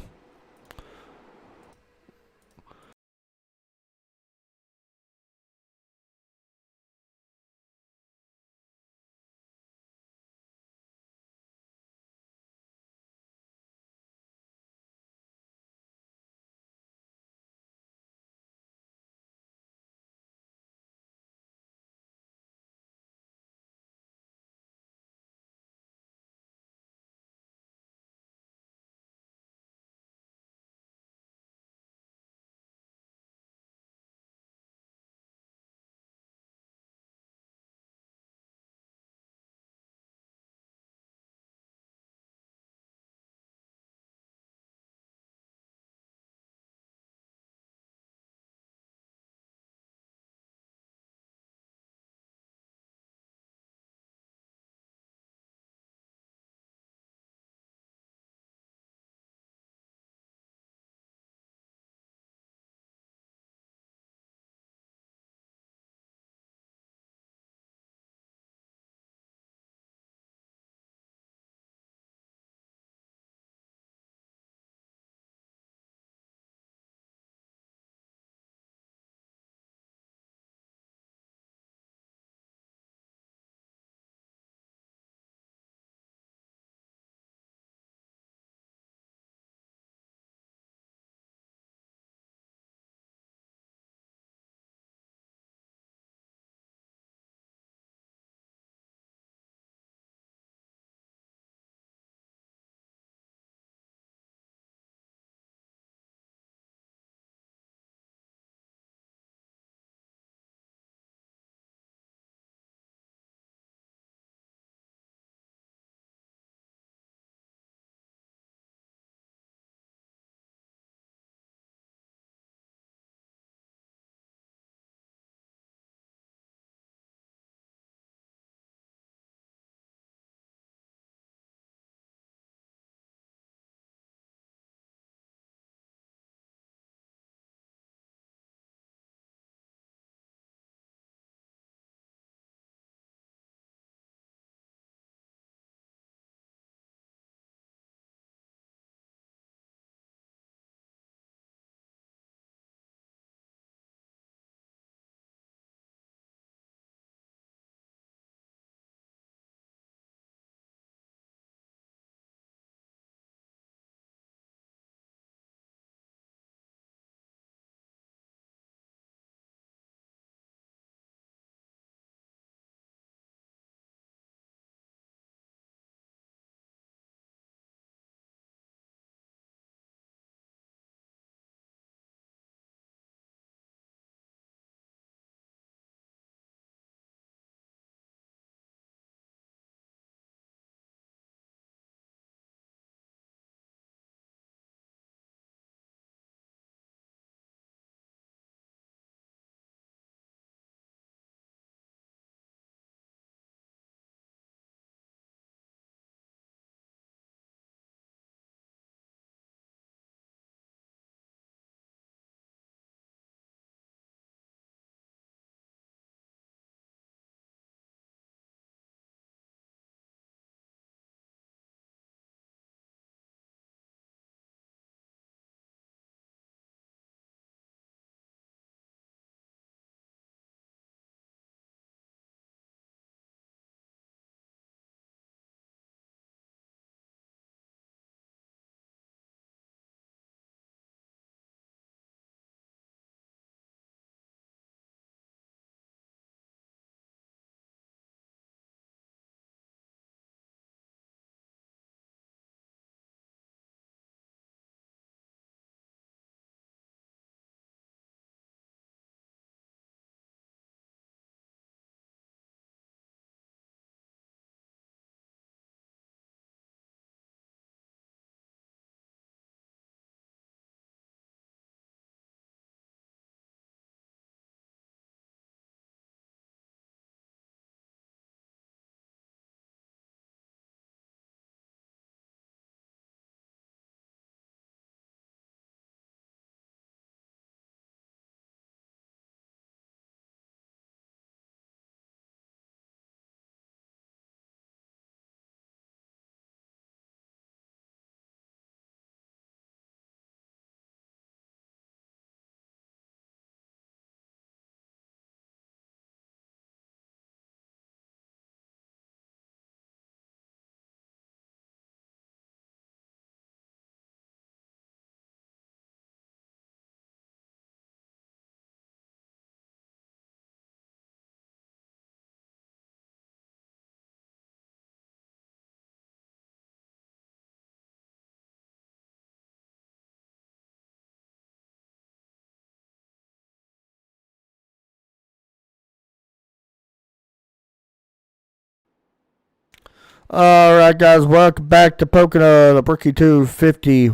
All right, guys, welcome back to Pocono, the Brookie 250.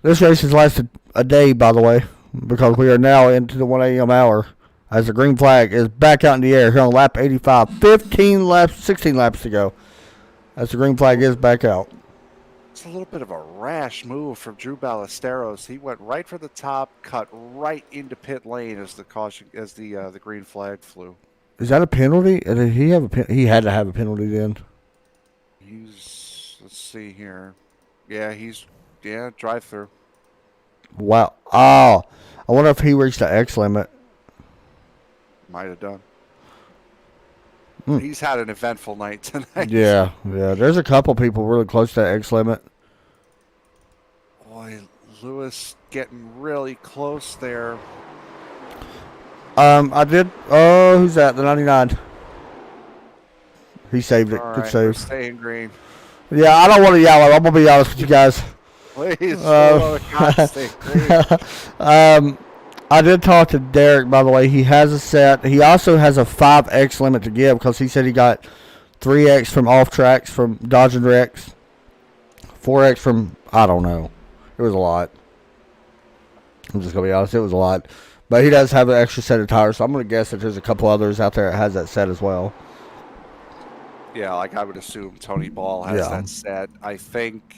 This race has lasted a day, by the way, because we are now into the 1 a.m. hour as the green flag is back out in the air here on lap 85. 16 laps to go as the green flag is back out. It's a little bit of a rash move from Drew Ballesteros. He went right for the top, cut right into pit lane as the green flag flew. Is that a penalty? Did he have he had to have a penalty then. Let's see here. Yeah, drive through. Wow. Oh, I wonder if he reached the X limit. Might have done. He's had an eventful night tonight. Yeah. There's a couple people really close to that X limit. Boy, Lewis getting really close there. I did. Oh, who's that? The 99. He saved it. All Good right, save. we're staying green. Yeah, I don't want to yell. I'm gonna be honest with you guys. Please, stay green. I did talk to Derek, by the way. He has a set. He also has a 5X limit to give because he said he got 3X from off tracks from dodging wrecks, 4X from I don't know. It was a lot. I'm just gonna be honest. It was a lot. But he does have an extra set of tires, so I'm going to guess that there's a couple others out there that has that set as well. Yeah, like I would assume Tony Ball has that set. I think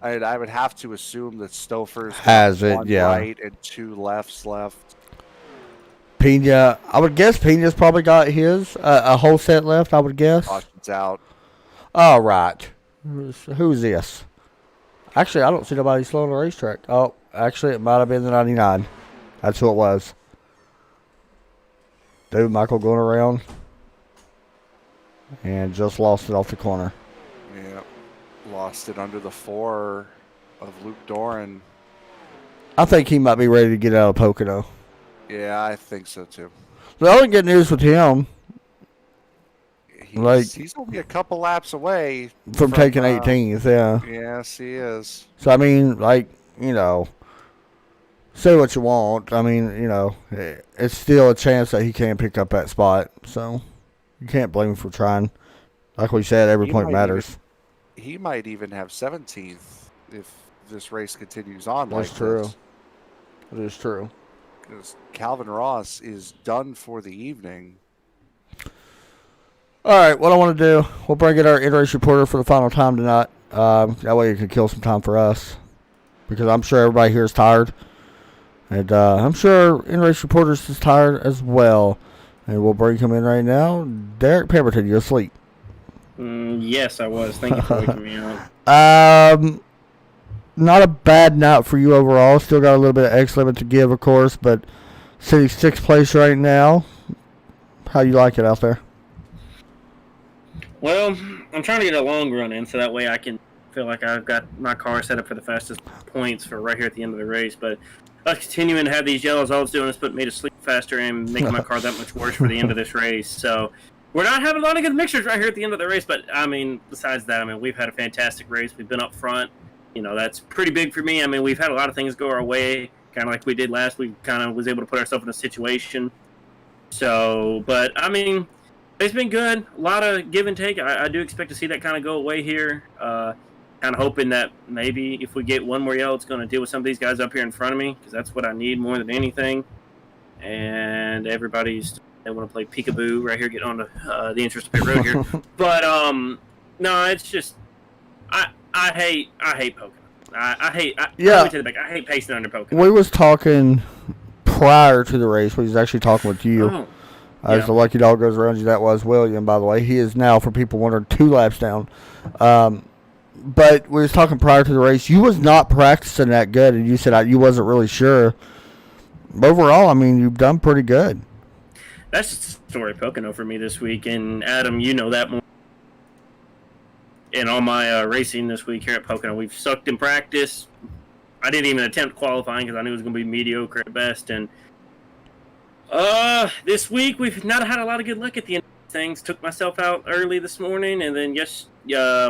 I would have to assume that Stouffer's has it, one yeah. right and 2 lefts left. Pena, I would guess Pena's probably got his, a whole set left, I would guess. Caution's out. All right. Who's this? Actually, I don't see nobody slow on the racetrack. Oh, actually, it might have been the 99. That's who it was. Dude, Michael going around. And just lost it off the corner. Yeah. Lost it under the 4 of Luke Doran. I think he might be ready to get out of Pocono. Yeah, I think so too. The only good news with him, he's only a couple laps away from taking 18th, yeah. Yes, he is. So, I mean, say what you want. I mean, it's still a chance that he can pick up that spot. So, you can't blame him for trying. Like we said, every point matters. He might even have 17th if this race continues on like this. That's true. It is true. Because Calvin Ross is done for the evening. All right, what I want to do, we'll bring in our in-race reporter for the final time tonight. That way it can kill some time for us. Because I'm sure everybody here is tired. And I'm sure in-race reporters is tired as well. And we'll bring him in right now. Derek Pemberton, you asleep? Yes, I was. Thank you for waking me up. Not a bad night for you overall. Still got a little bit of X limit to give, of course. But sitting 6th place right now. How you like it out there? Well, I'm trying to get a long run in so that way I can feel like I've got my car set up for the fastest points for right here at the end of the race. But us continuing to have these yellows, all it's doing is putting me to sleep faster and making my car that much worse for the end of this race. So we're not having a lot of good mixtures right here at the end of the race. But, I mean, besides that, I mean, we've had a fantastic race. We've been up front. That's pretty big for me. I mean, we've had a lot of things go our way, kind of like we did last week. Kind of was able to put ourselves in a situation. So, but, I mean, it's been good. A lot of give and take. I do expect to see that kind of go away here. Kind of hoping that maybe if we get one more yellow, it's going to deal with some of these guys up here in front of me because that's what I need more than anything. And they want to play peekaboo right here, get on the interest pit road here. But no, it's just I hate Pocono. I hate pacing under Pocono. We was talking prior to the race. We was actually talking with you. Oh. As the lucky dog goes around you, that was William, by the way. He is now, for people wondering, 2 laps down. But we was talking prior to the race. You was not practicing that good, and you said you wasn't really sure. Overall, I mean, you've done pretty good. That's the story of Pocono for me this week. And, Adam, you know that more. In all my racing this week here at Pocono, we've sucked in practice. I didn't even attempt qualifying because I knew it was going to be mediocre at best. And this week we've not had a lot of good luck at the end of things. Took myself out early this morning, and then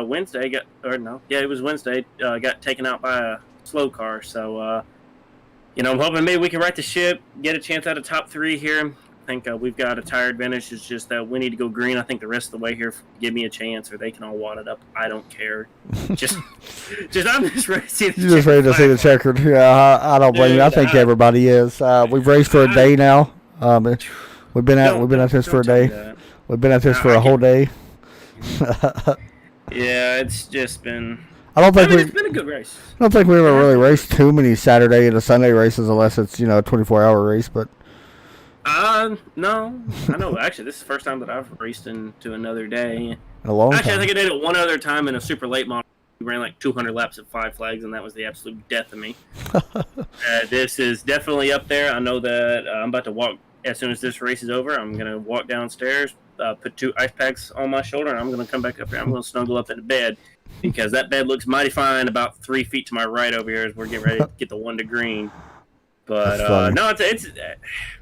Wednesday it was Wednesday. Got taken out by a slow car. So I'm hoping maybe we can right the ship, get a chance at a top 3 here. think we've got a tire advantage. It's just that we need to go green. I think the rest of the way here, give me a chance, or they can all wad it up. I don't care. just I'm just ready to see the You're just ready to see the checkered. Yeah, I don't blame you. I think everybody is. We've raced for a day now. We've been at this for a day. We've been at this for a whole day. Yeah, it's just been. It's been a good race. I don't think we ever really raced too many Saturday and Sunday races unless it's, a 24-hour race. But no, I know. Actually, this is the first time that I've raced into another day. In a long time. Actually, I think I did it one other time in a super late model. We ran like 200 laps at 5 Flags, and that was the absolute death of me. This is definitely up there. I know that I'm about to walk as soon as this race is over. I'm gonna walk downstairs, put 2 ice packs on my shoulder, and I'm gonna come back up here. I'm gonna snuggle up in the bed. Because that bed looks mighty fine about 3 feet to my right over here as we're getting ready to get the 1 to green. But no, it's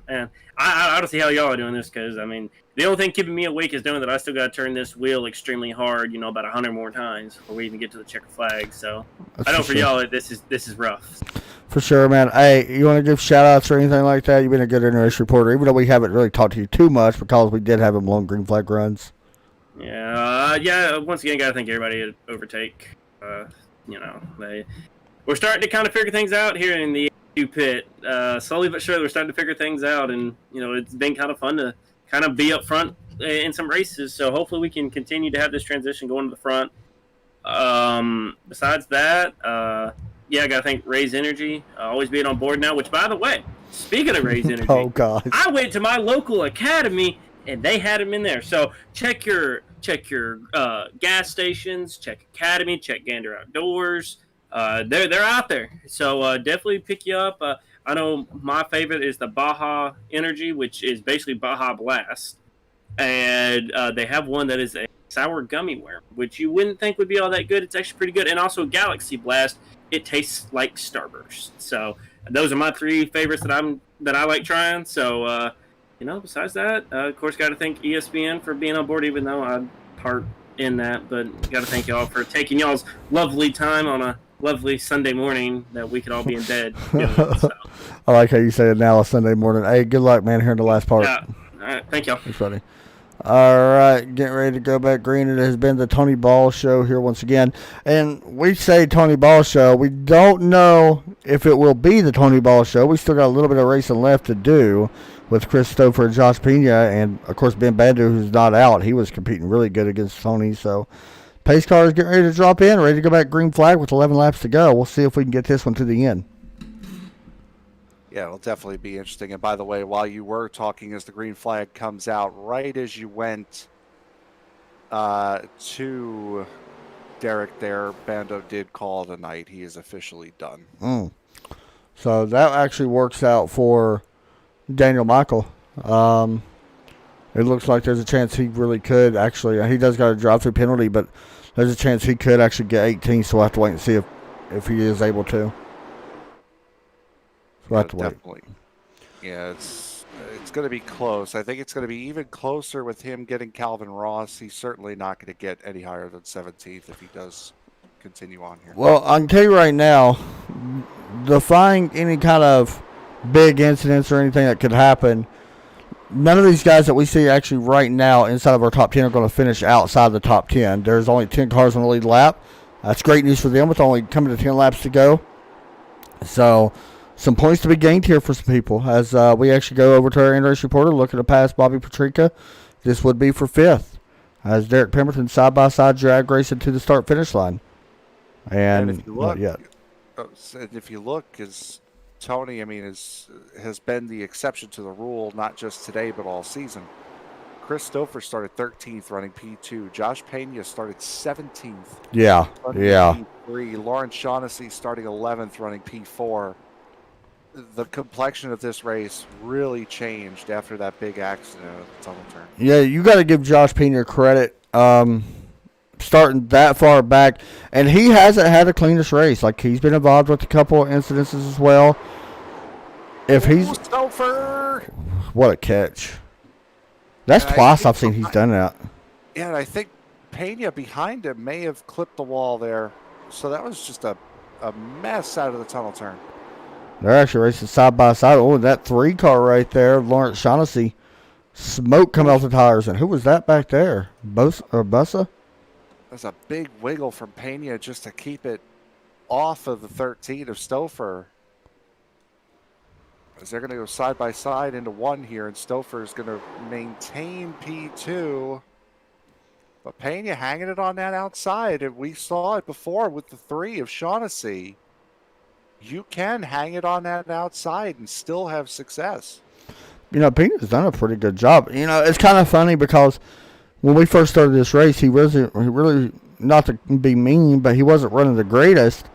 man, I don't see how y'all are doing this because I mean the only thing keeping me awake is knowing that I still got to turn this wheel extremely hard, about 100 more times before we even get to the checker flag. So I know for y'all this is rough. For sure, man. Hey, you want to give shout outs or anything like that? You've been a good interrace reporter, even though we haven't really talked to you too much because we did have them long green flag runs. Yeah. Once again, gotta thank everybody at Overtake. We're starting to kind of figure things out here in the AU pit. Slowly but surely, we're starting to figure things out, and it's been kind of fun to kind of be up front in some races. So hopefully, we can continue to have this transition going to the front. Besides that, I gotta thank Raise Energy, always being on board now. Which, by the way, speaking of Raise Energy, oh god, I went to my local academy. And they had them in there. So check your gas stations, check Academy, check Gander Outdoors. They're out there. So definitely pick you up. I know my favorite is the Baja Energy, which is basically Baja Blast. And they have one that is a sour gummy worm, which you wouldn't think would be all that good. It's actually pretty good. And also Galaxy Blast. It tastes like Starburst. So those are my 3 favorites that I like trying. So besides that, of course, got to thank ESPN for being on board, even though I'm part in that. But got to thank y'all for taking y'all's lovely time on a lovely Sunday morning that we could all be in bed doing it, so. I like how you say it now, a Sunday morning. Hey, good luck, man, here in the last part. Yeah. All right. Thank y'all. Thanks, buddy. All right, getting ready to go back green. It has been the Tony Ball Show here once again. And we say Tony Ball Show. We don't know if it will be the Tony Ball Show. We still got a little bit of racing left to do with Chris Stouffer and Josh Pena. And, of course, Ben Bandu, who's not out. He was competing really good against Tony. So, pace car is getting ready to drop in, ready to go back green flag with 11 laps to go. We'll see if we can get this one to the end. Yeah, it'll definitely be interesting. And by the way, while you were talking, as the green flag comes out, right as you went to Derek there, Bando did call it a night. He is officially done. So that actually works out for Daniel Michael. It looks like there's a chance he really could actually. He does got a drive-through penalty, but there's a chance he could actually get 18. So we'll have to wait and see if he is able to. We'll have to wait. Definitely. Yeah, it's going to be close. I think it's going to be even closer with him getting Calvin Ross. He's certainly not going to get any higher than 17th if he does continue on here. Well, I can tell you right now, defying any kind of big incidents or anything that could happen, none of these guys that we see actually right now inside of our top 10 are going to finish outside the top 10. There's only 10 cars on the lead lap. That's great news for them with only coming to 10 laps to go. So some points to be gained here for some people as we actually go over to our in-race reporter looking to pass Bobby Petrika. This would be for 5th as Derek Pemberton side-by-side drag racing to the start-finish line. And if you look, not yet. If you look, is Tony, has been the exception to the rule, not just today, but all season. Chris Stouffer started 13th running P2. Josh Pena started 17th. Yeah. P3. Lawrence Shaughnessy starting 11th running P4. The complexion of this race really changed after that big accident at the tunnel turn. Yeah, you got to give Josh Pena credit starting that far back. And he hasn't had the cleanest race. Like, he's been involved with a couple of incidences as well. If he's... Stouffer! What a catch. That's twice I've seen he's done that. Yeah, and I think Pena behind him may have clipped the wall there. So that was just a mess out of the tunnel turn. They're actually racing side by side. Oh, that 3 car right there, Lawrence Shaughnessy. Smoke coming off the tires. And who was that back there? Bussa? There's a big wiggle from Pena just to keep it off of the 13 of Stouffer. As they're going to go side by side into one here, and Stouffer is going to maintain P2. But Pena hanging it on that outside, and we saw it before with the 3 of Shaughnessy. You can hang it on that outside and still have success. You know, Pena's done a pretty good job. You know, it's kind of funny because when we first started this race, he really, not to be mean, but he wasn't running the greatest.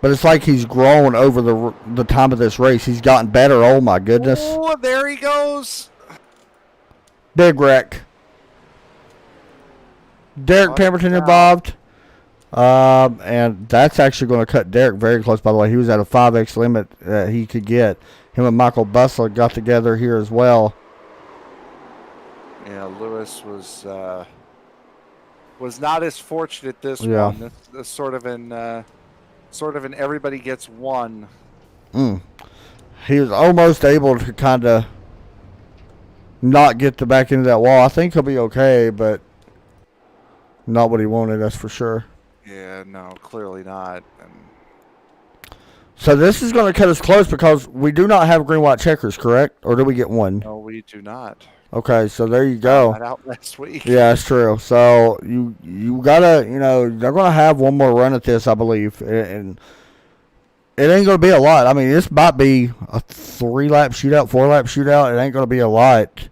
But it's like he's grown over the time of this race. He's gotten better. Oh, my goodness. Oh, there he goes. Big wreck. Derek Pemberton involved. And that's actually going to cut Derek very close, by the way. He was at a 5X limit that he could get. Him and Michael Bussler got together here as well. Yeah, Lewis was not as fortunate this one. This sort of an everybody gets one. He was almost able to kind of not get the back into that wall. I think he'll be okay, but not what he wanted, that's for sure. Yeah, no, clearly not. So this is going to cut us close because we do not have green-white checkers, correct? Or do we get one? No, we do not. Okay, so there you go. Got out last week. Yeah, that's true. So you gotta, you know, they're gonna have one more run at this, I believe, and it ain't gonna be a lot. I mean, this might be a 3-lap shootout, 4-lap shootout. It ain't gonna be a lot.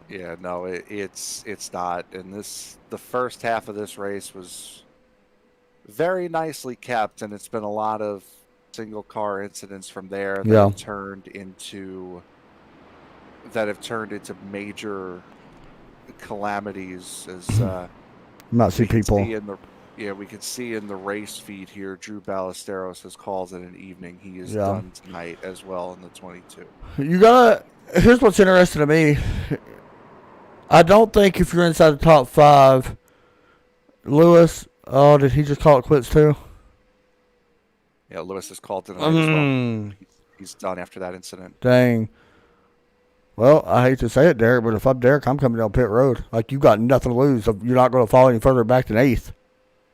Yeah, no, it's not. And the first half of this race was very nicely kept, and it's been a lot of single car incidents from there that have turned into major calamities. As not see people. We can see in the race feed here, Drew Ballesteros has called it an evening. He is done tonight as well in the 22. Here's what's interesting to me. I don't think if you're inside the top 5, Lewis. Oh, did he just call it quits too? Yeah, Lewis has called tonight as well. He's done after that incident. Dang. Well, I hate to say it, Derek, but if I'm Derek, I'm coming down pit road. Like, you got nothing to lose. You're not going to fall any further back than 8th.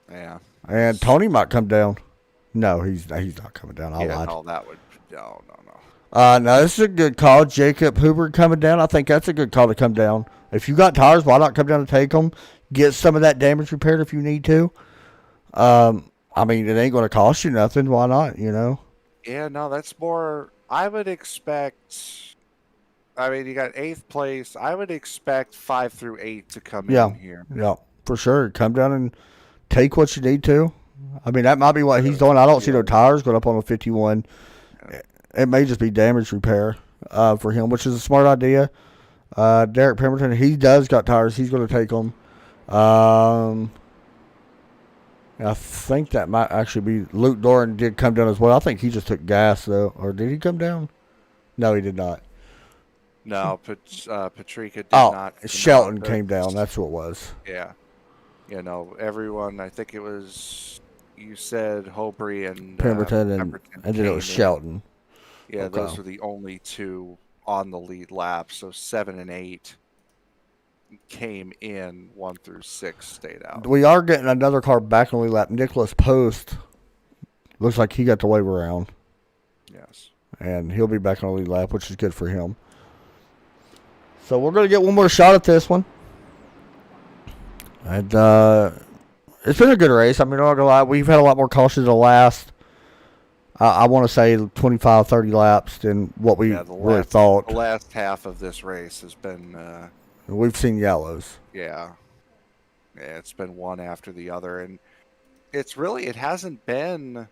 Yeah. And Tony might come down. No, he's not coming down. I lied. No, that would... No. No, this is a good call. Jacob Huber coming down. I think that's a good call to come down. If you got tires, why not come down and take them? Get some of that damage repaired if you need to. I mean, it ain't going to cost you nothing. Why not, you know? Yeah, no, that's more... I would expect... I mean, you got 8th place. I would expect 5 through 8 to come in here. Yeah, for sure. Come down and take what you need to. I mean, that might be what he's doing. I don't see no tires going up on a 51. It may just be damage repair for him, which is a smart idea. Derek Pemberton, he does got tires. He's going to take them. I think that might actually be Luke Doran did come down as well. I think he just took gas, though. Or did he come down? No, he did not. No, Patrica did not. Shelton came down. That's what it was. Yeah. You know, everyone, I think it was, you said Hobry and Pemberton, and then it was Shelton. Yeah, okay. Those were the only 2 on the lead lap. So 7 and 8 came in, 1 through 6 stayed out. We are getting another car back on the lead lap. Nicholas Post looks like he got the wave around. Yes. And he'll be back on the lead lap, which is good for him. So we're going to get one more shot at this one. And it's been a good race. I mean, I'm not going to lie. We've had a lot more cautions the last, I want to say 25, 30 laps than what we really thought. The last half of this race has been... we've seen yellows. Yeah. It's been one after the other. And it hasn't been...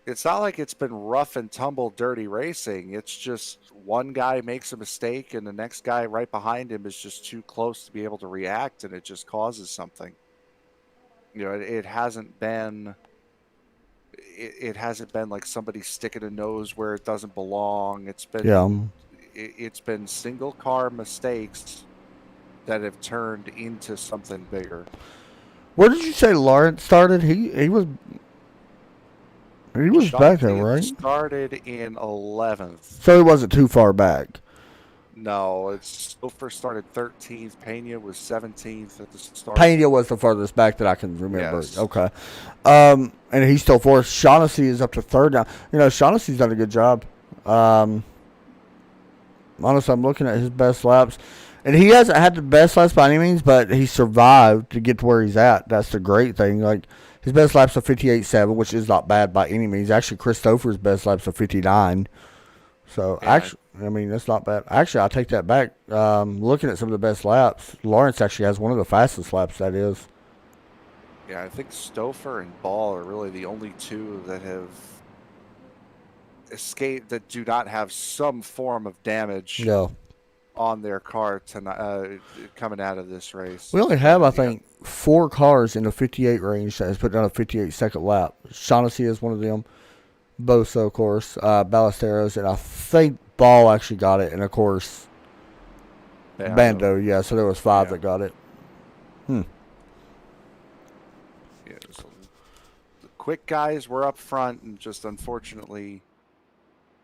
It's not like it's been rough and tumble, dirty racing. It's just one guy makes a mistake and the next guy right behind him is just too close to be able to react, and it just causes something. You know, it hasn't been like somebody sticking a nose where it doesn't belong. It's been single car mistakes that have turned into something bigger. Where did you say Lawrence started? He was back there, right? Started in 11th. So he wasn't too far back. No, it's Stouffer started 13th. Pena was 17th at the start. Pena was the furthest back that I can remember. Yes. Okay. And he's still fourth. Shaughnessy is up to third now. You know, Shaughnessy's done a good job. Honestly, I'm looking at his best laps. And he hasn't had the best laps by any means, but he survived to get to where he's at. That's the great thing. Like, his best laps are 58.7, which is not bad by any means. Actually, Christopher's best laps are 59. So, Yeah. actually, I mean, that's not bad. Actually, I'll take that back. Looking at some of the best laps, Lawrence actually has one of the fastest laps, that is. Yeah, I think Stouffer and Ball are really the only two that have escaped, that do not have some form of damage Yeah. on their car tonight, coming out of this race. We only have, I think, 4 cars in the 58 range that has put down a 58-second lap. Shaughnessy is one of them. Bosa, of course. Ballesteros, and I think Ball actually got it. And, of course, Bando. Yeah, so there was 5 that got it. Yeah, so the quick guys were up front, and just unfortunately,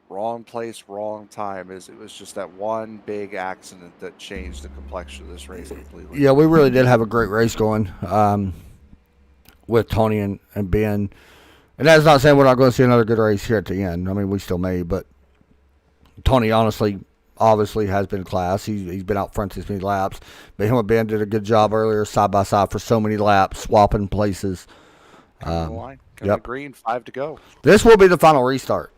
wrong place, wrong time. It was just that one big accident that changed the complexion of this race completely. Yeah, we really did have a great race going with Tony and Ben. And that's not saying we're not going to see another good race here at the end. I mean, we still may, but Tony, honestly, obviously has been class. He's been out front this many laps. But him and Ben did a good job earlier, side by side, for so many laps, swapping places. Coming the line. Yep. Green, 5 to go. This will be the final restart.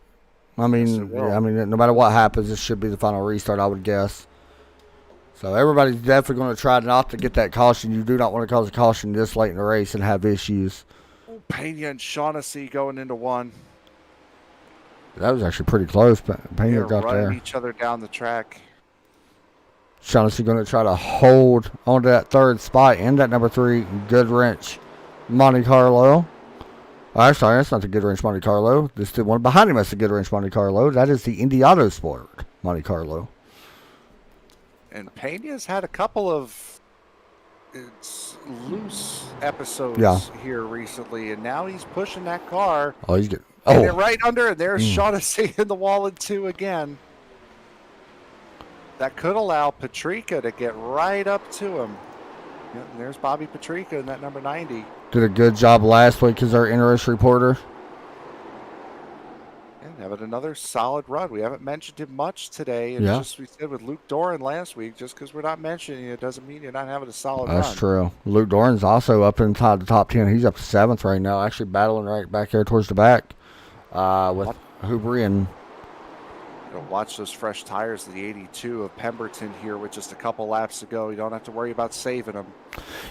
I mean, Yes, it will. no matter what happens, this should be the final restart, I would guess. So everybody's definitely going to try not to get that caution. You do not want to cause a caution this late in the race and have issues. Pena and Shaughnessy going into one. That was actually pretty close, but Pena They're got running there. each other down the track. Shaughnessy going to try to hold onto that third spot and that number 3 good wrench Monte Carlo. Sorry, that's not the good wrench Monte Carlo. This the one behind him. That's the good wrench Monte Carlo. That is the Indy Auto Sport Monte Carlo. And Pena's had a couple of loose episodes here recently, and now he's pushing that car. Oh, he's good. And they're Oh, right under, and there's Shaughnessy in the wall in 2 again. That could allow Patrica to get right up to him. Yeah, and there's Bobby Patrica in that number 90. did a good job last week as our interest reporter. And having another solid run. We haven't mentioned him much today. And Yeah. just we said with Luke Doran last week, just because we're not mentioning it doesn't mean you're not having a solid run. That's true. Luke Doran's also up inside the top 10. He's up to 7th right now, actually battling right back there towards the back with Hoovery and Watch those fresh tires of the 82 of Pemberton here with just a couple laps to go. You don't have to worry about saving them.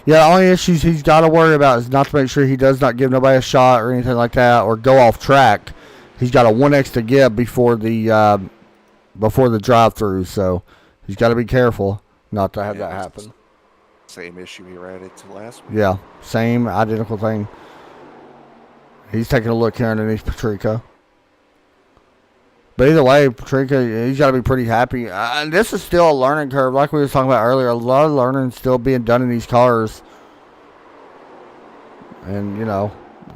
yeah, the only issues he's got to worry about is not to make sure he does not give nobody a shot or anything like that or go off track. He's got a 1x to give before the drive-through, so he's got to be careful not to have that happen. Same issue he ran into last week. Yeah, same identical thing. He's taking a look here underneath Patrica. But either way, Patrica, he's got to be pretty happy. And this is still a learning curve, like we were talking about earlier. A lot of learning still being done in these cars. And,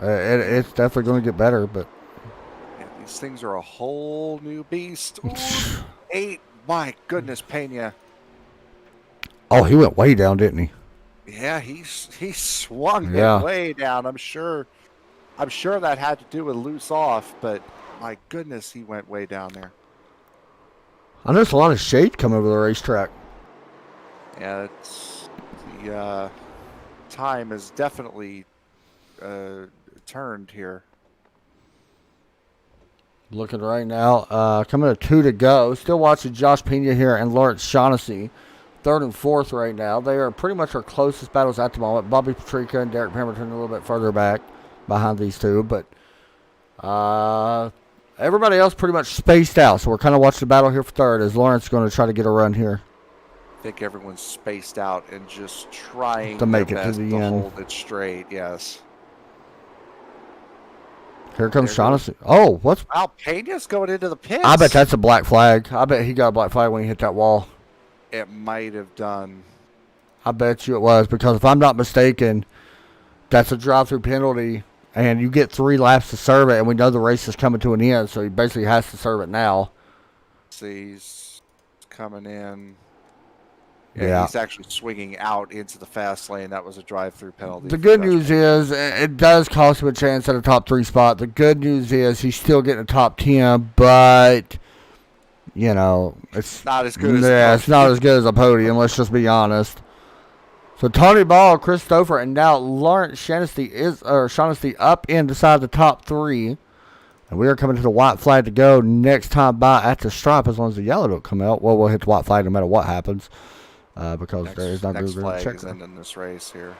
it's definitely going to get better. But Yeah, these things are a whole new beast. Ooh, 8, my goodness, Pena. oh, he went way down, didn't he? Yeah, he swung Yeah. it way down. I'm sure that had to do with loose off, but my goodness, he went way down there. I noticed a lot of shade come over the racetrack. Yeah, it's the time has definitely turned here. Looking right now, coming to 2 to go. Still watching Josh Pena here and Lawrence Shaughnessy. 3rd and 4th right now. They are pretty much our closest battles at the moment. Bobby Patrica and Derek Pemberton a little bit further back behind these two. But everybody else pretty much spaced out. So we're kind of watching the battle here for 3rd as Lawrence is going to try to get a run here. I think everyone's spaced out and just trying To make their it to best the to end. hold it straight. Yes. Here comes There Shaughnessy. Oh, what's... Wow, Pena's going into the pits. I bet that's a black flag. I bet he got a black flag when he hit that wall. It might have done. I bet you it was, because if I'm not mistaken, that's a drive-through penalty, and you get 3 laps to serve it, and we know the race is coming to an end, so he basically has to serve it now. See, he's coming in. Yeah. He's actually swinging out into the fast lane. That was a drive-through penalty. The good news is it does cost him a chance at a top 3 spot. The good news is he's still getting a top 10, but it's not as good. It's not as good as a podium. Let's just be honest. So Tony Ball, Chris Stouffer, and now Lawrence Shaughnessy up inside the top 3. And we are coming to the white flag to go next time by at the stripe as long as the yellow don't come out. Well, we'll hit the white flag no matter what happens because there is not next good flag checker. is ending this race here.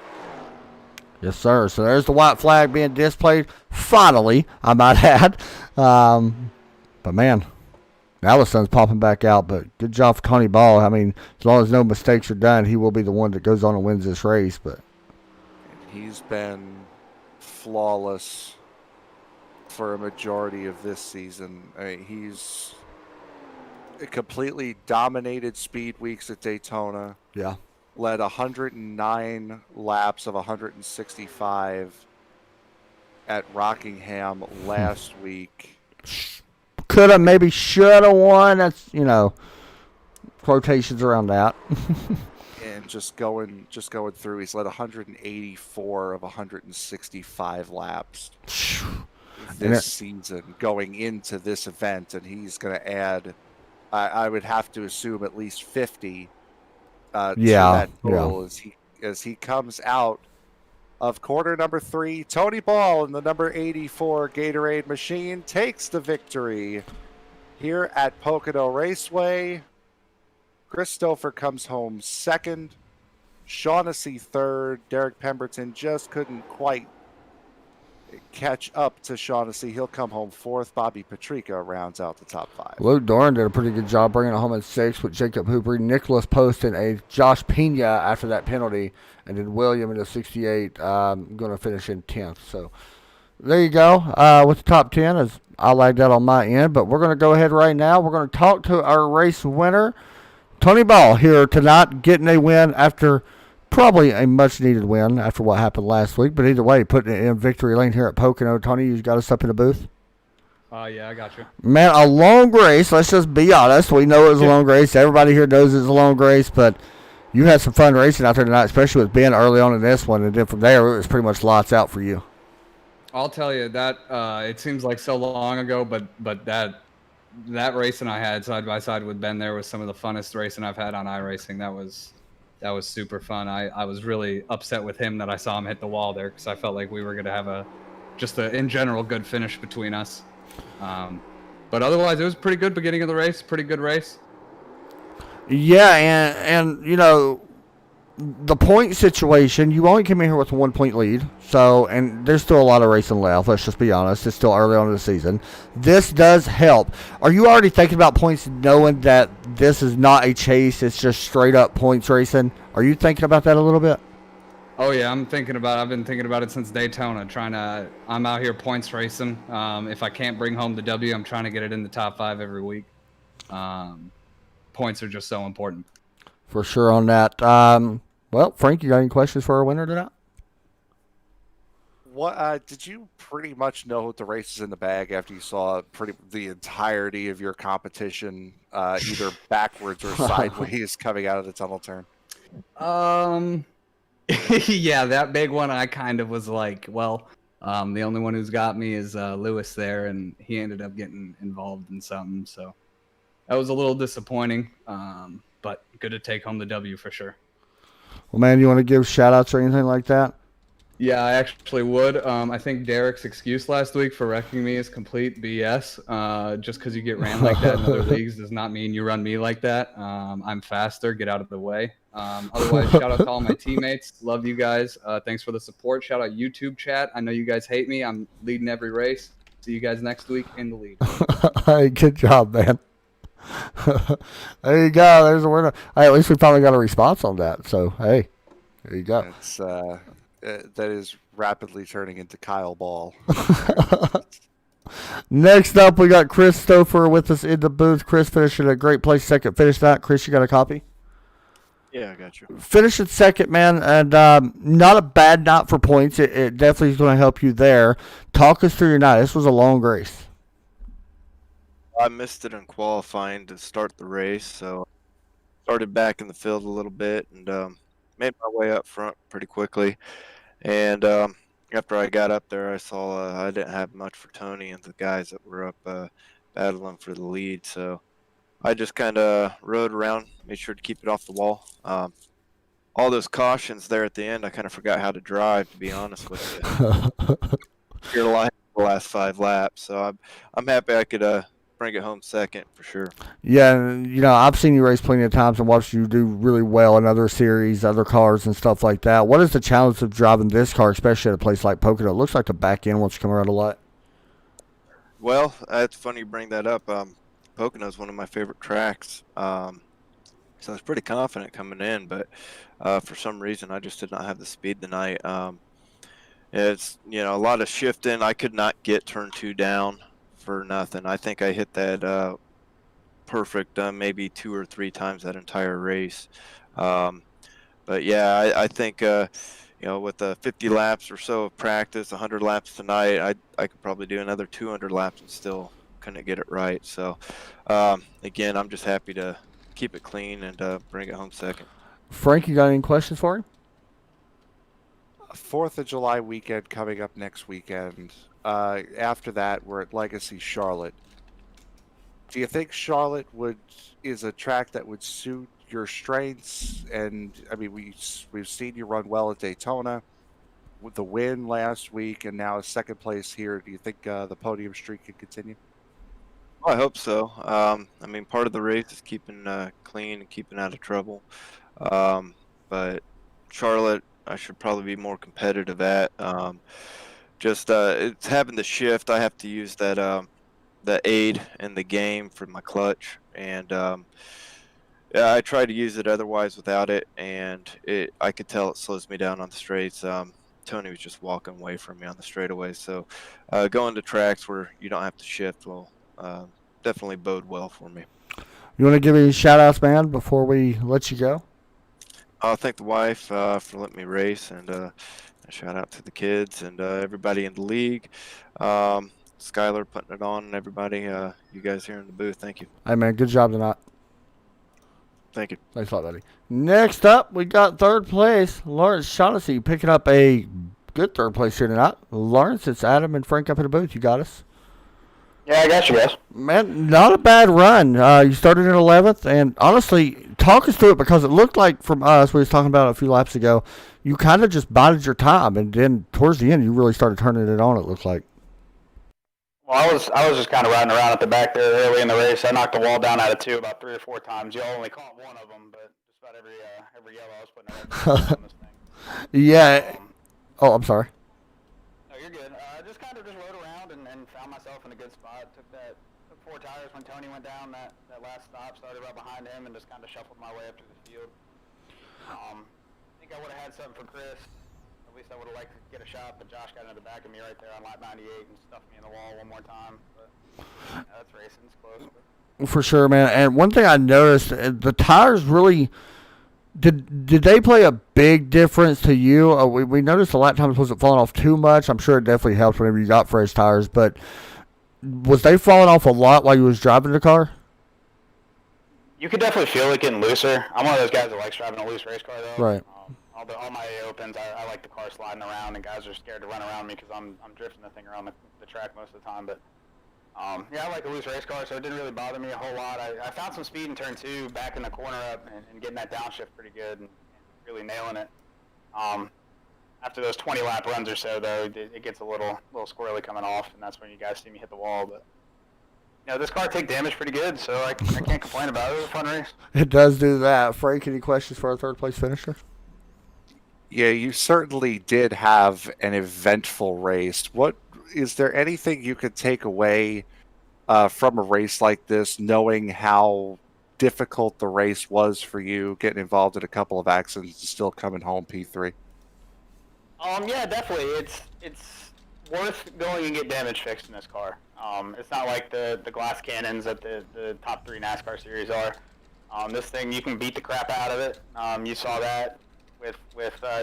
Yes, sir. So there's the white flag being displayed. Finally, I might add. But, man, now the sun's popping back out. But good job for Tony Ball. I mean, as long as no mistakes are done, he will be the one that goes on and wins this race. But he's been flawless for a majority of this season. I mean, he's completely dominated speed weeks at Daytona. Yeah. Led 109 laps of 165 at Rockingham last week. Could have, maybe should have won. That's, quotations around that. And just going through, he's led 184 of 165 laps this season going into this event, and he's going to add, I would have to assume, at least 50 to that total as he comes out of quarter number 3. Tony Ball in the number 84 Gatorade machine takes the victory here at Pocono Raceway. Chris Stouffer comes home second. Shaughnessy third. Derek Pemberton just couldn't quite catch up to Shaughnessy. He'll come home fourth. Bobby Patrica rounds out the top 5. Luke Doran did a pretty good job bringing it home in 6th with Jacob Hooper. Nicholas Poston, a Josh Pena after that penalty, and then William in the 68 going to finish in 10th. So there you go with the top 10. As I like that on my end, but we're going to go ahead right now. We're going to talk to our race winner, Tony Ball, here tonight, getting a win after probably a much-needed win after what happened last week. But either way, putting it in victory lane here at Pocono. Tony, you got us up in the booth? Yeah, I got you. Man, a long race. Let's just be honest. We know it was a long race. Everybody here knows it's a long race, but you had some fun racing out there tonight, especially with Ben early on in this one. And then from there, it was pretty much lights out for you. I'll tell you that it seems like so long ago, but that racing I had side by side with Ben there was some of the funnest racing I've had on iRacing. That was super fun. I was really upset with him that I saw him hit the wall there because I felt like we were going to have in general, good finish between us. But otherwise, it was pretty good beginning of the race, pretty good race. Yeah, and the point situation, you only came in here with a 1-point lead. So, and there's still a lot of racing left. Let's just be honest. It's still early on in the season. This does help. Are you already thinking about points knowing that this is not a chase? It's just straight up points racing. Are you thinking about that a little bit? Oh yeah, I've been thinking about it since Daytona. I'm out here points racing. If I can't bring home the W, I'm trying to get it in the top 5 every week. Points are just so important. For sure on that. Well, Frank, you got any questions for our winner tonight? What did you pretty much know the race is in the bag after you saw the entirety of your competition either backwards or sideways coming out of the tunnel turn? Yeah, that big one I kind of was like, well, the only one who's got me is Lewis there, and he ended up getting involved in something, so that was a little disappointing, but good to take home the W for sure. Well, man, you want to give shout-outs or anything like that? Yeah, I actually would. I think Derek's excuse last week for wrecking me is complete BS. Just because you get ran like that in other leagues does not mean you run me like that. I'm faster. Get out of the way. Otherwise, shout out to all my teammates. Love you guys. Thanks for the support. Shout out YouTube chat. I know you guys hate me. I'm leading every race. See you guys next week in the lead. Hey, good job, man. There you go. There's a word. Hey, at least we finally got a response on that. So, hey, there you go. It's that is rapidly turning into Kyle Ball. Next up, we got Chris Stouffer with us in the booth. Chris finishing a great place second finish that. Chris, you got a copy? Yeah, I got you. Finish at second, man, and not a bad night for points. It definitely is going to help you there. Talk us through your night. This was a long race. I missed it in qualifying to start the race, so started back in the field a little bit and made my way up front pretty quickly. And after I got up there, I saw I didn't have much for Tony and the guys that were up battling for the lead. So I just kind of rode around, made sure to keep it off the wall. All those cautions there at the end, I kind of forgot how to drive, to be honest with you. You're alive the last 5 laps, so I'm happy I could bring it home second for sure. Yeah, I've seen you race plenty of times and watched you do really well in other series, other cars, and stuff like that. What is the challenge of driving this car, especially at a place like Pocono? It looks like the back end wants to come around a lot. Well, it's funny you bring that up. Pocono is one of my favorite tracks, so I was pretty confident coming in, but for some reason I just did not have the speed tonight. It's a lot of shifting. I could not get turn 2 down for nothing. I think I hit that perfect maybe 2 or 3 times that entire race. But yeah, I think with 50 laps or so of practice, 100 laps tonight, I could probably do another 200 laps and still couldn't get it right. So again, I'm just happy to keep it clean and bring it home second. Frank, you got any questions for him? 4th of July weekend coming up next weekend. After that, we're at Legacy Charlotte. Do you think Charlotte is a track that would suit your strengths? And I mean, we've seen you run well at Daytona with the win last week, and now a second place here. Do you think the podium streak can continue? Well, I hope so. I mean, part of the race is keeping clean and keeping out of trouble. But Charlotte, I should probably be more competitive at. It's having the shift. I have to use that the aid in the game for my clutch, and yeah, I try to use it otherwise without it, and I could tell it slows me down on the straights. Tony was just walking away from me on the straightaway, so going to tracks where you don't have to shift will definitely bode well for me. You want to give any shout-outs, man, before we let you go? I'll thank the wife for letting me race, and a shout out to the kids and everybody in the league. Skylar putting it on, and everybody, you guys here in the booth, thank you. Hey, man, good job tonight. Thank you. Thanks a lot, buddy. Next up, we got 3rd place, Lawrence Shaughnessy picking up a good 3rd place here tonight. Lawrence, it's Adam and Frank up in the booth. You got us? Yeah, I got you guys. Man, not a bad run. You started in 11th, and honestly, talk us through it, because it looked like from us, we was talking about it a few laps ago, you kind of just bided your time, and then towards the end, you really started turning it on, it looked like. Well, I was just kind of riding around at the back there early in the race. I knocked the wall down out of 2 about 3 or 4 times. Y'all only caught one of them, but just about every yellow I was putting on this thing. Yeah. Oh, I'm sorry. No, you're good. Just kind of just rode around and found myself in a good spot. Took 4 tires when Tony went down that last stop. Started right behind him and just kind of shuffled my way up through the field. I think I would have had something for Chris. At least I would have liked to get a shot, but Josh got into the back of me right there on lap 98 and stuffed me in the wall one more time. But yeah, that's racing. It's close. For sure, man. And one thing I noticed, the tires really did they play a big difference to you? We noticed the lap times wasn't falling off too much. I'm sure it definitely helped whenever you got fresh tires, but was they falling off a lot while you was driving the car? You could definitely feel it getting looser. I'm one of those guys that likes driving a loose race car, though. Right. All my A opens, I like the car sliding around, and guys are scared to run around me because I'm drifting the thing around the track most of the time. But yeah, I like a loose race car, so it didn't really bother me a whole lot. I found some speed in turn 2, backing the corner up and getting that downshift pretty good and really nailing it. After those 20 lap runs or so, though, it gets a little squirrely coming off, and that's when you guys see me hit the wall. But this car take damage pretty good, so I can't complain about it. It was a fun race. It does do that. Frank, any questions for our 3rd place finisher? Yeah, you certainly did have an eventful race. Is there anything you could take away from a race like this, knowing how difficult the race was for you, getting involved in a couple of accidents, and still coming home P3? Yeah, definitely. It's worth going and get damage fixed in this car. It's not like the glass cannons that the top 3 NASCAR series are. This thing, you can beat the crap out of it. You saw that with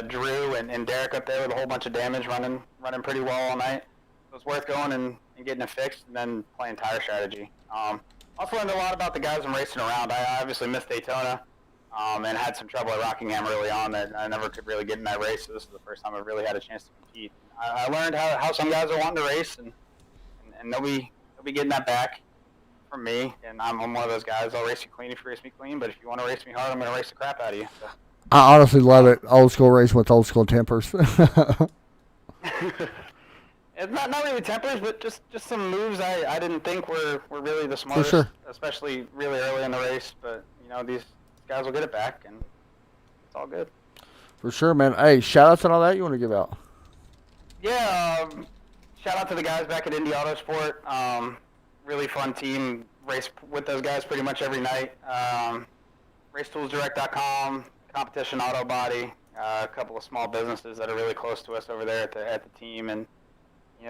Drew and Derek up there with a whole bunch of damage, running pretty well all night. So it's worth going and getting it fixed, and then playing tire strategy. Also learned a lot about the guys I'm racing around. I obviously missed Daytona. and had some trouble at Rockingham early on that I never could really get in that race. So this is the first time I really had a chance to compete. I learned how some guys are wanting to race, and they'll be getting that back from me. And I'm one of those guys. I'll race you clean if you race me clean, but if you want to race me hard, I'm going to race the crap out of you. So. I honestly love it. Old school racing with old school tempers. It's not really tempers, but just some moves I didn't think were really the smartest, sure. especially really early in the race. But these guys will get it back, and it's all good. For sure, man. Hey, shout outs and all that you want to give out? Yeah, shout out to the guys back at Indy Autosport. Really fun team. Race with those guys pretty much every night. RacetoolsDirect.com, Competition Auto Body, a couple of small businesses that are really close to us over there at the team, and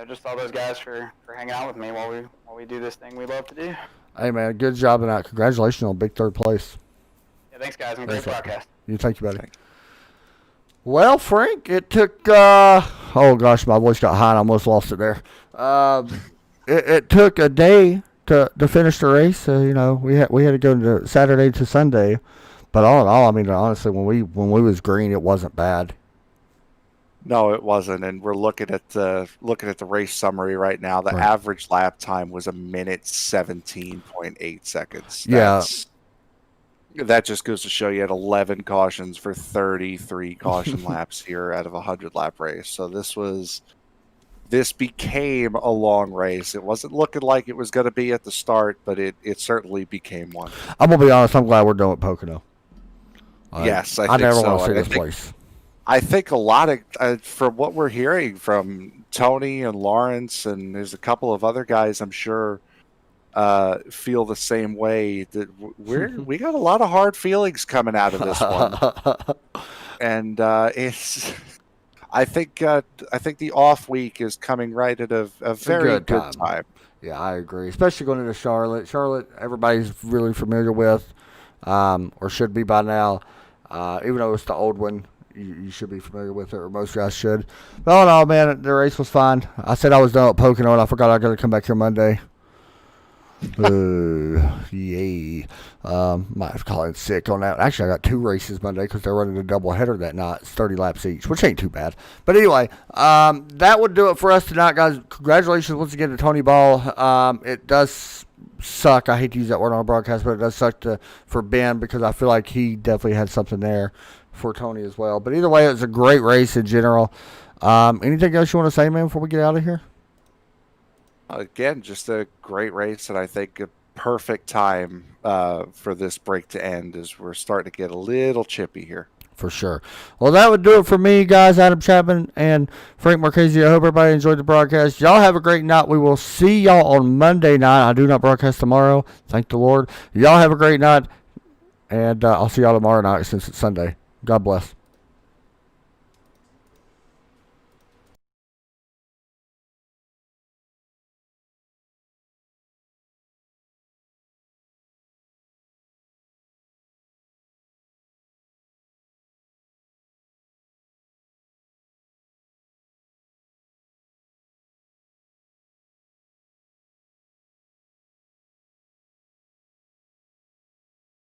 just all those guys for hanging out with me while we do this thing we love to do. Hey, man, good job tonight. Congratulations on a big third place. Yeah, thanks, guys. And great broadcast. Thank you, buddy. Well, Frank, it took, oh gosh, my voice got high and I almost lost it there. It took a day to finish the race. We had to go to Saturday to Sunday, but all in all, I mean, honestly, when we was green, it wasn't bad. No, it wasn't. And we're looking at the race summary right now. The average lap time was 1:17.8 seconds. That just goes to show you had 11 cautions for 33 caution laps here out of a 100-lap race. So this became a long race. It wasn't looking like it was going to be at the start, but it certainly became one. I'm going to be honest. I'm glad we're done with Pocono. Yes, I think think never so. want to see this place. I think a lot of, from what we're hearing from Tony and Lawrence, and there's a couple of other guys I'm sure feel the same way, that we got a lot of hard feelings coming out of this one. And I think the off week is coming right at a very good time. Yeah, I agree. Especially going into Charlotte. Charlotte, everybody's really familiar with, or should be by now. Even though it's the old one, you should be familiar with it, or most guys should. But all in all, man, the race was fine. I said I was done with Pocono, and I forgot I got to come back here Monday. Yay. Might have to call in sick on that. Actually, I got 2 races Monday because they're running a doubleheader that night. It's 30 laps each, which ain't too bad. But anyway, that would do it for us tonight, guys. Congratulations once again to Tony Ball. It does suck. I hate to use that word on a broadcast, but it does suck for Ben, because I feel like he definitely had something there for Tony as well. But either way, it was a great race in general. Anything else you want to say, man, before we get out of here? Again, just a great race, and I think a perfect time for this break to end, as we're starting to get a little chippy here. For sure. Well, that would do it for me, guys. Adam Chapman and Frank Marchese. I hope everybody enjoyed the broadcast. Y'all have a great night. We will see y'all on Monday night. I do not broadcast tomorrow. Thank the Lord. Y'all have a great night, and I'll see y'all tomorrow night since it's Sunday. God bless.